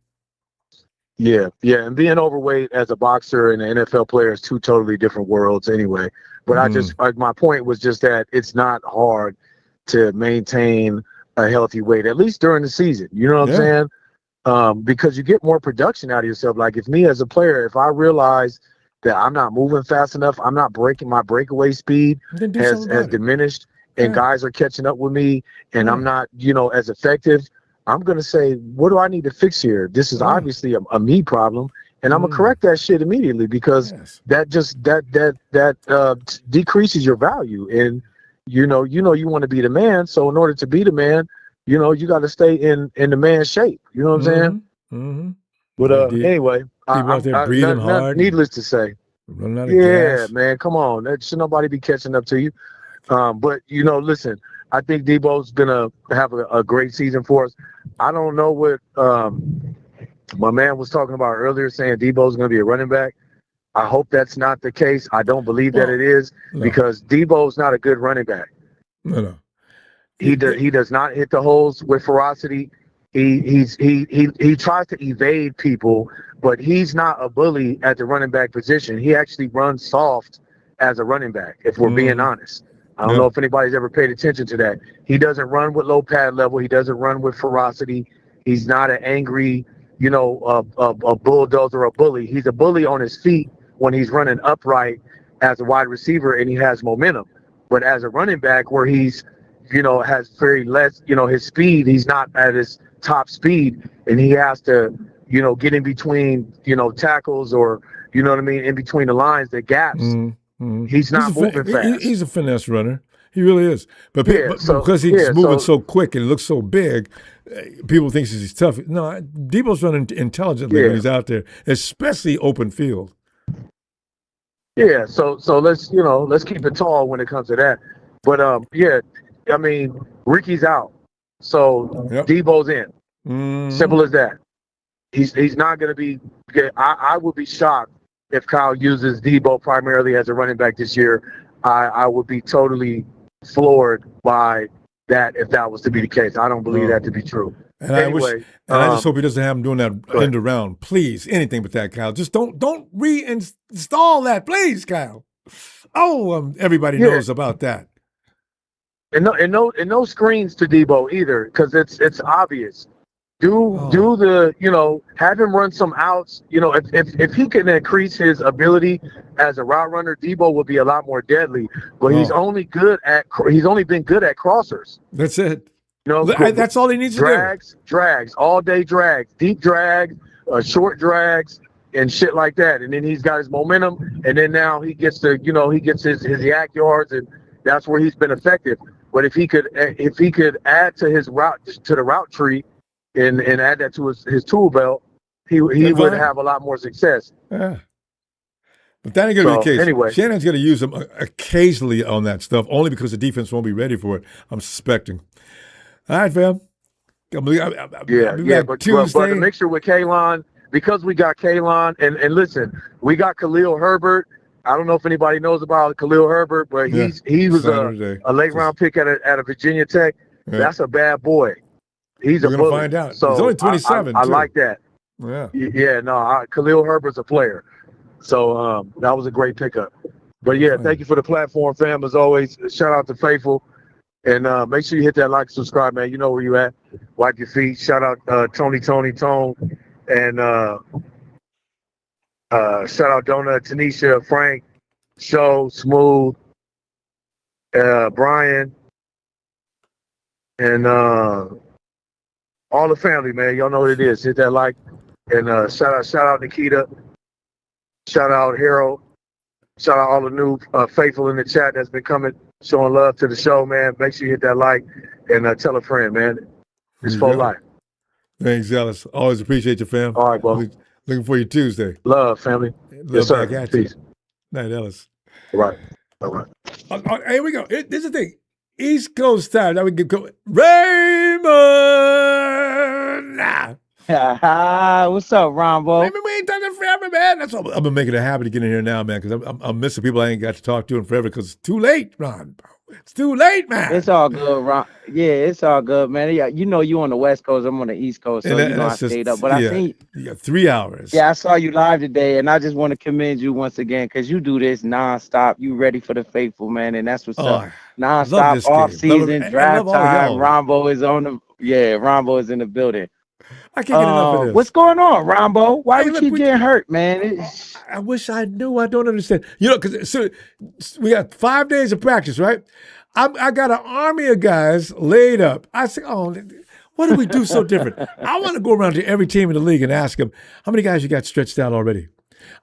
Yeah. And being overweight as a boxer and an NFL player is two totally different worlds anyway. But my point was just that it's not hard to maintain a healthy weight, at least during the season. You know what I'm saying? Because you get more production out of yourself. Like if me as a player, if I realize that I'm not moving fast enough, I'm not breaking, my breakaway speed has diminished, and guys are catching up with me, and I'm not, as effective, I'm going to say, what do I need to fix here? This is obviously a me problem. And I'm gonna correct that shit immediately, because that decreases your value. And you want to be the man. So in order to be the man, you got to stay in the man's shape. You know what I'm saying? Mm-hmm. But anyway, out there breathing hard. Needless to say, gas. man, come on, that should nobody be catching up to you. But listen, I think Deebo's gonna have a great season for us. I don't know what my man was talking about earlier, saying Deebo's going to be a running back. I hope that's not the case. I don't believe that it is, because Deebo's not a good running back. No. He does not hit the holes with ferocity. He tries to evade people, but he's not a bully at the running back position. He actually runs soft as a running back, if we're being honest. I don't know if anybody's ever paid attention to that. He doesn't run with low pad level. He doesn't run with ferocity. He's not an angry, a bulldozer or a bully. He's a bully on his feet when he's running upright as a wide receiver and he has momentum. But as a running back, where he's, has very less, his speed, he's not at his top speed, and he has to, get in between, tackles, or, in between the lines, the gaps. He's not moving fast. He's a finesse runner. He really is. But because he's moving so quick and looks so big, people think he's tough. No, Deebo's running intelligently when he's out there, especially open field. Yeah, so let's keep it tall when it comes to that. But I mean, Ricky's out, so Deebo's in. Simple as that. He's not going to be. I would be shocked if Kyle uses Deebo primarily as a running back this year. I would be totally floored by that if that was to be the case. I don't believe that to be true. And anyway, I just hope he doesn't have him doing that end around. Please, anything but that, Kyle. Just don't reinstall that, please, Kyle. Everybody knows about that. And no screens to Deebo either, because it's obvious. Do the have him run some outs. If he can increase his ability as a route runner, Deebo will be a lot more deadly. But he's only been good at crossers. That's it. That's all he needs to do. Drags, all day drags, deep drags, short drags, and shit like that. And then he's got his momentum, and then now he gets his yak yards, and that's where he's been effective. But if he could add to his the route tree, and add that to his tool belt, he would have a lot more success. Yeah. But that ain't going to be the case. Anyway. Shannon's going to use him occasionally on that stuff, only because the defense won't be ready for it, I'm suspecting. All right, fam. But the mixture with Kaylon, because we got Kaylon, and listen, we got Khalil Herbert. I don't know if anybody knows about Khalil Herbert, but he was a late round pick at a Virginia Tech. Yeah. That's a bad boy. He's a bully. We're going to find out. So he's only 27. I like that. Yeah. Yeah, no, Khalil Herbert's a player. So that was a great pickup. But yeah, thank you for the platform, fam. As always, shout out to Faithful. And make sure you hit that like, subscribe, man. You know where you at. Wipe your feet. Shout out Tony, Tone. And shout out Donna, Tanisha, Frank, Show, Smooth, Brian, and all the family, man. Y'all know what it is. Hit that like. And shout out Nikita. Shout out Harold. Shout out all the new faithful in the chat that's been coming, showing love to the show, man. Make sure you hit that like and tell a friend, man. It's for life. Thanks, Ellis. Always appreciate you, fam. All right, bro. Looking for you Tuesday. Love, family. Love yes, sir. back at Peace. you. Night, Ellis. All right. All right. Here we go. This is the thing. East Coast time. Now we can go. Raymond. What's up, Ronbo? Raymond, we ain't done it forever, man. That's what I'm gonna make it a habit to get in here now, man, because I'm missing people I ain't got to talk to in forever because it's too late, Ron. It's too late, man. It's all good, Ron. Yeah, it's all good, man. Yeah, you know you on the West Coast, I'm on the East Coast, so I stayed up. But I think you got 3 hours. Yeah, I saw you live today, and I just want to commend you once again because you do this nonstop. You ready for the faithful, man, and that's what's up. Nonstop off season, draft time. Ronbo is on the Ronbo is in the building. I can't get enough of this. What's going on, Ronbo? Why we keep getting hurt, man? I wish I knew. I don't understand. You know, because we got 5 days of practice, right? I got an army of guys laid up. I say, what do we do so different? I want to go around to every team in the league and ask them, how many guys you got stretched out already?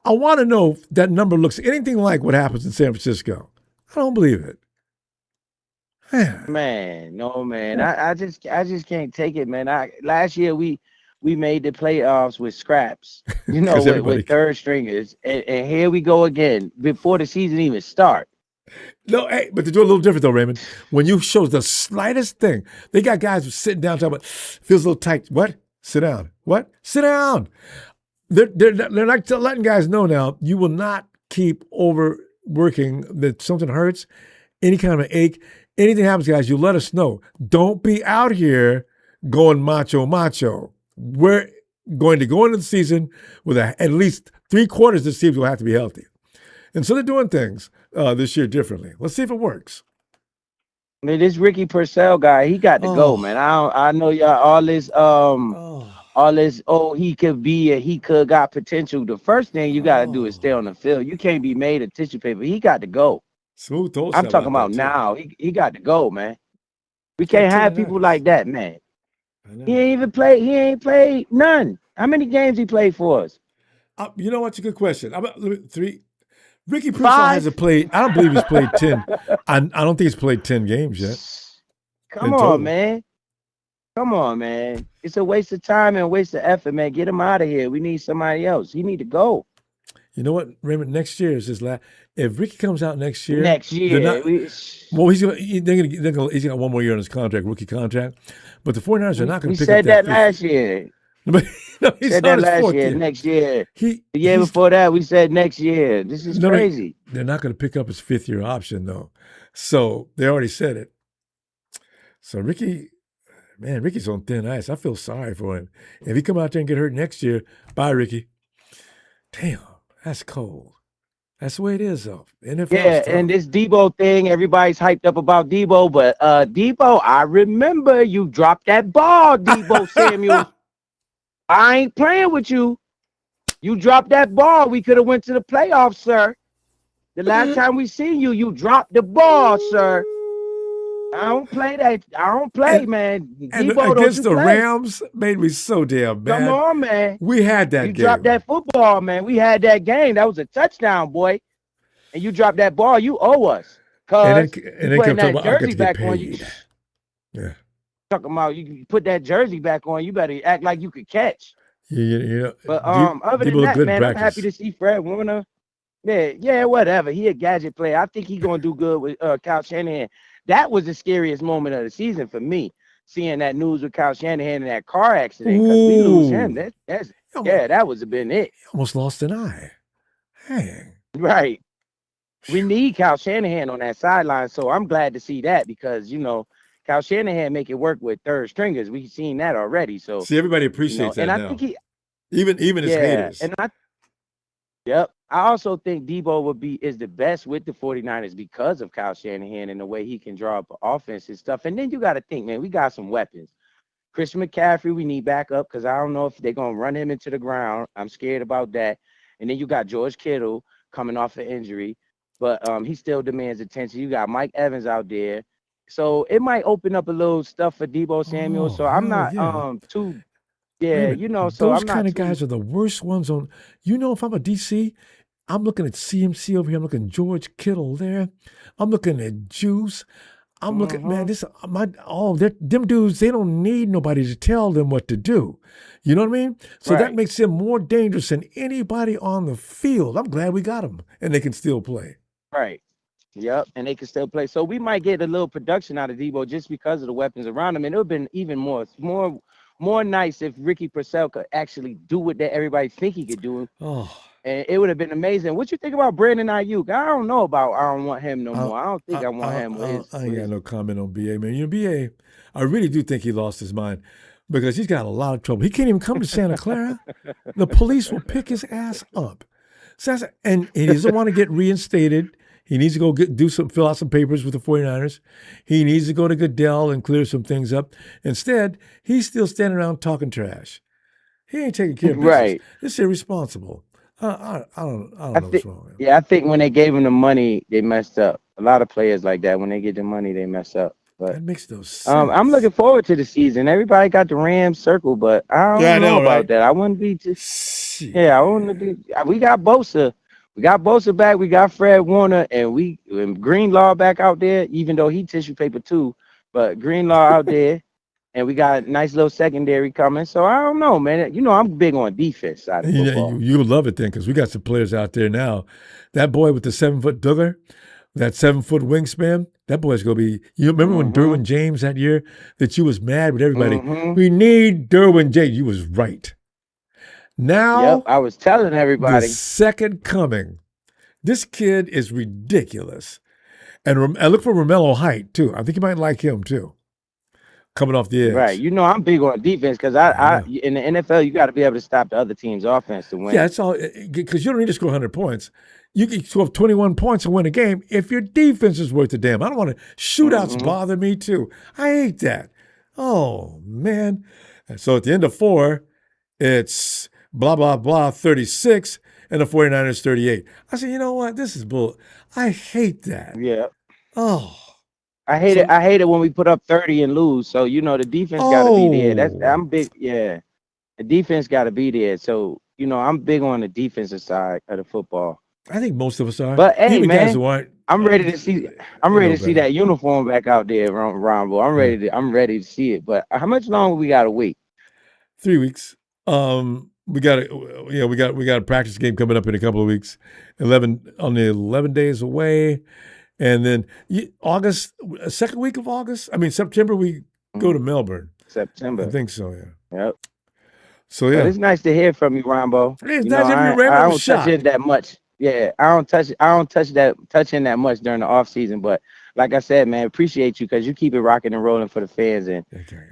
I want to know if that number looks anything like what happens in San Francisco. I don't believe it. Man, no, man. I just can't take it, man. Last year we made the playoffs with scraps, you know, with third stringers, and here we go again before the season even start. No, hey, but they do a little different though, Raymond. When you show the slightest thing, they got guys sitting down talking about feels a little tight. What? Sit down. What? Sit down. They're not letting guys know now. You will not keep overworking that something hurts, any kind of an ache, anything happens, guys. You let us know. Don't be out here going macho. We're going to go into the season with at least 3/4 of the teams will have to be healthy. And so they're doing things this year differently. Let's see if it works. I mean, this Ricky Purcell guy, he got to go, man. I know y'all all this he could got potential. The first thing you got to do is stay on the field. You can't be made of tissue paper. He got to go. Smooth. I'm talking about now. He got to go, man. We can't have people like that, man. He ain't played none. How many games he played for us? You know what's a good question? Three. Ricky Purcell hasn't played. I don't believe he's played 10. I don't think he's played 10 games yet. Come on, man. It's a waste of time and a waste of effort, man. Get him out of here. We need somebody else. He need to go. You know what, Raymond? Next year is his last. If Ricky comes out next year, he's got 1 more year on his contract, rookie contract. But the 49ers are not going to pick up that. We said that last year. But he said that last year. Next year. The year before that, we said next year. This is crazy. They're not going to pick up his 5th-year option, though. So they already said it. So Ricky's on thin ice. I feel sorry for him. If he come out there and get hurt next year, bye, Ricky. Damn, that's cold. That's the way it is, though. NFL and this Deebo thing, everybody's hyped up about Deebo, but Deebo, I remember you dropped that ball, Deebo Samuel. I ain't playing with you. You dropped that ball. We could have went to the playoffs, sir. The last time we seen you, you dropped the ball, sir. I don't play that. I don't play, man. Deebo, against the Rams made me so damn mad. Come on, man. We had that game. You dropped that football, man. We had that game. That was a touchdown, boy. And you dropped that ball. You owe us. And then kept talking about I get to get paid. Yeah. Talking about you put that jersey back on, you better act like you could catch. Yeah. But other than that, man, I'm happy to see Fred Warner. Yeah, whatever. He a gadget player. I think he's gonna do good with Kyle Shanahan. That was the scariest moment of the season for me, seeing that news with Kyle Shanahan and that car accident. Because we lose him. That was been it. He almost lost an eye. Dang. Right. We need Kyle Shanahan on that sideline, so I'm glad to see that because Kyle Shanahan make it work with third stringers. We've seen that already. So see, everybody appreciates that. And I think even his haters. And I also think Deebo is the best with the 49ers because of Kyle Shanahan and the way he can draw up offense and stuff. And then you got to think, man, we got some weapons. Christian McCaffrey, we need backup because I don't know if they're gonna run him into the ground. I'm scared about that. And then you got George Kittle coming off an injury, but he still demands attention. You got Mike Evans out there. So it might open up a little stuff for Deebo Samuel. So I'm not too so those I'm kind not of guys are the worst ones on. If I'm a DC, I'm looking at CMC over here. I'm looking at George Kittle there. I'm looking at Juice. I'm looking, man, them dudes, they don't need nobody to tell them what to do. You know what I mean? So that makes them more dangerous than anybody on the field. I'm glad we got them, and they can still play. Right. Yep, and they can still play. So we might get a little production out of Deebo just because of the weapons around him. And it would have been even more nice if Ricky Purcell could actually do what that everybody think he could do. Oh. And it would have been amazing. What you think about Brandon Ayuk? I don't know about. I don't want him no more. I don't think I want him with his. I ain't got no comment on BA, man. You know, BA, I really do think he lost his mind because he's got a lot of trouble. He can't even come to Santa Clara. The police will pick his ass up. And he doesn't want to get reinstated. He needs to go fill out some papers with the 49ers. He needs to go to Goodell and clear some things up. Instead, he's still standing around talking trash. He ain't taking care of business. Right. It's irresponsible. I don't know what's wrong. Yeah, I think when they gave him the money, they messed up. A lot of players like that, when they get the money, they mess up. But that makes no sense. I'm looking forward to the season. Everybody got the Rams circle, but I don't know about that. I wouldn't be just. Yeah, I wouldn't be. We got Bosa. We got Bosa back. We got Fred Warner, and Greenlaw back out there, even though he tissue paper too. But Greenlaw out there. And we got a nice little secondary coming. So I don't know, man. You know, I'm big on defense side of football. You would love it then because we got some players out there now. That boy with the 7-foot dugger, that 7-foot wingspan, that boy's going to be – you remember when Derwin James that year that you was mad with everybody? We need Derwin James. You was right. Now I was telling everybody. The second coming. This kid is ridiculous. And I look for Romello Height, too. I think you might like him, too. Coming off the edge. Right. You know, I'm big on defense because I in the NFL, you got to be able to stop the other team's offense to win. Yeah, it's all because you don't need to score 100 points. You can score 21 points and win a game if your defense is worth a damn. I don't want to shootouts bother me too. I hate that. Oh, man. So at the end of 4, it's blah, blah, blah, 36, and the 49ers 38. I said, you know what? This is bull. I hate that. Yeah. Oh. I hate it. I hate it when we put up 30 and lose. So, you know, the defense got to be there. I'm big. Yeah. The defense got to be there. So, you know, I'm big on the defensive side of the football. I think most of us are. But hey, even man, guys who aren't, I'm ready to see. I'm ready to see that uniform back out there, Ronbo. I'm ready to see it. But how much longer we got to wait? 3 weeks. We got a practice game coming up in a couple of weeks. 11 days away. And then second week of August, September, we go to Melbourne. September. I think so, yeah. Yep. So, yeah. But it's nice to hear from you, Ronbo. It's nice to hear you, Ronbo. I don't touch it that much. Yeah, I don't touch in that much during the off season. But like I said, man, appreciate you because you keep it rocking and rolling for the fans, and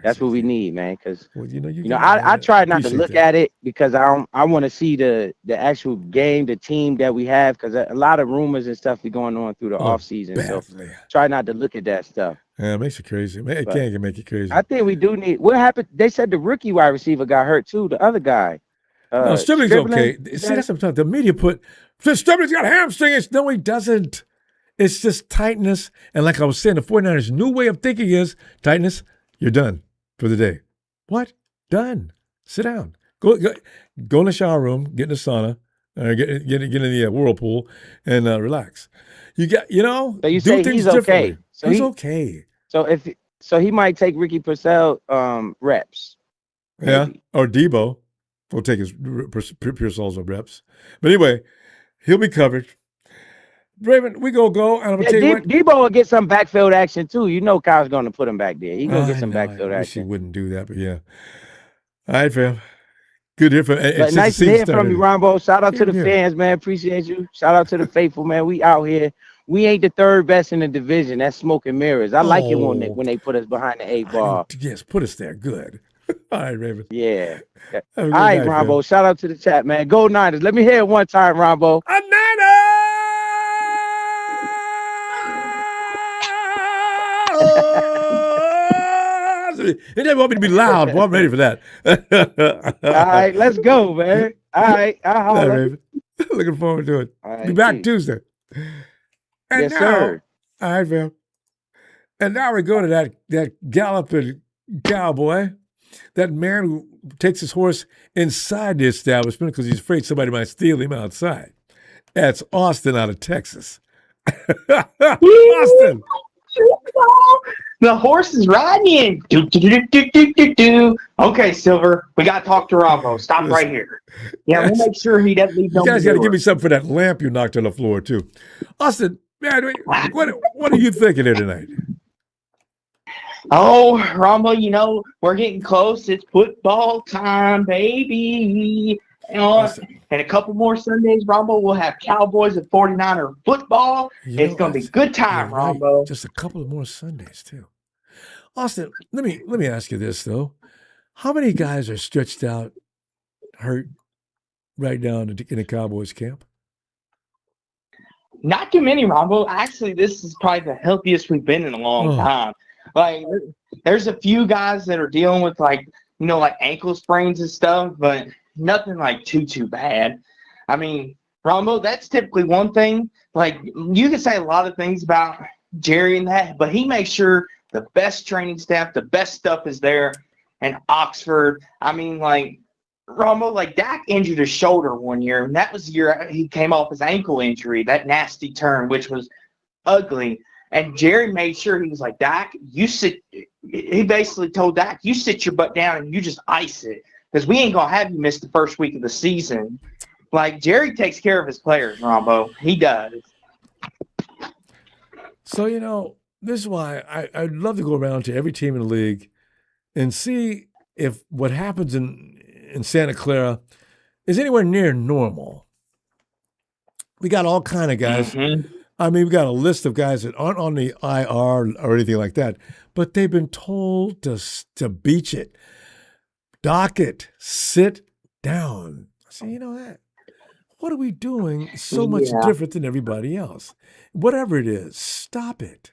that's what we need, man. Because I try not to look at it because I want to see the actual game, the team that we have, because a lot of rumors and stuff be going on through the off season. So try not to look at that stuff. Yeah, it makes you crazy. It can't make you crazy. I think we do need. What happened? They said the rookie wide receiver got hurt too. The other guy. No, Stribling's okay. See, that's what I'm talking. The media put Stribling's got hamstring. No, he doesn't. It's just tightness. And like I was saying, the 49ers' new way of thinking is tightness, you're done for the day. What? Done. Sit down. Go in the shower room, get in the sauna, get in the whirlpool, and relax. So you say he's okay. So he's okay. So he might take Ricky Purcell reps. Maybe. Yeah, or Deebo will take his Purcell's reps. But anyway, he'll be covered. Raven, we go, and I'm going to tell you what. Deebo will get some backfield action, too. You know Kyle's going to put him back there. He's going to get some backfield action. He wouldn't do that, but yeah. All right, fam. Good to hear from you. Nice to hear from you, Ronbo. Shout out to the fans, man. Appreciate you. Shout out to the faithful, man. We out here. We ain't the third best in the division. That's smoke and mirrors. I like it when they put us behind the 8 ball. Yes, put us there. Good. All right, Raven. Yeah. All right, Ronbo. Man. Shout out to the chat, man. Go Niners. Let me hear it one time, Ronbo. A Niners! It didn't want me to be loud. Well, I'm ready for that. All right, let's go, man. All right. Raven. Looking forward to it. Right, be back Tuesday. And yes, sir. All right, fam. And now we go to that galloping cowboy, that man who takes his horse inside the establishment because he's afraid somebody might steal him outside. That's Austin out of Texas. Austin. The horse is riding in. Do, do, do, do, do, do, do. Okay, Silver, we got to talk to Ronbo. Stop right here. Yeah, we'll make sure he doesn't leave no You guys got to give manure. me something for that lamp you knocked on the floor, too. Austin, man, what are you thinking here tonight? Oh, Ronbo, we're getting close. It's football time, baby. And a couple more Sundays, Ronbo, we'll have Cowboys and 49er football. It's going to be good time, right. Ronbo. Just a couple of more Sundays, too. Austin, let me ask you this, though. How many guys are stretched out, hurt, right down in the Cowboys camp? Not too many, Ronbo. Actually, this is probably the healthiest we've been in a long time. Like, there's a few guys that are dealing with, like ankle sprains and stuff, but nothing like too bad. I mean, Ronbo, that's typically one thing. Like, you can say a lot of things about Jerry and that, but he makes sure the best training staff, the best stuff is there. And Oxford, I mean, like, Ronbo, like, Dak injured his shoulder one year, and that was the year he came off his ankle injury, that nasty turn, which was ugly. And Jerry made sure, he was like, Dak, he basically told Dak, you sit your butt down and you just ice it, because we ain't going to have you miss the first week of the season. Like, Jerry takes care of his players, Ronbo. He does. So, this is why I'd love to go around to every team in the league and see if what happens in Santa Clara is anywhere near normal. We got all kind of guys. Mm-hmm. I mean, we've got a list of guys that aren't on the IR or anything like that, but they've been told to beach it, dock it, sit down. I say, what are we doing so much different than everybody else? Whatever it is, stop it.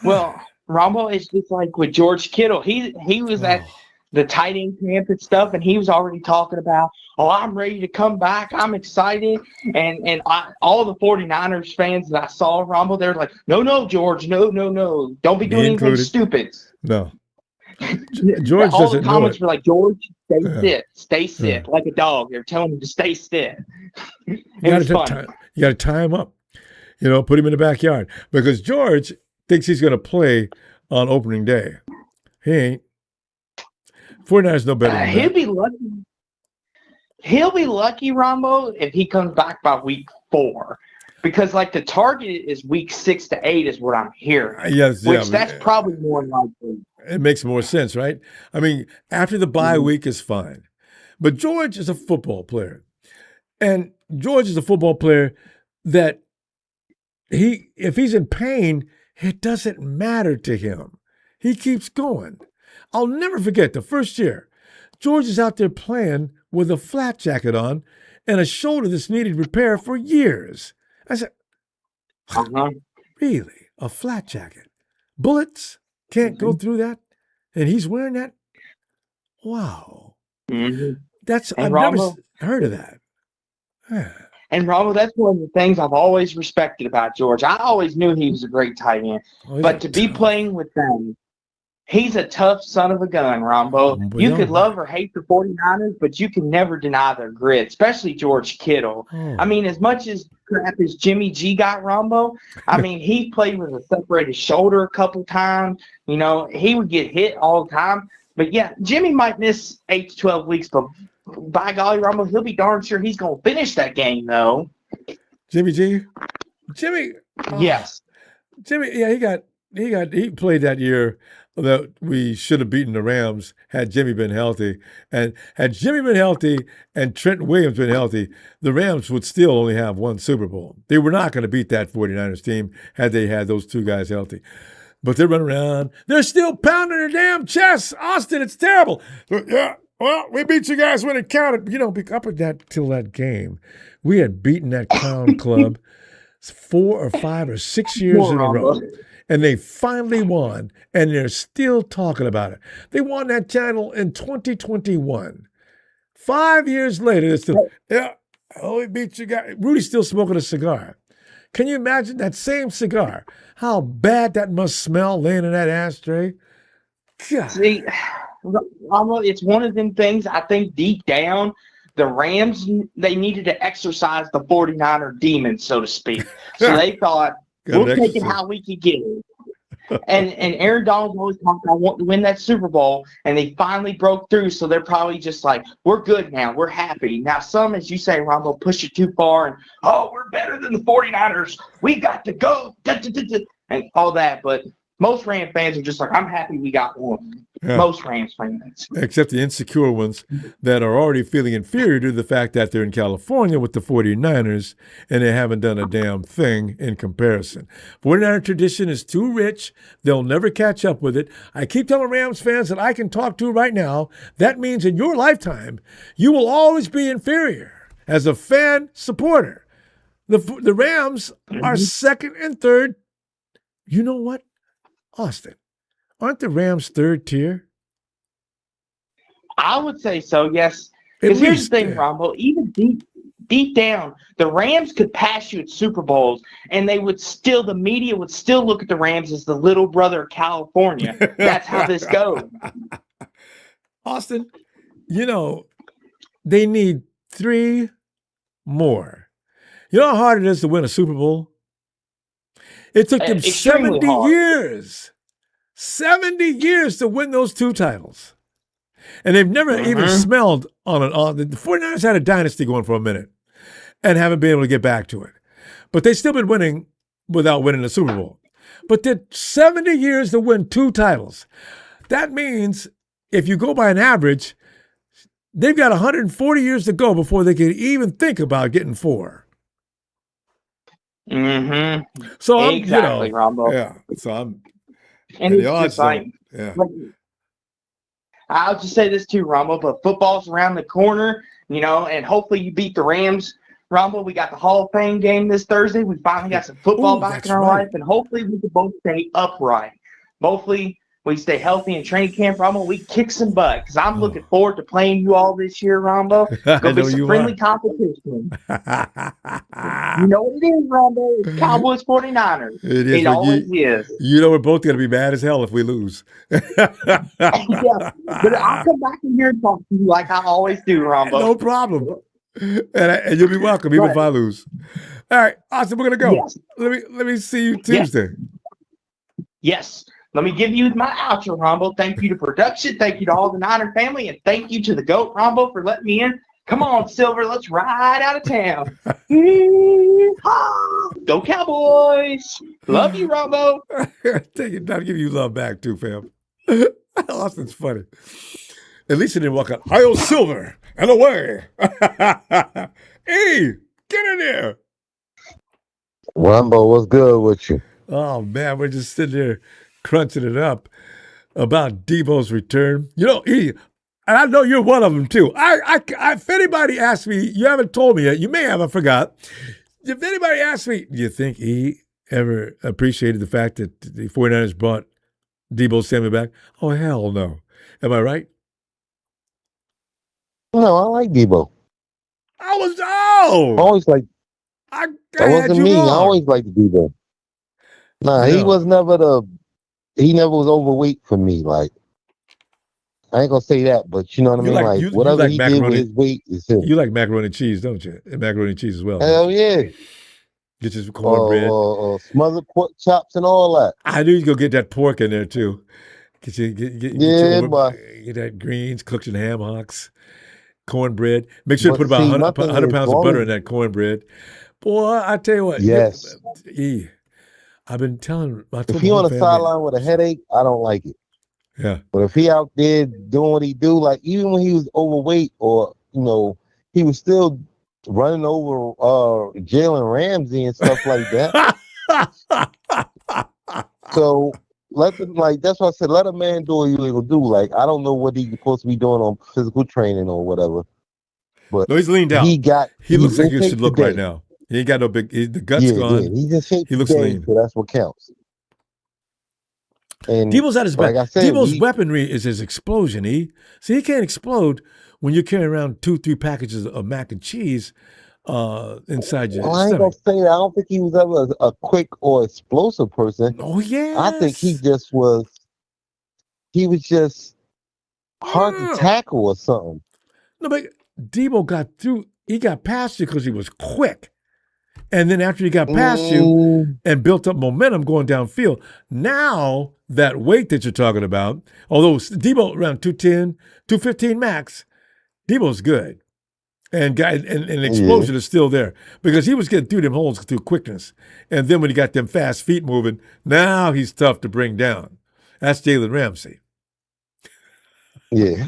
Well, Ronbo, it's just like with George Kittle. He was at the tight end camp and stuff, and he was already talking about, I'm ready to come back. I'm excited. And all the 49ers fans that I saw, Ronbo, they're like, no, George, no. Don't be doing anything stupid. No. George all doesn't the comments know it. were like, George, stay sit, like a dog. They're telling him to stay sit. You got to tie him up. Put him in the backyard, because George thinks he's going to play on opening day. He ain't. 49ers no better than He'll that. be lucky. He'll be lucky, Ronbo, if he comes back by week 4. Because, like, the target is week 6 to 8 is what I'm hearing. That's probably more likely. It makes more sense, right? I mean, after the bye week is fine. But George is a football player. And George is a football player that if he's in pain, it doesn't matter to him. He keeps going. I'll never forget the first year. George is out there playing with a flat jacket on and a shoulder that's needed repair for years. I said, really? A flat jacket? Bullets can't go through that? And he's wearing that? Wow. I've never heard of that. And Ronbo, that's one of the things I've always respected about George. I always knew he was a great tight end. But to be playing with them, he's a tough son of a gun, Ronbo. You could love or hate the 49ers, but you can never deny their grit, especially George Kittle. I mean, as much as crap as Jimmy G got, Ronbo, I mean, he played with a separated shoulder a couple times. He would get hit all the time. But, yeah, Jimmy might miss 8 to 12 weeks, but by golly, Ronbo, he'll be darn sure he's going to finish that game, though. Jimmy G? Jimmy? Yes. Jimmy, yeah, he played that year that we should have beaten the Rams had Jimmy been healthy. And had Jimmy been healthy and Trent Williams been healthy, the Rams would still only have one Super Bowl. They were not going to beat that 49ers team had they had those two guys healthy. But they're running around. They're still pounding their damn chests. Austin, it's terrible. Yeah, well, we beat you guys when it counted. Up at that till that game, we had beaten that clown club 4 or 5 or 6 years in a row. And they finally won, and they're still talking about it. They won that title in 2021. 5 years later, they're still, we beat you guys. Rudy's still smoking a cigar. Can you imagine that same cigar? How bad that must smell laying in that ashtray? God. See, it's one of them things I think deep down, the Rams, they needed to exercise the 49er demon, so to speak. So they thought, we'll take it how we can get it. And Aaron Donald's always talking, I want to win that Super Bowl, and they finally broke through, so they're probably just like, we're good now, we're happy. Now some, as you say, Ronbo, push it too far, and we're better than the 49ers, we got to go, and all that, but most Rams fans are just like, I'm happy we got one. Yeah. Most Rams fans. Except the insecure ones that are already feeling inferior to the fact that they're in California with the 49ers and they haven't done a damn thing in comparison. 49er tradition is too rich. They'll never catch up with it. I keep telling Rams fans that I can talk to right now. That means in your lifetime, you will always be inferior as a fan supporter. The Rams are second and third. You know what? Austin, aren't the Rams third tier? I would say so, yes. Because here's the thing, Ronbo, even deep down, the Rams could pass you at Super Bowls, and the media would still look at the Rams as the little brother of California. That's how this goes. Austin, they need 3 more. You know how hard it is to win a Super Bowl? It took them 70 years. 70 years to win those 2 titles. And they've never even smelled on it. The 49ers had a dynasty going for a minute and haven't been able to get back to it. But they've still been winning without winning the Super Bowl. But did 70 years to win 2 titles. That means if you go by an average, they've got 140 years to go before they can even think about getting 4. So I'm, exactly, Ronbo. Yeah. So I'm, and the odds I'll just say this too, Ronbo, but football's around the corner, and hopefully you beat the Rams. Ronbo, we got the Hall of Fame game this Thursday. We finally got some football back in our life, and hopefully we can both stay upright. Hopefully we stay healthy in training camp, Ronbo. We kick some butt, because I'm looking forward to playing you all this year, Ronbo. Gonna be some friendly competition. You know what it is, Ronbo? It's Cowboys 49ers. It always is. We're both going to be mad as hell if we lose. Yeah, but I'll come back in here and talk to you like I always do, Ronbo. No problem. And you'll be welcome, even if I lose. All right, Austin, we're going to go. Yes. Let me see you Tuesday. Yes. Let me give you my outro, Ronbo. Thank you to production. Thank you to all the Niner family. And thank you to the GOAT, Ronbo, for letting me in. Come on, Silver. Let's ride out of town. Go Cowboys. Love you, Ronbo. Take it down to give you love back, too, fam. Austin's funny. At least he didn't walk out. Hail Silver and away. Hey, get in there. Ronbo, what's good with you? Oh, man, we're just sitting there crunching it up about Deebo's return. And I know you're one of them too. If anybody asks me, you haven't told me yet, you may have, I forgot. If anybody asks me, do you think he ever appreciated the fact that the 49ers brought Deebo Samuel back? Oh, hell no. Am I right? No, I like Deebo. I always like. That wasn't me. Wrong. I always liked Deebo. Nah, no. He never was overweight for me. Like, I ain't gonna say that, but you know what I mean? Like whatever he did with his weight is him. You like macaroni and cheese, don't you? And macaroni and cheese as well. Hell yeah. Get your cornbread. Smothered pork chops and all that. I knew you'd go get that pork in there too. Get that greens, cooked in ham hocks, cornbread. Make sure to put about 100 pounds of butter in that cornbread. Boy, I tell you what. Yes. I've been telling. If he on the sideline with a headache, I don't like it. Yeah. But if he out there doing what he do, like even when he was overweight, or he was still running over Jalen Ramsey and stuff like that. So that's why I said let a man do what he will do. Like I don't know what he's supposed to be doing on physical training or whatever. But no, he's leaned out. He looks like he should look today. Right now. He ain't got no big. The guts gone. Yeah. He looks lean. So that's what counts. And Deebo's at his best. Like I said, Deebo's weaponry is his explosion. He can't explode when you're carrying around 2-3 packages of mac and cheese inside your stomach. I ain't gonna say that. I don't think he was ever a quick or explosive person. Oh yeah. I think he was just hard to tackle or something. No, but Deebo got through. He got past you because he was quick. And then after he got past you and built up momentum going downfield, now that weight that you're talking about, although Deebo around 210, 215 max, Deebo's good. And the explosion is still there because he was getting through them holes through quickness. And then when he got them fast feet moving, now he's tough to bring down. That's Jalen Ramsey. Yeah.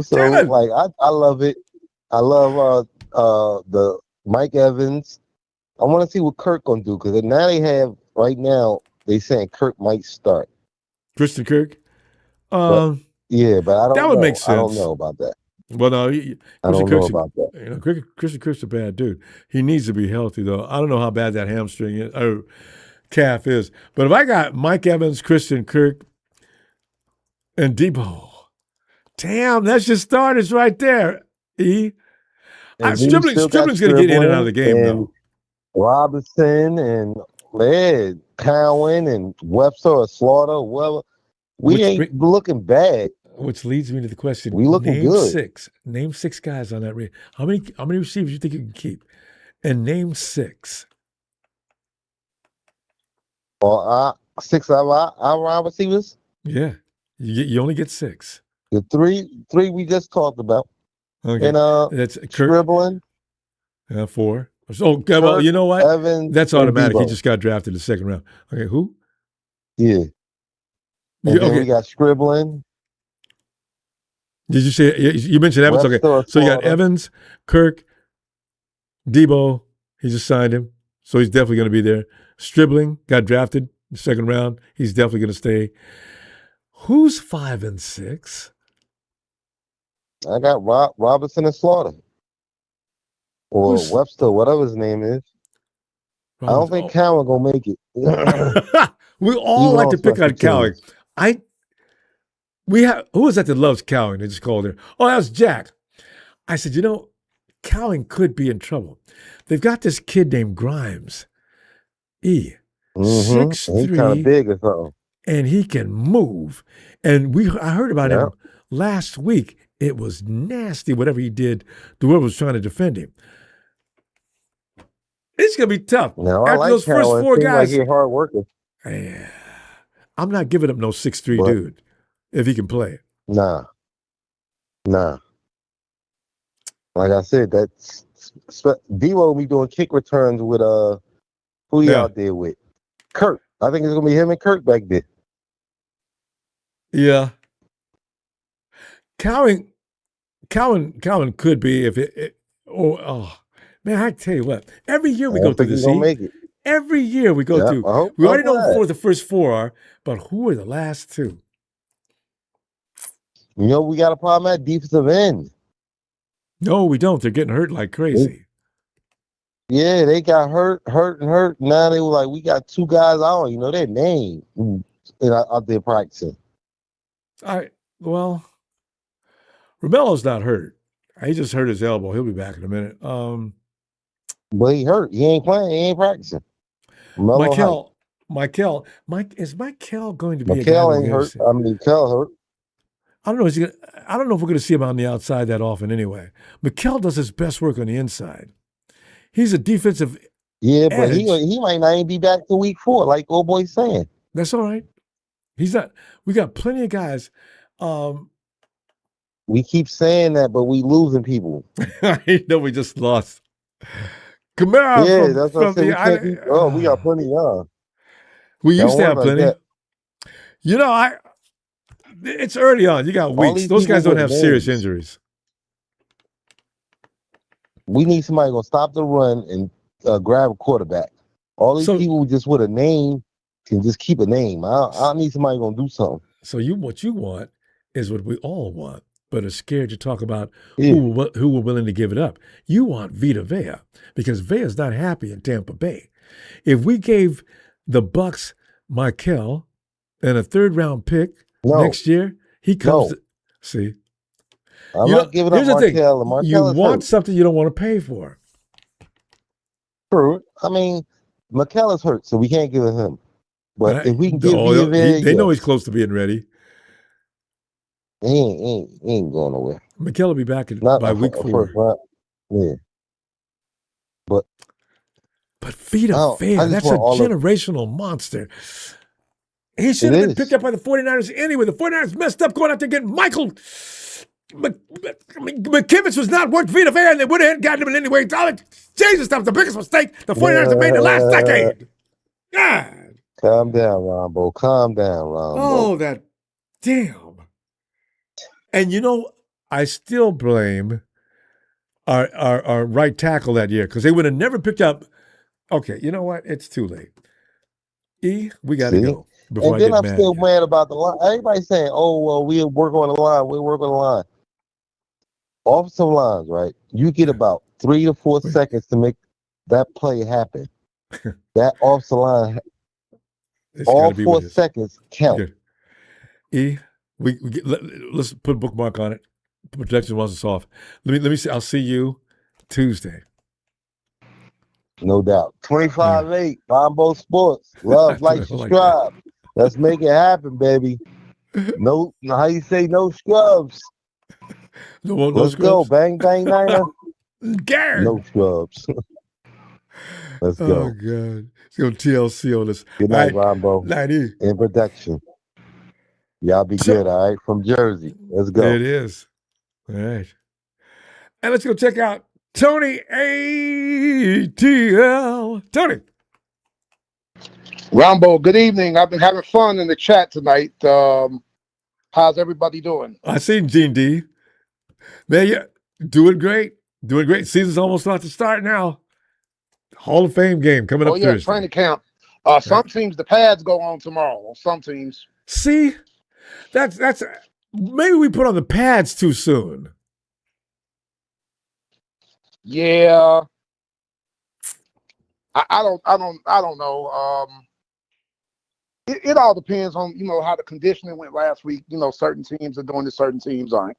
So, like, I love it. I love the Mike Evans. I want to see what Kirk gonna do because now they saying Kirk might start. Christian Kirk. Yeah, but I don't. That would make sense. I don't know about that. Well, no, I don't know about that. You know, Christian Kirk's a bad dude. He needs to be healthy though. I don't know how bad that hamstring is, or calf is. But if I got Mike Evans, Christian Kirk, and Deebo, damn, that's your starters right there. Stribling's going to get in and out of the game, though. Robinson and Cowan and Webster or Slaughter, whoever. We ain't looking bad. Which leads me to the question: we looking good. Name six guys on that. How many receivers you think you can keep? And name six. Or 6 of our wide receivers. Yeah, you only get 6. The three we just talked about. Okay, and that's Scribbling. 4. Oh, well, you know what? Evans, that's automatic. He just got drafted in the second round. Okay, who? Yeah. And then we got Scribbling. Did you say you mentioned Evans? Webster, okay, so you got Evans, Kirk, Deebo. He just signed him, so he's definitely going to be there. Stribling got drafted in the second round. He's definitely going to stay. Who's 5 and 6? I got Robinson and Slaughter. Or Webster, whatever his name is. Robinson. I don't think Cowan gonna make it. We all like to pick on Cowan. Who is that loves Cowan? They just called her. Oh, that was Jack. I said, Cowan could be in trouble. They've got this kid named Grimes. 6'3". He's kind of big or something. And he can move. And I heard about him last week. It was nasty, whatever he did. Whoever was trying to defend him. It's going to be tough. No, After those first 4 guys. Like he's hard working. Yeah. I'm not giving up no 6'3" dude if he can play. Nah. Like I said, that's Deebo be doing kick returns with who he out there with? Kirk. I think it's gonna be him and Kirk back there. Yeah. Cowan could be if it man, I tell you what. Every year we go through this. Every year we go through. We already know who the first 4 are, but who are the last 2? We got a problem at defensive end. No, we don't. They're getting hurt like crazy. Yeah, they got hurt. Now they were like, we got 2 guys out. Their name out there practicing. All right. Well, Romello's not hurt. He just hurt his elbow. He'll be back in a minute. But he hurt. He ain't playing. He ain't practicing. Michael, is Michael going to be a guy? Ain't hurt. Michael hurt. I don't know. I don't know if we're going to see him on the outside that often anyway. Mikel does his best work on the inside. He's a defensive but he might not even be back to week 4, like old boy's saying. That's all right. He's not. We got plenty of guys. We keep saying that, but we losing people. I know we just lost. Kamara. Yeah, that's what I said. We got plenty of. We used to have plenty. It's early on. You got weeks. Those guys don't have serious injuries. We need somebody gonna stop the run and grab a quarterback. All these people just with a name can just keep a name. I need somebody gonna do something. So what you want is what we all want, but are scared to talk about who were willing to give it up. You want Vita Vea because Vea's not happy in Tampa Bay. If we gave the Bucs Michael and a 3rd round pick next year, he comes. See, I'm not giving up Markel. You want something you don't want to pay for. True. I mean, Mikel is hurt, so we can't give it him. But if we can give they know he's close to being ready. He ain't going nowhere. Mikel will be back by week 4. Yeah. But Vita Vea, I just that's a want all of generational monster. He it should have been is. picked up by the 49ers anyway. The 49ers messed up going out there getting Michael. McKivitz was not worth Vita Vea, and they would have gotten him anyway. Jesus, that was the biggest mistake the 49ers have made in the last decade. God. Calm down, Ronbo. Calm down, Ronbo. Oh, that damn. And you know, I still blame our right tackle that year because they would have never picked up. Okay, you know what? It's too late. We got to go before and then I I'm get mad. still mad about the line. Everybody saying, "Oh, well, we'll work on the line. We'll work on the line." Offensive lines, right? You get about 3 to 4 seconds to make that play happen. That offensive line, all 4 seconds count. Let's put a bookmark on it. Protection once it's off. Let me see. I'll see you Tuesday. No doubt. 25-8, Ronbo Sports. Love, like, subscribe. Let's make it happen, baby. No, how you say no scrubs? Let's scrubs? go. Bang, bang, Niner. Gary. No scrubs. Let's go. Oh, God. Let's go TLC on this. Good night, Ronbo. Night. In production. Y'all be good, all right? From Jersey. Let's go. There it is. All right. And let's go check out Tony ATL. Tony. Ronbo, good evening. I've been having fun in the chat tonight. How's everybody doing? I seen Gene D. Man, yeah, doing great. Doing great. Season's almost about to start now. Hall of Fame game coming up Thursday. Training camp. Some teams, the pads go on tomorrow. Some teams. See? That's maybe we put on the pads too soon. Yeah. I don't know. It all depends on, how the conditioning went last week. Certain teams are doing it, certain teams aren't.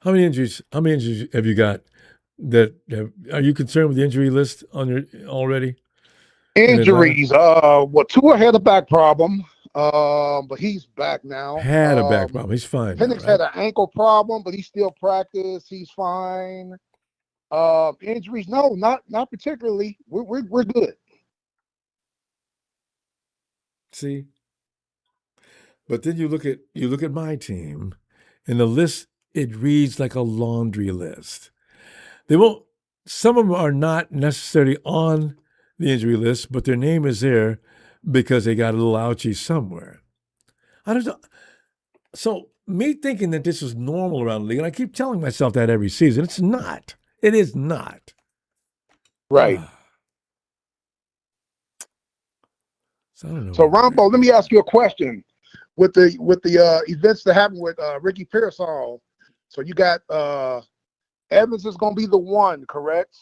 How many injuries have you got? Are you concerned with the injury list on your already? Injuries. Tua had a back problem, but he's back now. Had a back problem. He's fine. Penix had an ankle problem, but he still practiced. He's fine. Injuries? No, not particularly. We're good. See, but then you look at my team, and the list, it reads like a laundry list. Some of them are not necessarily on the injury list, but their name is there because they got a little ouchie somewhere. I don't know. So me thinking that this is normal around the league, and I keep telling myself that every season, it's not. It is not. Right. So I don't know. So Ronbo, let me ask you a question. With the events that happened with Ricky Pearsall, so you got Evans is going to be the 1, correct?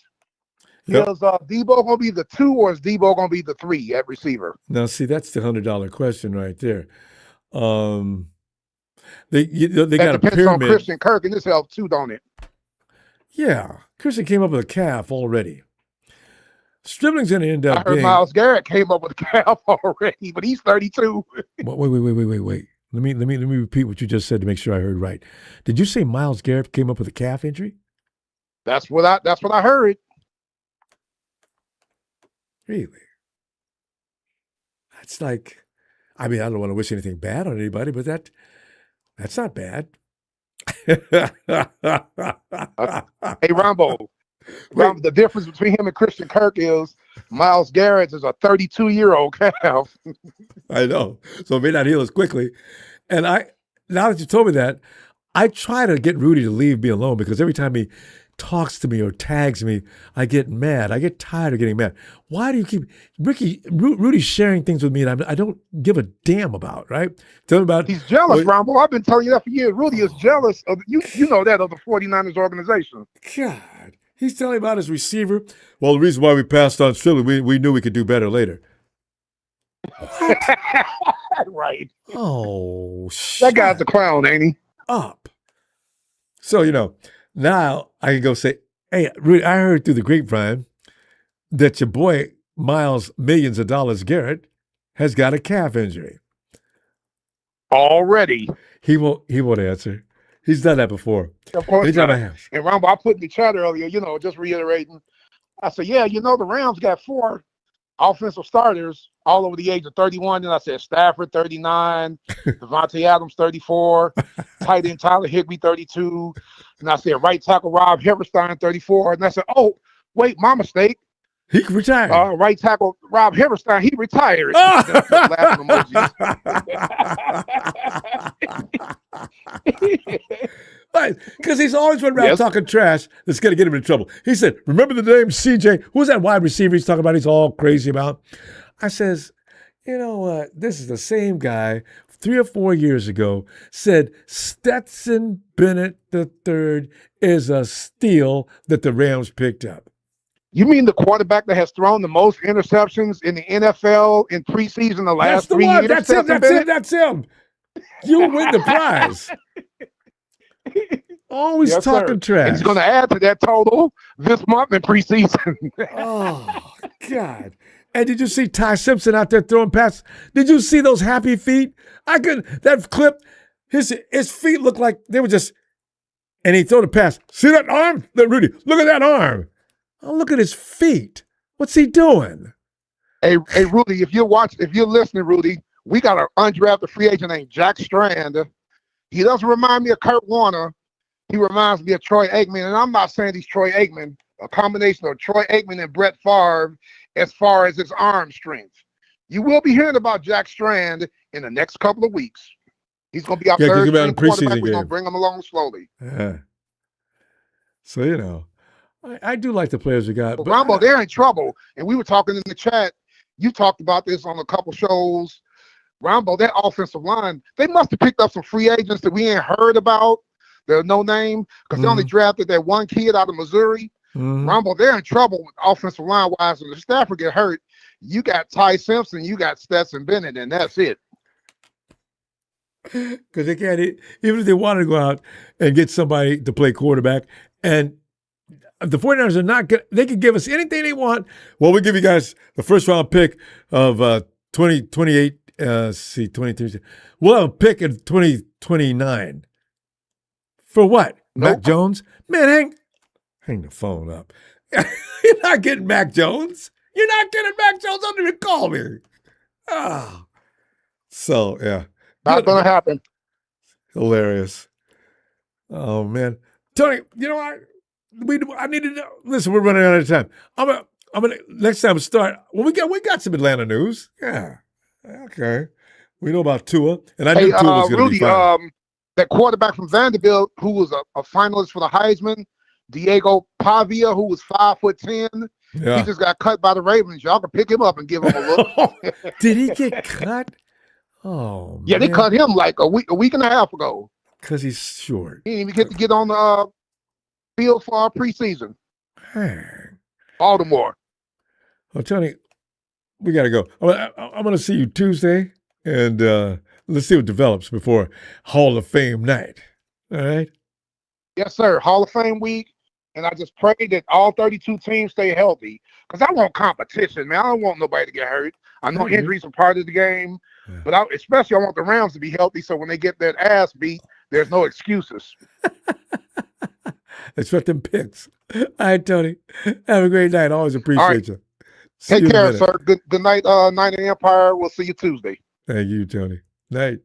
Yep. Is Deebo going to be the 2, or is Deebo going to be the 3 at receiver? Now, see, that's the $100 question right there. They that got a depends pyramid. on Christian Kirk, and this helps too, don't it? Yeah, Christian came up with a calf already. Stribling's going to end up I heard Myles Garrett came up with a calf already, but he's 32. Wait. Let me repeat what you just said to make sure I heard right. Did you say Myles Garrett came up with a calf injury? That's what I heard. Really? That's like, I don't want to wish anything bad on anybody, but that's not bad. Hey, Ronbo. The difference between him and Christian Kirk is Myles Garrett is a 32-year-old calf. I know. So it may not heal as quickly. And now that you told me that, I try to get Rudy to leave me alone because every time he talks to me or tags me, I get mad. I get tired of getting mad. Why do you keep Rudy's sharing things with me and I don't give a damn about, right? Tell me about He's jealous, Ronbo. I've been telling you that for years. Rudy is jealous of you know that of the 49ers organization. God. He's telling me about his receiver. Well, the reason why we passed on Philly, we knew we could do better later. Right. Oh, that guy's a clown, ain't he? Up. So, now I can go say, hey, Rudy, I heard through the grapevine that your boy, Myles Millions of Dollars Garrett, has got a calf injury. Already. He won't answer. He's done that before. Of course Anytime not. I have. And Ronbo, I put in the chat earlier, just reiterating, I said, yeah, you know, the Rams got 4 offensive starters all over the age of 31. And I said, Stafford, 39, Devontae Adams, 34, tight end Tyler Higbee, 32. And I said, right tackle Rob Haverstein, 34. And I said, oh, wait, my mistake. He retired. Right tackle Rob Haverstein, he retired. Right, because he's always running around talking trash that's going to get him in trouble. He said, remember the name CJ? Who's that wide receiver he's talking about he's all crazy about? I says, you know what? This is the same guy 3 or 4 years ago said Stetson Bennett III is a steal that the Rams picked up. You mean the quarterback that has thrown the most interceptions in the NFL in preseason the last 3 years? That's him. You win the prize. Always talking trash. And he's going to add to that total this month in preseason. Oh, God. And did you see Ty Simpson out there throwing passes? Did you see those happy feet? That clip, his feet looked like they were just, and he threw the pass. See that arm? Rudy, look at that arm. Oh, look at his feet. What's he doing? Hey, Rudy, if you're listening, Rudy, we got an undrafted free agent named Jack Strand. He doesn't remind me of Kurt Warner. He reminds me of Troy Aikman. And I'm not saying he's Troy Aikman, a combination of Troy Aikman and Brett Favre as far as his arm strength. You will be hearing about Jack Strand in the next couple of weeks. He's going to be our third string quarterback. We're going to bring him along slowly. Yeah. So, you know, I do like the players we got. But Ronbo, they're in trouble. And we were talking in the chat. You talked about this on a couple shows. Ronbo, that offensive line, they must have picked up some free agents that we ain't heard about. They're no name because they only drafted that one kid out of Missouri. Ronbo, they're in trouble with offensive line wise. If Stafford get hurt, you got Ty Simpson, you got Stetson Bennett, and that's it. Because they can't, even if they wanted to go out and get somebody to play quarterback, and the 49ers are not good, they can give us anything they want. Well, we give you guys the first round pick of 2028. 23. We'll have a pick in 2029. For what? Nope. Mac Jones? Man, hang the phone up. You're not getting Mac Jones. You're not getting Mac Jones. Don't even call me. Oh. So, yeah. Not going to happen. Hilarious. Oh, man. Tony, you know what? I need to know. Listen, we're running out of time. I'm gonna next time start. Well, we got some Atlanta news. Yeah. Okay. We know about Tua, and I knew Tua was going to be fine. That quarterback from Vanderbilt who was a finalist for the Heisman, Diego Pavia, who was 5'10". Yeah. He just got cut by the Ravens. Y'all can pick him up and give him a look. Did he get cut? Oh, yeah, man. They cut him like a week and a half ago. Because he's short. He didn't even get to get on the field for our preseason. Hey. Baltimore. Well, Tony, we got to go. I'm going to see you Tuesday, and let's see what develops before Hall of Fame night. All right? Yes, sir. Hall of Fame week, and I just pray that all 32 teams stay healthy because I want competition, man. I don't want nobody to get hurt. I know injuries are part of the game, but especially I want the Rams to be healthy so when they get their ass beat, there's no excuses. Expect them picks. All right, Tony. Have a great night. Always appreciate you. Take care, sir. Good night, Night of the Empire. We'll see you Tuesday. Thank you, Tony. Night.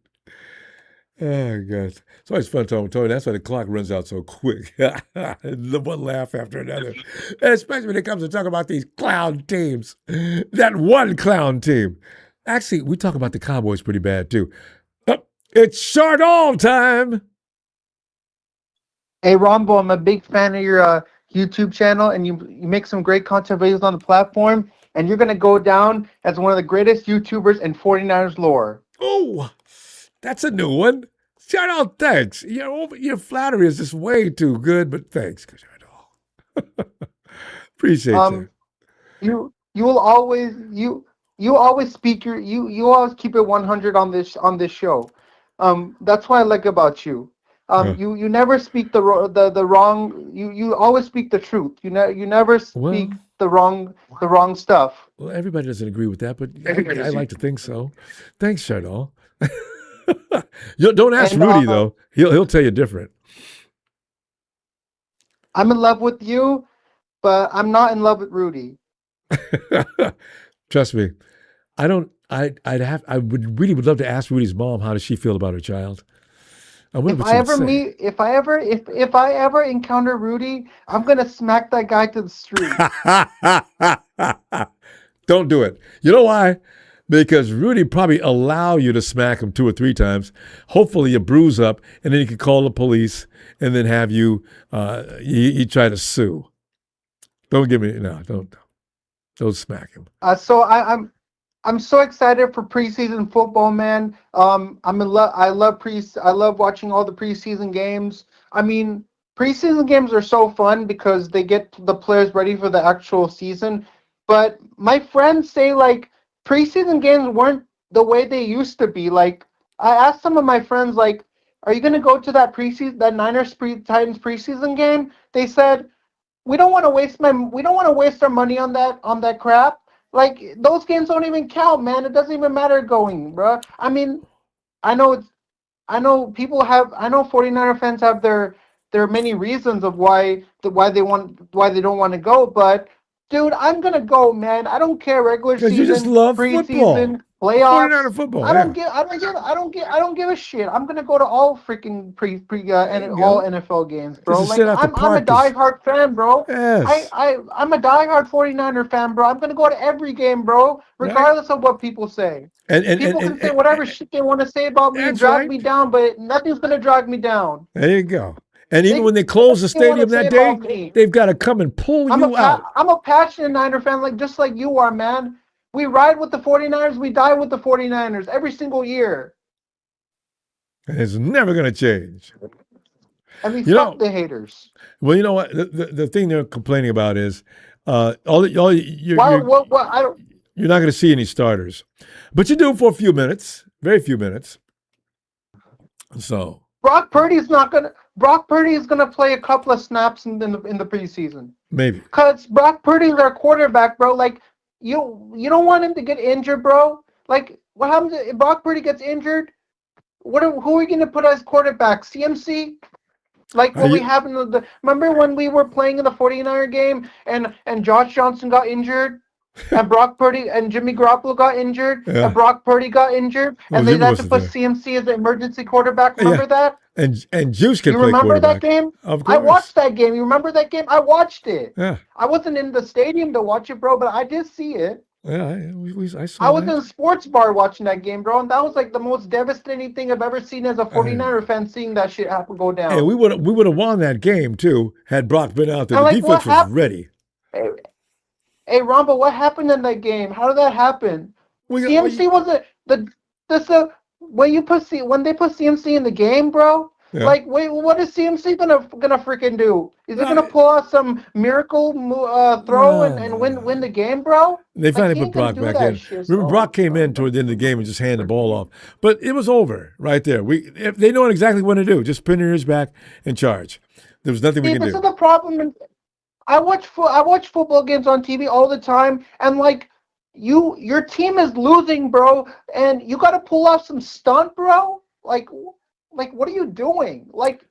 Oh, God. It's always fun talking with Tony. That's why the clock runs out so quick. One laugh after another. Especially when it comes to talking about these clown teams. That one clown team. Actually, we talk about the Cowboys pretty bad, too. It's short all time. Hey, Ronbo, I'm a big fan of your YouTube channel, and you make some great content videos on the platform, and you're going to go down as one of the greatest YouTubers in 49ers lore. Oh, that's a new one. Shout out, thanks. Your flattery is just way too good, but thanks. Appreciate you. You will always you always speak you always keep it 100 on this show. That's what I like about you. You never speak the wrong. You always speak the truth. You never speak the wrong stuff. Well, everybody doesn't agree with that, but I like to think so. Thanks, Shardal. Don't ask Rudy though. He'll tell you different. I'm in love with you, but I'm not in love with Rudy. Trust me, I don't. I really would love to ask Rudy's mom how does she feel about her child. I wonder what she would say. If I ever encounter Rudy, I'm gonna smack that guy to the street. Don't do it. You know why? Because Rudy probably allow you to smack him 2 or 3 times. Hopefully you bruise up, and then he can call the police, and then have you. He try to sue. Don't give me don't smack him. So I'm so excited for preseason football, man. I love watching all the preseason games. I mean, preseason games are so fun because they get the players ready for the actual season. But my friends say like preseason games weren't the way they used to be. Like I asked some of my friends, like, are you gonna go to that Niners Titans preseason game? They said, we don't want to waste our money on that crap. Like those games don't even count, man. It doesn't even matter going, bro. I mean, I know 49er fans have their many reasons of why they don't want to go, but dude, I'm gonna go, man. I don't care regular season, you just love preseason, football. playoffs. 49er football. I don't give a shit. I'm gonna go to all freaking all NFL games, bro. Just Like sit out the I'm a practice. diehard fan, bro. Yes. I'm a diehard 49er fan, bro. I'm gonna go to every game, bro, regardless of what people say. People can say whatever shit they want to say about me and drag me down, but nothing's gonna drag me down. There you go. And even when they close the stadium that day, they've got to come and pull you out. I'm a passionate Niner fan, just like you are, man. We ride with the 49ers, we die with the 49ers every single year. And it's never going to change. I mean, fuck the haters. Well, you know what? The thing they're complaining about is you're not going to see any starters. But you do for a few minutes, very few minutes. So Brock Purdy is gonna play a couple of snaps in the preseason. Maybe. Cause Brock Purdy is our quarterback, bro. Like you don't want him to get injured, bro. Like what happens if Brock Purdy gets injured? Who are we gonna put as quarterback? CMC? Like what we have in remember when we were playing in the 49er game and Josh Johnson got injured? And Brock Purdy and Jimmy Garoppolo got injured, and Brock Purdy got injured, and they had to put CMC as the emergency quarterback. Remember that? And Juice can play remember quarterback. that game? Of course. I watched that game. You remember that game? I watched it. Yeah. I wasn't in the stadium to watch it, bro, but I did see it. Yeah, I saw I was that. in a sports bar watching that game, bro, and that was like the most devastating thing I've ever seen as a 49er fan, seeing that shit happen go down. Hey, we would have won that game too had Brock been out there. The defense was ready. Hey, Ronbo, what happened in that game? How did that happen? CMC wasn't when they put CMC in the game, bro. Yeah. Like, wait, what is CMC gonna freaking do? Is he gonna pull out some miracle throw and win the game, bro? They finally put Brock back in. Remember, Brock came in toward the end of the game and just handed the ball off. But it was over right there. They know exactly what to do. Just pin your back and charge. There was nothing we can do. This is the problem. I watch football games on TV all the time, and like your team is losing, bro, and you got to pull off some stunt, bro. Like what are you doing? Like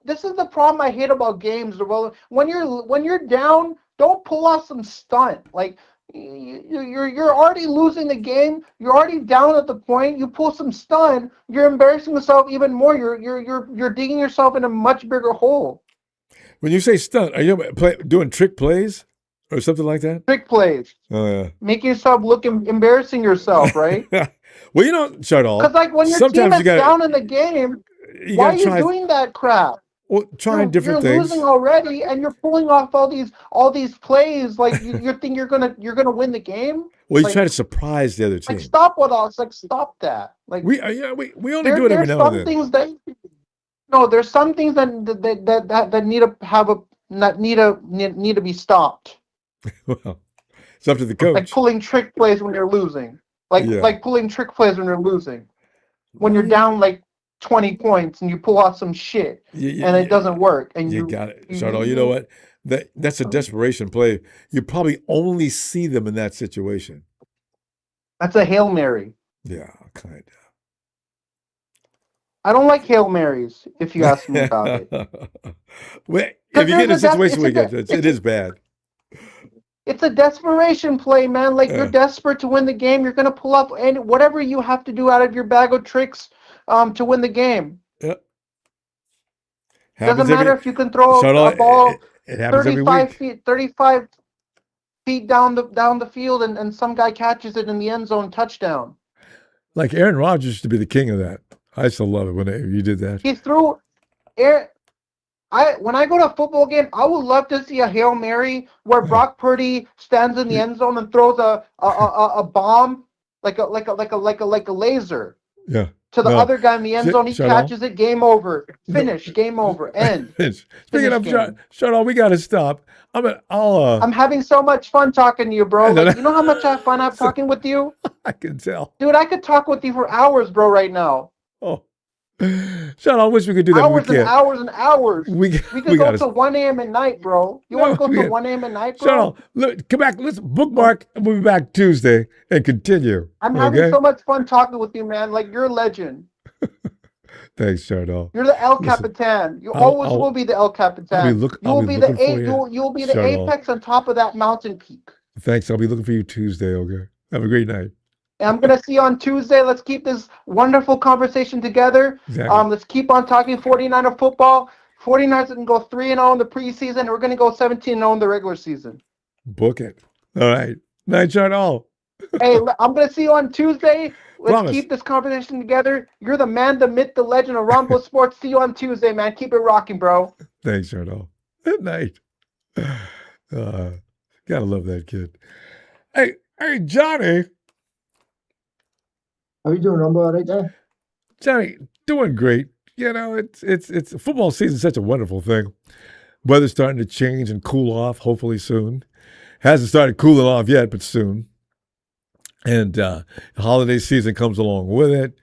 this is the problem I hate about games, bro. When you're down, don't pull off some stunt. Like you're already losing the game. You're already down at the point. You pull some stunt, you're embarrassing yourself even more. You're digging yourself in a much bigger hole. When you say stunt, are you doing trick plays or something like that? Trick plays. Oh, yeah. Making yourself look embarrassing yourself, right? Well, you don't shut off. Because like when your team is down in the game, why are you doing that crap? Well, trying different things. You're losing already, and you're pulling off all these plays. Like you think you're gonna win the game. Well, you try to surprise the other team. Like stop with all. Like stop that. Like we only do it every now and then. Things that. No, there's some things that need to be stopped. Well, it's up to the coach. Like pulling trick plays when you're losing. Like pulling trick plays when you're losing. When you're down like 20 points and you pull off some shit and it doesn't work. And you got it, Chardo. You know what? That's a desperation play. You probably only see them in that situation. That's a Hail Mary. Yeah, kind of. I don't like Hail Marys, if you ask me about it. Well, if you get in a situation where it is bad. It's a desperation play, man. Like you're desperate to win the game. You're gonna pull up and whatever you have to do out of your bag of tricks to win the game. Yep. Doesn't matter if you can throw a ball it happens 35 feet down the field and some guy catches it in the end zone, touchdown. Like Aaron Rodgers used to be the king of that. I still love it when you did that. He threw air. When I go to a football game, I would love to see a Hail Mary where Brock Purdy stands in the end zone and throws a bomb like a laser. Yeah. To the other guy in the end zone, he catches it. Game over. Finish. Game over. End. Speaking of Shardall, we got to stop. I'm having so much fun talking to you, bro. Like, you know how much fun I'm talking with you? I can tell. Dude, I could talk with you for hours, bro, right now. Oh. Shardall, I wish we could do that. Hours and hours and hours. We could go to 1 a.m. at night, bro. You want to go to 1 a.m. at night, bro? Shardall, look, come back. Let's bookmark and we'll be back Tuesday and continue. I'm having so much fun talking with you, man. Like, you're a legend. Thanks, Shardall. You're the El Capitan. You always will be the El Capitan. You'll be the apex on top of that mountain peak. Thanks. I'll be looking for you Tuesday, okay? Have a great night. And I'm going to see you on Tuesday. Let's keep this wonderful conversation together. Exactly. Let's keep on talking 49er football. 49ers can go 3-0 in the preseason. We're going to go 17-0 in the regular season. Book it. All right. Night, Shardall. Hey, I'm going to see you on Tuesday. Let's Promise. keep this conversation together. You're the man, the myth, the legend of Ronbo Sports. See you on Tuesday, man. Keep it rocking, bro. Thanks, Shardall. Good night. Gotta love that kid. Hey, Johnny. How you doing, Ronbo? All right there? Johnny, doing great. You know, it's football season, such a wonderful thing. Weather's starting to change and cool off, hopefully soon. Hasn't started cooling off yet, but soon. And the holiday season comes along with it.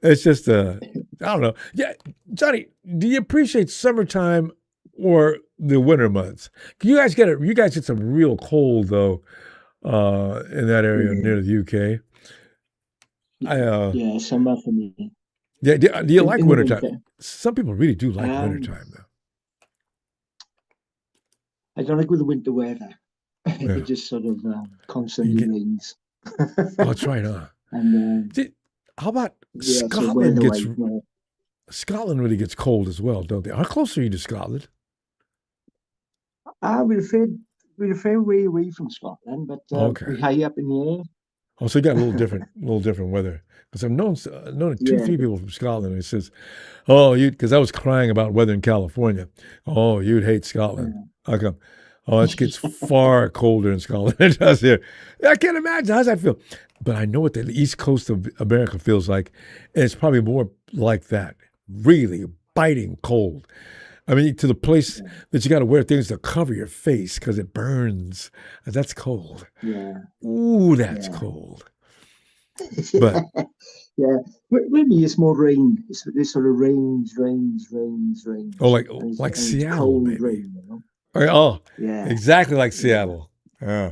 It's just, I don't know. Yeah, Johnny, do you appreciate summertime or the winter months? You guys get some real cold, though, in that area near the UK. Yeah, summer for me. Yeah, do you like wintertime? Some people really do like wintertime, though. I don't like with the winter weather. Yeah. It just sort of constantly rains. Oh, that's right, huh? And how about yeah, Scotland? so Scotland really gets cold as well, don't they? How close are you to Scotland? we're a fair way away from Scotland, but we're high up in the air. Oh, so you got a little different weather. Because I've known 2-3 people from Scotland. And it says, "Oh, because I was crying about weather in California. Oh, you'd hate Scotland. How come? Oh, it gets far colder in Scotland than it does here. I can't imagine. How does that feel? But I know what the East Coast of America feels like, and it's probably more like that. Really biting cold. I mean, to the place that you got to wear things to cover your face because it burns. That's cold. Yeah. Ooh, that's cold. But yeah, with me, it's more rain. It's sort of rains. Oh, like Seattle, cold maybe. Rain, you know? Oh, yeah, exactly like Seattle. Yeah.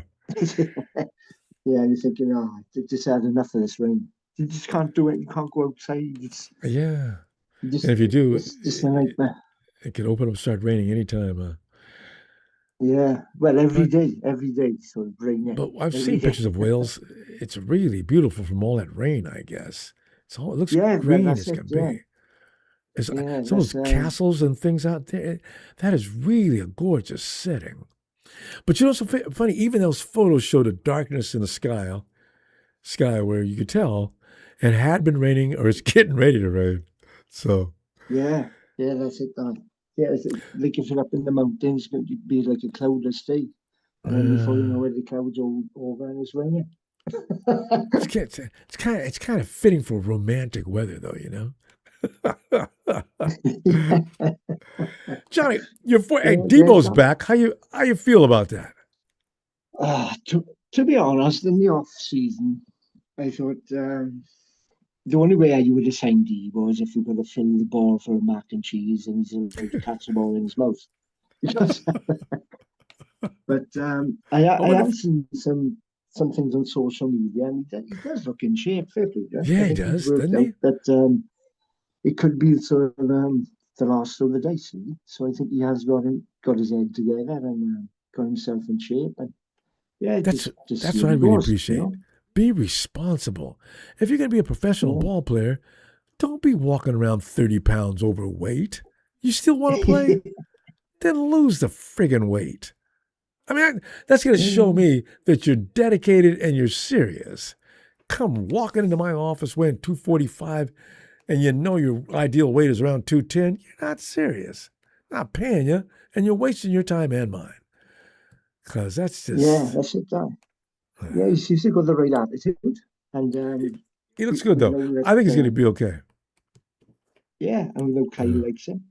Yeah, and you're thinking, oh, I just had enough of this rain. You just can't do it. You can't go outside. Yeah. And if you do, it's just a nightmare. It can open up, start raining anytime. Huh? Yeah, well, every day, so it's raining. But I've seen pictures of Wales. It's really beautiful from all that rain, I guess. It looks green as can be. Some of those castles and things out there, that is really a gorgeous setting. But you know, so funny, even those photos showed a darkness in the sky where you could tell it had been raining or it's getting ready to rain. So yeah, that's it. Yeah, it's like if you're up in the mountains, it's going to be like a cloudless day. And then before you know it, the clouds all over and it's raining. It's kind of fitting for romantic weather, though, you know. Johnny, Deebo's back. How you feel about that? To be honest, in the off season, I thought the only way you would have signed Deebo is if we could have filled the ball for a mac and cheese and he's able to catch the ball in his mouth. But I have seen some things on social media, and he does look in shape, fair play. Yeah, he does, doesn't he? But it could be sort of the last of the dice, really. So I think he has got his head together and got himself in shape. And Yeah, That's just what see I how it really goes, appreciate. you know? Be responsible. If you're going to be a professional ball player, don't be walking around 30 pounds overweight. You still want to play? Then lose the friggin' weight. I mean, that's going to show me that you're dedicated and you're serious. Come walking into my office weighing 245 and you know your ideal weight is around 210, you're not serious. I'm not paying you, and you're wasting your time and mine. Because that's just... Yeah, that's it, Dan. Yeah, he's got the right attitude. And he looks good, though. that, I think he's going to be okay. Yeah, and we know Kyle likes him.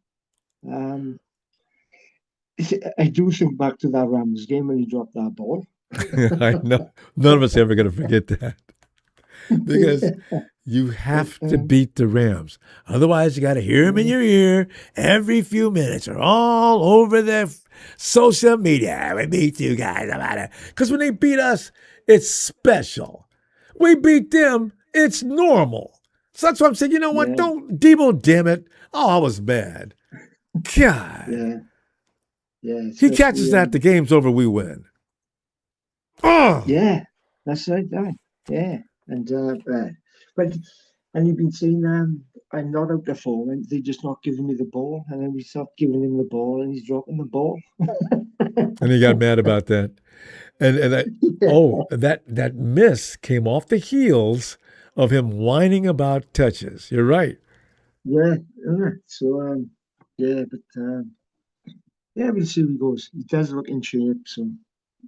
I do think back to that Rams game when he dropped that ball. I know. None of us are ever going to forget that. Because you have to beat the Rams. Otherwise, you got to hear them in your ear every few minutes or all over their social media. We beat you guys. Because when they beat us, it's special. We beat them, it's normal. So that's why I'm saying, you know what? Don't, Deebo, damn it. Oh, I was mad. God. Yeah. He catches that, the game's over, we win. Oh! Yeah, that's right, Dan. Yeah. And you've been saying, I'm not out there for him. They're just not giving me the ball. And then we start giving him the ball and he's dropping the ball. And he got mad about that. And that miss came off the heels of him whining about touches. You're right. Yeah. So, we'll see how he goes. He does look in shape, so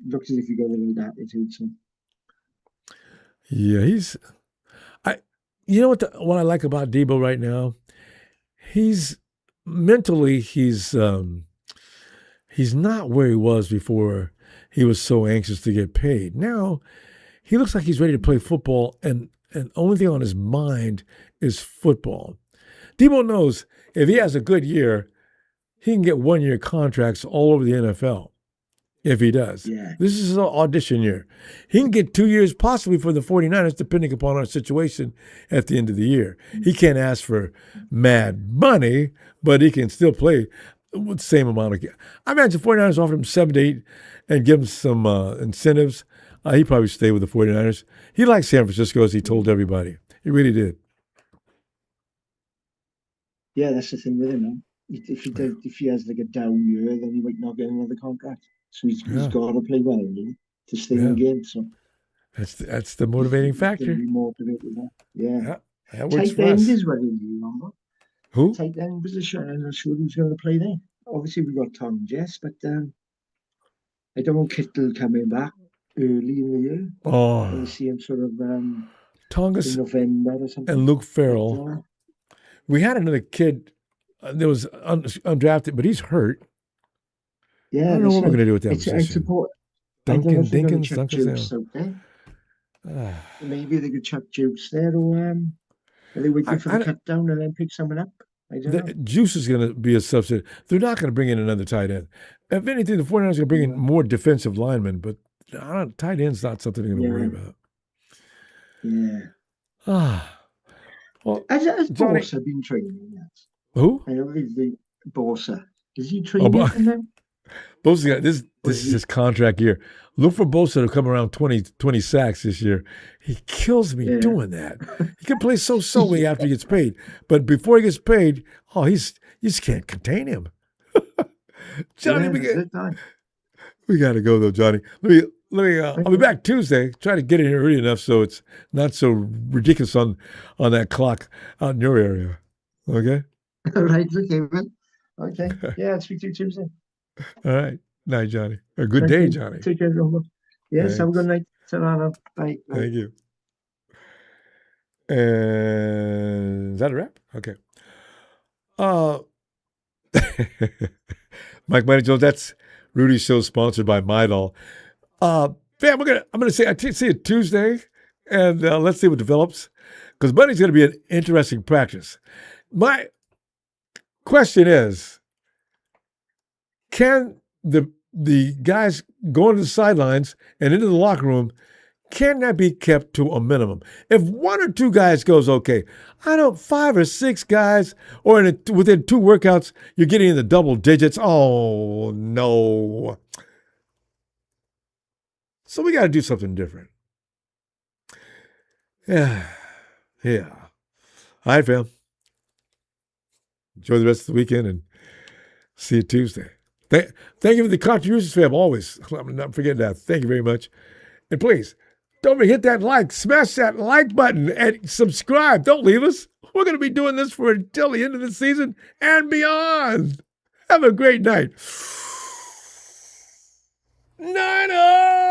looks as if he got the right attitude. So. Yeah, you know what I like about Deebo right now? He's mentally he's not where he was before he was so anxious to get paid. Now he looks like he's ready to play football, and the only thing on his mind is football. Deebo knows if he has a good year, he can get 1-year contracts all over the NFL. If he does. Yeah. This is his audition year. He can get 2 years possibly for the 49ers, depending upon our situation at the end of the year. He can't ask for mad money, but he can still play with the same amount of... I imagine 49ers offered him 7 to 8 and give him some incentives. He'd probably stay with the 49ers. He likes San Francisco, as he told everybody. He really did. Yeah, that's the thing with him, man. If he has like a down year, then he might not get another contract. So he's got to play well, really, to stay in the game. So that's the motivating factor. Be motivated with that. Yeah. That works tight for end us. is where you Ronbo. Who? Tight end position. I'm not sure who's going to play there. Obviously, we got Tom Jess, but I don't know Kittle coming back early in the year. Oh. I see him sort of Tongas in November or something. And Luke Farrell. We had another kid that was undrafted, but he's hurt. Yeah, I don't know what we're going to do with that position. Duncan. Maybe they could chuck Juice there, or are they waiting for the cut down and then pick someone up? I don't know. Juice is going to be a substitute. They're not going to bring in another tight end. If anything, the 49ers are going to bring in more defensive linemen, but tight end's not something they're going to worry about. Yeah. Well, has Bosa been training yet? Who? I know the Bosa. Is he training yet now? Bosa, this is his contract year. Look for Bosa to come around 20 sacks this year. He kills me doing that. He can play so after he gets paid. But before he gets paid, you just can't contain him. Johnny, we got to go, though, Johnny. I'll be back Tuesday. Try to get in here early enough so it's not so ridiculous on that clock out in your area. Okay? All right, okay, man. Okay. Yeah, I'll speak to you Tuesday. All right. Night, Johnny. Or good day, Johnny. Take care, Ronbo. Yes, Thanks. have a good night. Ta-ra. Bye. Thank you. And is that a wrap? Okay. Mike Money Jones, that's Rudy's show sponsored by Midol. Fam, I'm gonna say I see it Tuesday, and let's see what develops, because Money's gonna be an interesting practice. My question is, can the guys going to the sidelines and into the locker room, can that be kept to a minimum? If 1 or 2 guys goes okay, 5 or 6 guys, or within 2 workouts, you're getting in the double digits. Oh no. So we got to do something different. Yeah. Yeah. All right, fam. Enjoy the rest of the weekend and see you Tuesday. Thank you for the contributions, fam. Always. I'm not forgetting that. Thank you very much. And please, don't forget that like. Smash that like button and subscribe. Don't leave us. We're going to be doing this for until the end of the season and beyond. Have a great night. Niners!